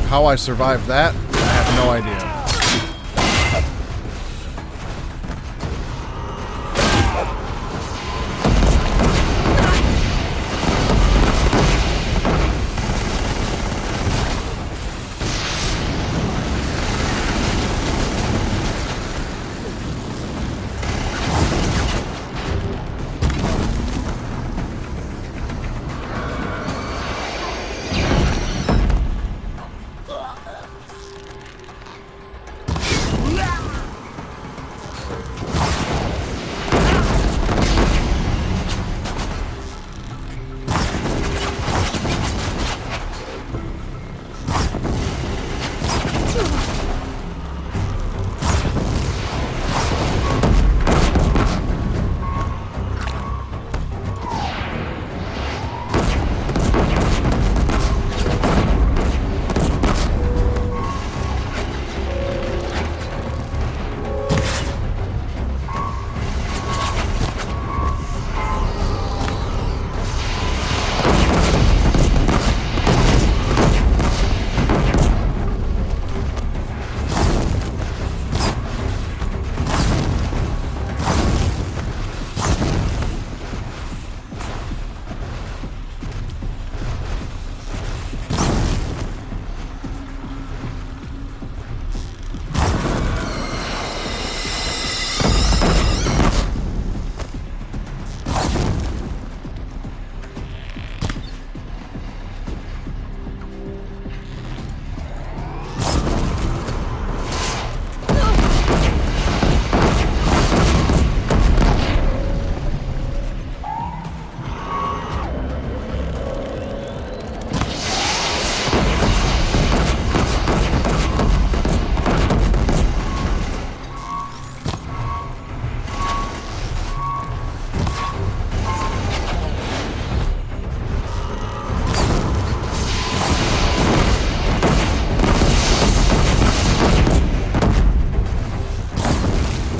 How I survived that, I have no idea.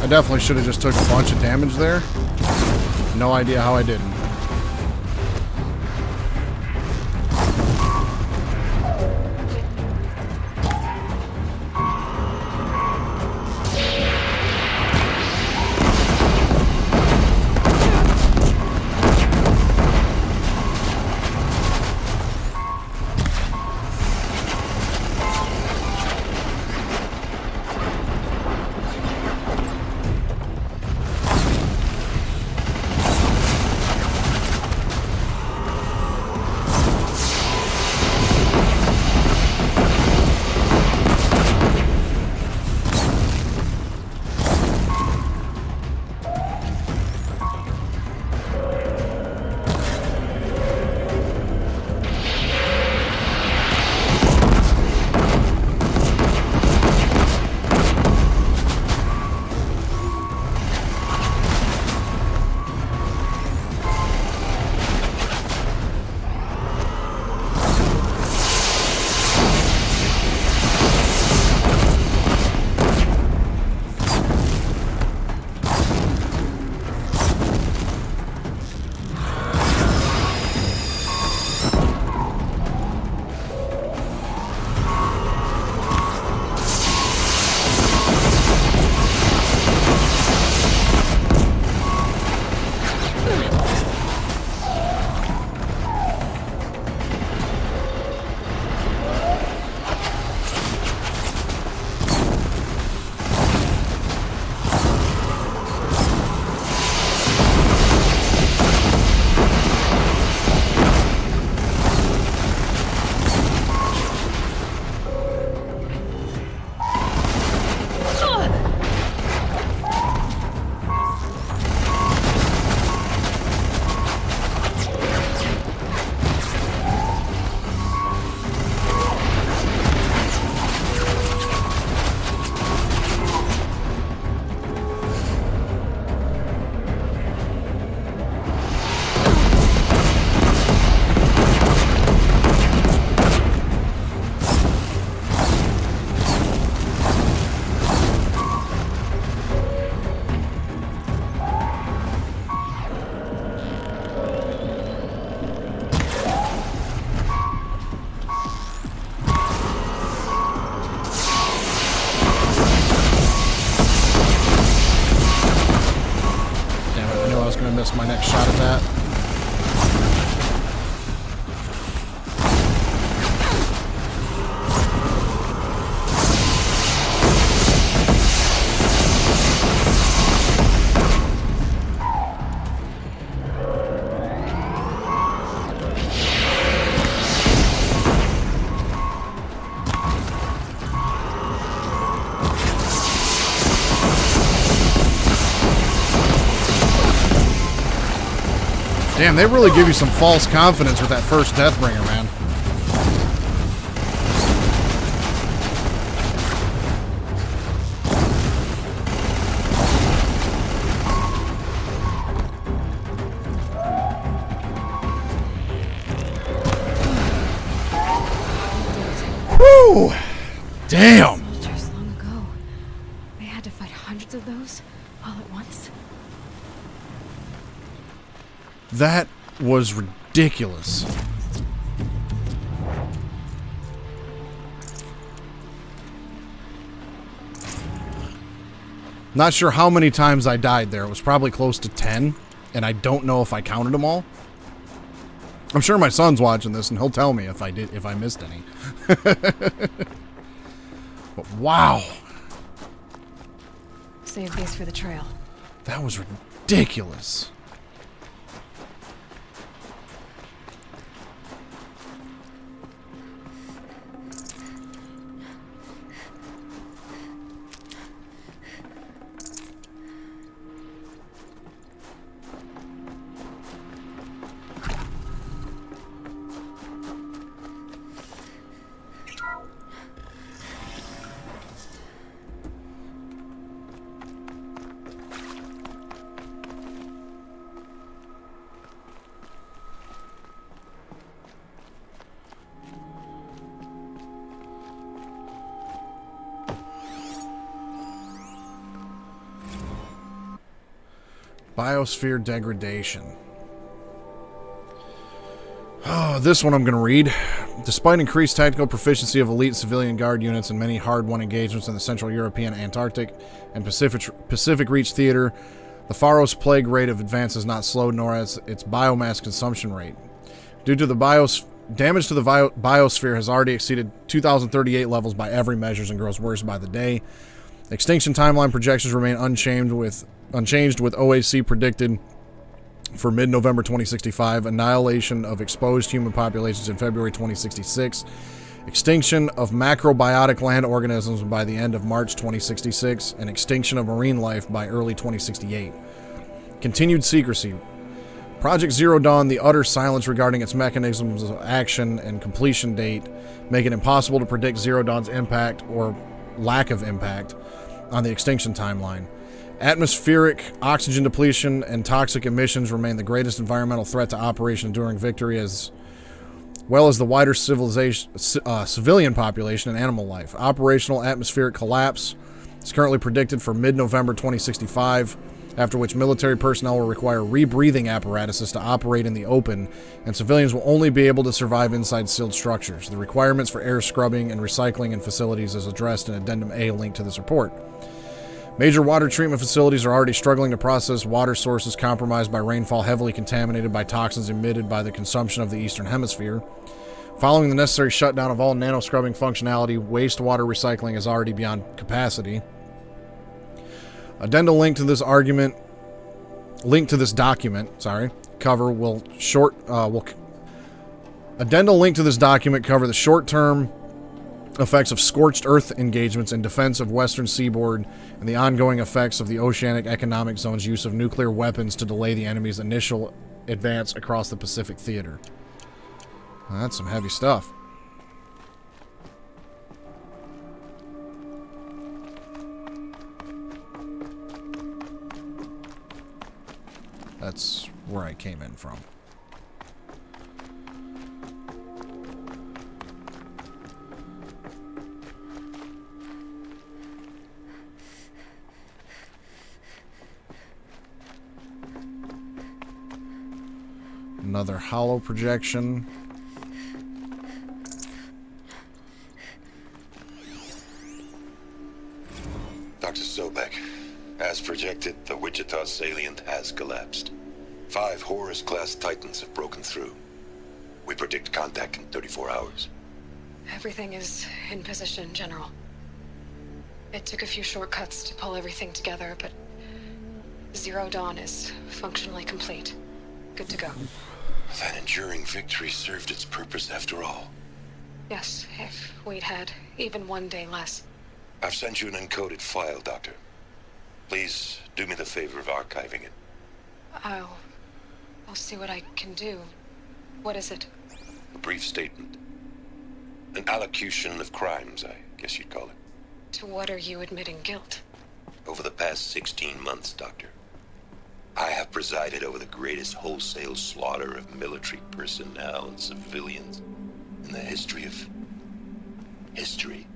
I definitely should have just took a bunch of damage there. No idea how I didn't. Miss my next shot at that. Damn, they really give you some false confidence with that first Deathbringer, man. Woo! Damn! Soldiers long ago. They had to fight hundreds of those all at once. That was ridiculous. Not sure how many times I died there. It was probably close to 10, and I don't know if I counted them all. I'm sure my son's watching this, and he'll tell me if I missed any. But wow. Save these for the trail. That was ridiculous. Biosphere degradation. Oh, this one I'm going to read. Despite increased tactical proficiency of elite civilian guard units and many hard-won engagements in the Central European, Antarctic, and Pacific Reach theater, the Faros plague rate of advance has not slowed, nor has its biomass consumption rate. Due to the damage to the biosphere has already exceeded 2038 levels by every measure and grows worse by the day. Extinction timeline projections remain unchanged with OAC predicted for mid-November 2065, annihilation of exposed human populations in February 2066, extinction of macrobiotic land organisms by the end of March 2066, and extinction of marine life by early 2068. Continued secrecy. Project Zero Dawn, the utter silence regarding its mechanisms of action and completion date, make it impossible to predict Zero Dawn's impact or lack of impact on the extinction timeline. Atmospheric oxygen depletion and toxic emissions remain the greatest environmental threat to Operation Enduring Victory, as well as the wider civilian population and animal life. Operational atmospheric collapse is currently predicted for mid-November 2065, after which military personnel will require rebreathing apparatuses to operate in the open, and civilians will only be able to survive inside sealed structures. The requirements for air scrubbing and recycling in facilities is addressed in Addendum A linked to this report. Major water treatment facilities are already struggling to process water sources compromised by rainfall heavily contaminated by toxins emitted by the consumption of the Eastern Hemisphere. Following the necessary shutdown of all nano-scrubbing functionality, wastewater recycling is already beyond capacity. Addendum linked to this document cover the short-term effects of scorched earth engagements in defense of western seaboard and the ongoing effects of the Oceanic Economic Zone's use of nuclear weapons to delay the enemy's initial advance across the Pacific theater. Well, that's some heavy stuff. That's where I came in from. Another hollow projection. Dr. Sobek, as projected, the Wichita salient has collapsed. 5 Horus-class Titans have broken through. We predict contact in 34 hours. Everything is in position, General. It took a few shortcuts to pull everything together, but Zero Dawn is functionally complete. Good to go. That enduring victory served its purpose after all. Yes, if we'd had even one day less. I've sent you an encoded file, Doctor. Please do me the favor of archiving it. I'll see what I can do. What is it? A brief statement. An allocution of crimes, I guess you'd call it. To what are you admitting guilt? Over the past 16 months, Doctor, I have presided over the greatest wholesale slaughter of military personnel and civilians in the history of history.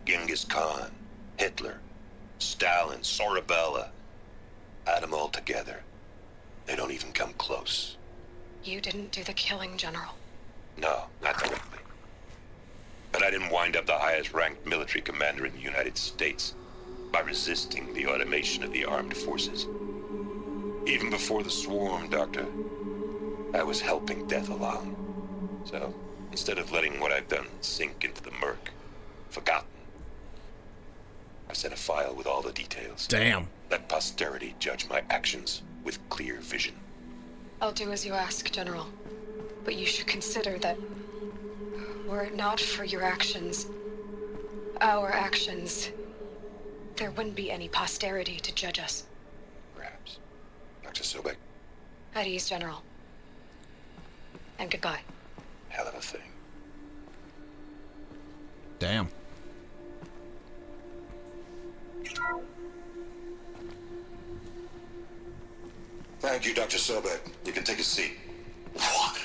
Genghis Khan, Hitler, Stalin, Sorabella, add them all together. They don't even come close. You didn't do the killing, General. No, not directly. But I didn't wind up the highest-ranked military commander in the United States by resisting the automation of the armed forces. Even before the swarm, Doctor, I was helping death along. So, instead of letting what I've done sink into the murk, forgotten, I sent a file with all the details. Damn. Let posterity judge my actions with clear vision. I'll do as you ask, General. But you should consider that were it not for your actions, our actions, there wouldn't be any posterity to judge us. Perhaps. Dr. Sobek. At ease, General. And goodbye. Hell of a thing. Damn. Thank you, Dr. Sobek. You can take a seat. What?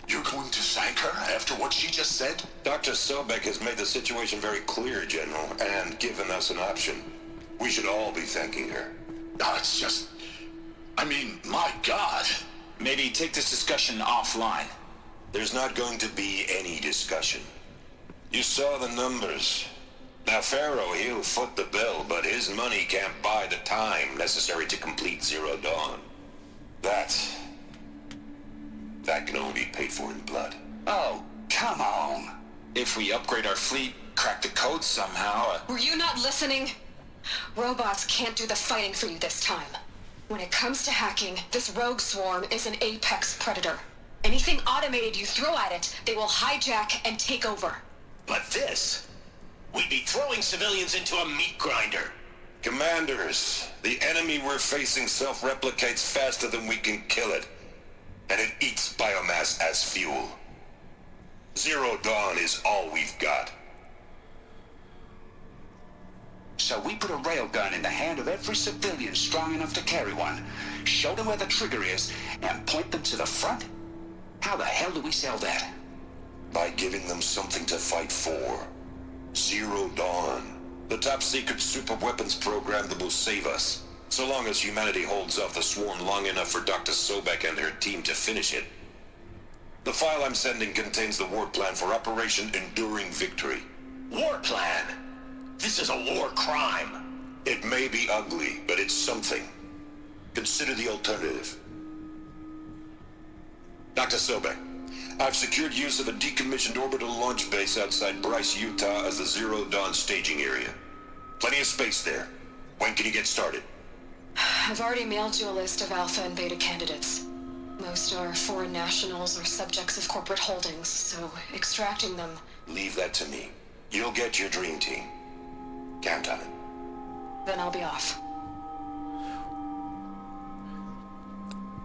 You're going to thank her after what she just said? Dr. Sobek has made the situation very clear, General, and given us an option. We should all be thanking her. No, it's just... I mean, my God. Maybe take this discussion offline. There's not going to be any discussion. You saw the numbers. Now, Pharaoh, he'll foot the bill, but his money can't buy the time necessary to complete Zero Dawn. That can only be paid for in blood. Oh, come on. If we upgrade our fleet, crack the code somehow... Were you not listening? Robots can't do the fighting for you this time. When it comes to hacking, this rogue swarm is an apex predator. Anything automated you throw at it, they will hijack and take over. But this... we'd be throwing civilians into a meat grinder. Commanders, the enemy we're facing self-replicates faster than we can kill it. And it eats biomass as fuel. Zero Dawn is all we've got. So we put a railgun in the hand of every civilian strong enough to carry one, show them where the trigger is, and point them to the front? How the hell do we sell that? By giving them something to fight for. Zero Dawn. The top-secret super-weapons program that will save us. So long as humanity holds off the swarm long enough for Dr. Sobek and her team to finish it. The file I'm sending contains the war plan for Operation Enduring Victory. War plan? This is a war crime. It may be ugly, but it's something. Consider the alternative. Dr. Sobek, I've secured use of a decommissioned orbital launch base outside Bryce, Utah as the Zero Dawn staging area. Plenty of space there. When can you get started? I've already mailed you a list of Alpha and Beta candidates. Most are foreign nationals or subjects of corporate holdings, so extracting them... Leave that to me. You'll get your dream team. Count on it. Then I'll be off.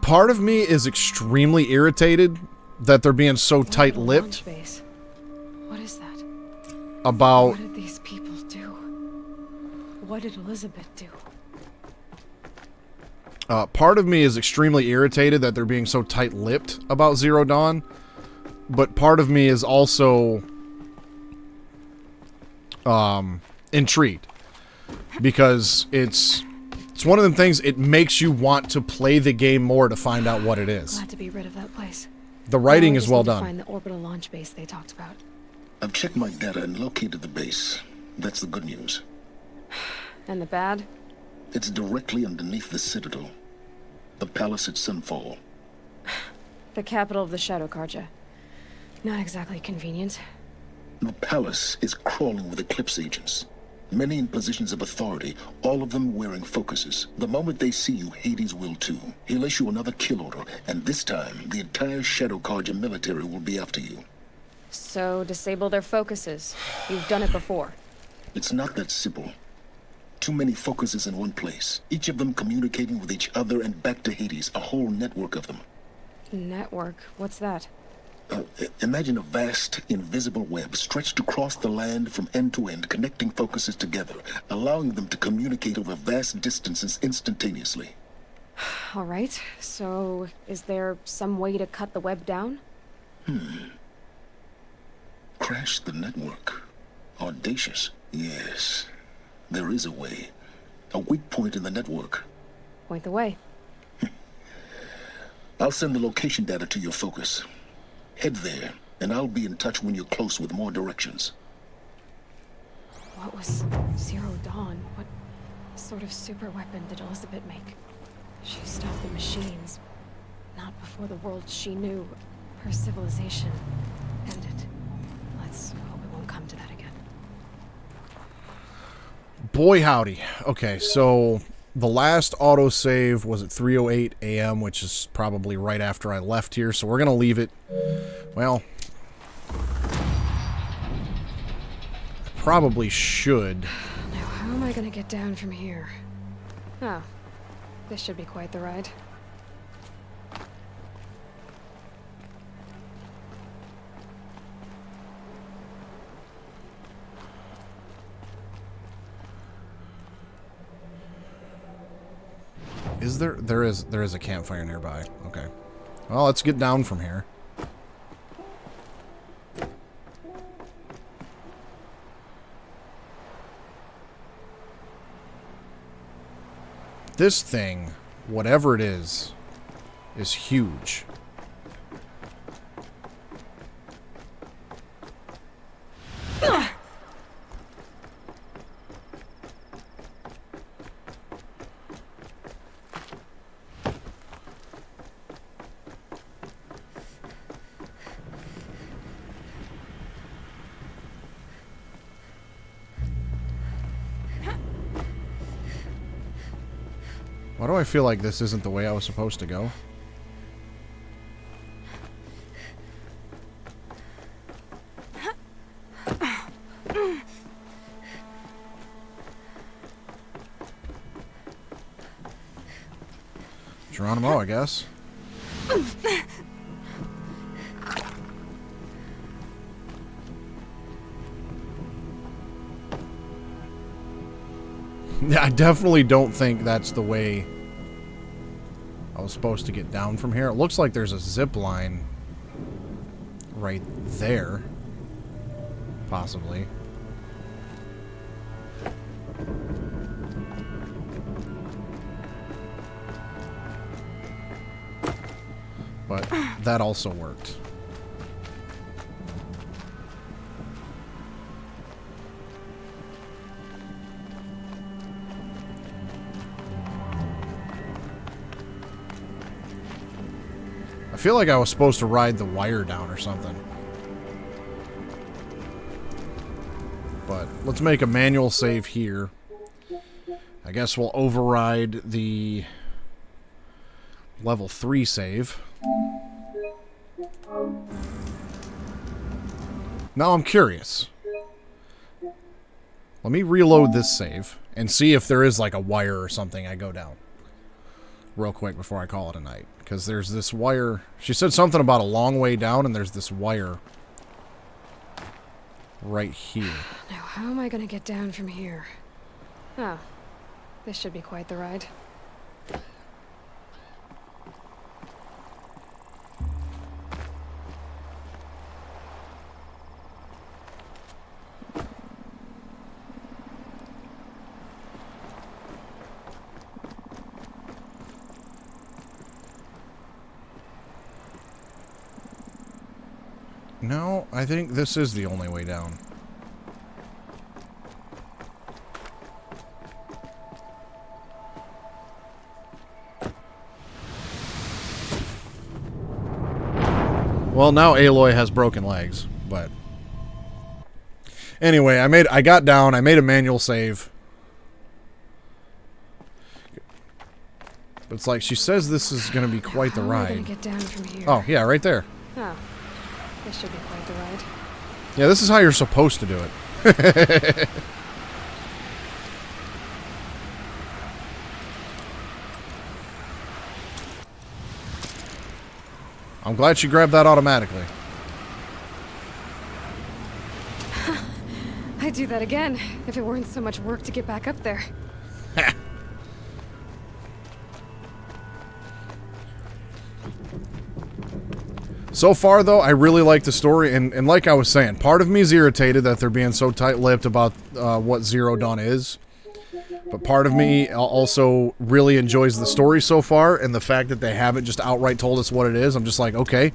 Part of me is extremely irritated that they're being so tight-lipped What is that? about... What did these people do? What did Elizabeth do? Part of me is extremely irritated that they're being so tight-lipped about Zero Dawn, but part of me is also intrigued, because it's one of them things. It makes you want to play the game more to find out what it is. Glad to be rid of that place. The writing Now I is just well need to done. Find the orbital launch base they talked about. I've checked my data and located the base. That's the good news. And the bad? It's directly underneath the Citadel. The palace at Sunfall. The capital of the Shadow Karja. Not exactly convenient. The palace is crawling with Eclipse agents. Many in positions of authority, all of them wearing focuses. The moment they see you, Hades will too. He'll issue another kill order, and this time, the entire Shadow Karja military will be after you. So, disable their focuses. You've done it before. It's not that simple. Too many focuses in one place, each of them communicating with each other and back to Hades, a whole network of them. Network? What's that? Imagine a vast, invisible web stretched across the land from end to end, connecting focuses together, allowing them to communicate over vast distances instantaneously. All right, so is there some way to cut the web down? Crash the network. Audacious. Yes, there is a way. A weak point in the network. Point the way. I'll send the location data to your focus. Head there, and I'll be in touch when you're close with more directions. What was Zero Dawn? What sort of super weapon did Elizabeth make? She stopped the machines. Not before the world she knew, her civilization, ended. Let's hope it won't come to that again. Boy howdy. Okay, so the last autosave was at 3:08 a.m., which is probably right after I left here, so we're going to leave it. Well, I probably should. Now, how am I going to get down from here? Oh, this should be quite the ride. Is there? There is a campfire nearby. Okay. Well, let's get down from here. This thing whatever it is huge. Why do I feel like this isn't the way I was supposed to go? Geronimo, I guess. Yeah, I definitely don't think that's the way I was supposed to get down from here. It looks like there's a zip line right there. Possibly. But that also worked. I feel like I was supposed to ride the wire down or something. But let's make a manual save here. I guess we'll override the level 3 save. Now I'm curious. Let me reload this save and see if there is like a wire or something I go down real quick before I call it a night. Because there's this wire. She said something about a long way down, and there's this wire right here. Now, how am I going to get down from here? Oh, this should be quite the ride. No, I think this is the only way down. Well, now Aloy has broken legs, but anyway, I got down, I made a manual save. But it's like she says this is going to be quite the How am I ride. gonna get down from here? Oh, yeah, right there. Oh, this should be quite the ride. Yeah, this is how you're supposed to do it. I'm glad she grabbed that automatically. I'd do that again if it weren't so much work to get back up there. So far, though, I really like the story, and like I was saying, part of me is irritated that they're being so tight-lipped about what Zero Dawn is, but part of me also really enjoys the story so far, and the fact that they haven't just outright told us what it is. I'm just like, okay,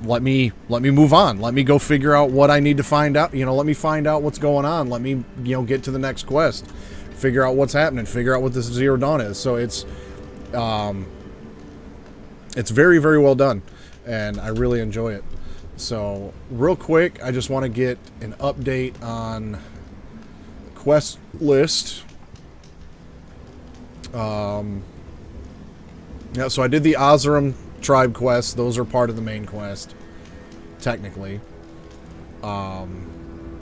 let me move on. Let me go figure out what I need to find out. Let me find out what's going on. Let me, get to the next quest, figure out what's happening, figure out what this Zero Dawn is. So it's very, very well done. And I really enjoy it. So, real quick, I just want to get an update on the quest list. Yeah, so I did the Oseram tribe quests. Those are part of the main quest, technically. And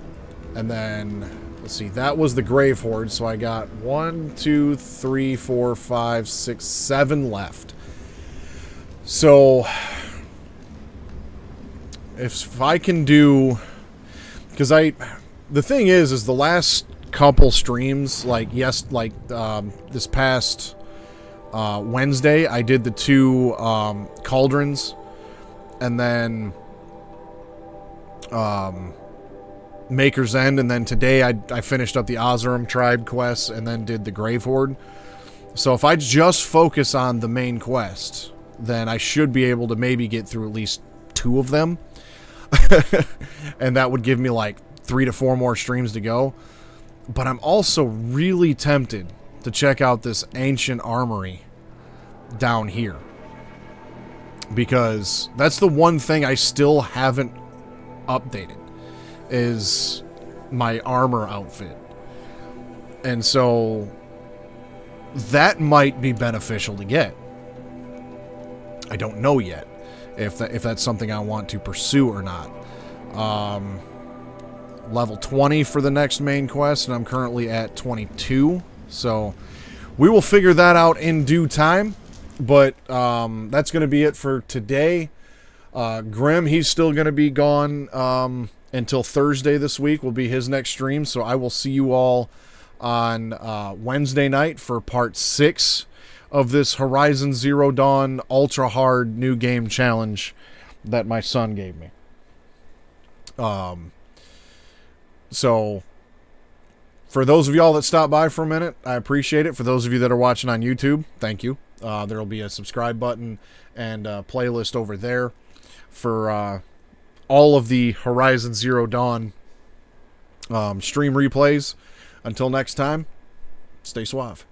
then, let's see, that was the Grave Horde. So I got 1, 2, 3, 4, 5, 6, 7 left. So if I can do, because the thing is the last couple streams, this past Wednesday, I did the 2 cauldrons, and then Maker's End, and then today I finished up the Oseram tribe quests, and then did the Grave Horde. So if I just focus on the main quest, then I should be able to maybe get through at least 2 of them. And that would give me like 3 to 4 more streams to go. But I'm also really tempted to check out this ancient armory down here, because that's the one thing I still haven't updated, is my armor outfit. And so that might be beneficial to get. I don't know yet if that's something I want to pursue or not. Level 20 for the next main quest, and I'm currently at 22. So we will figure that out in due time. But that's going to be it for today. Grim, he's still going to be gone until Thursday this week will be his next stream. So I will see you all on Wednesday night for part 6 of this Horizon Zero Dawn ultra hard new game challenge that my son gave me. So for those of y'all that stopped by for a minute, I appreciate it. For those of you that are watching on YouTube, thank you. There will be a subscribe button and a playlist over there for all of the Horizon Zero Dawn stream replays. Until next time, stay suave.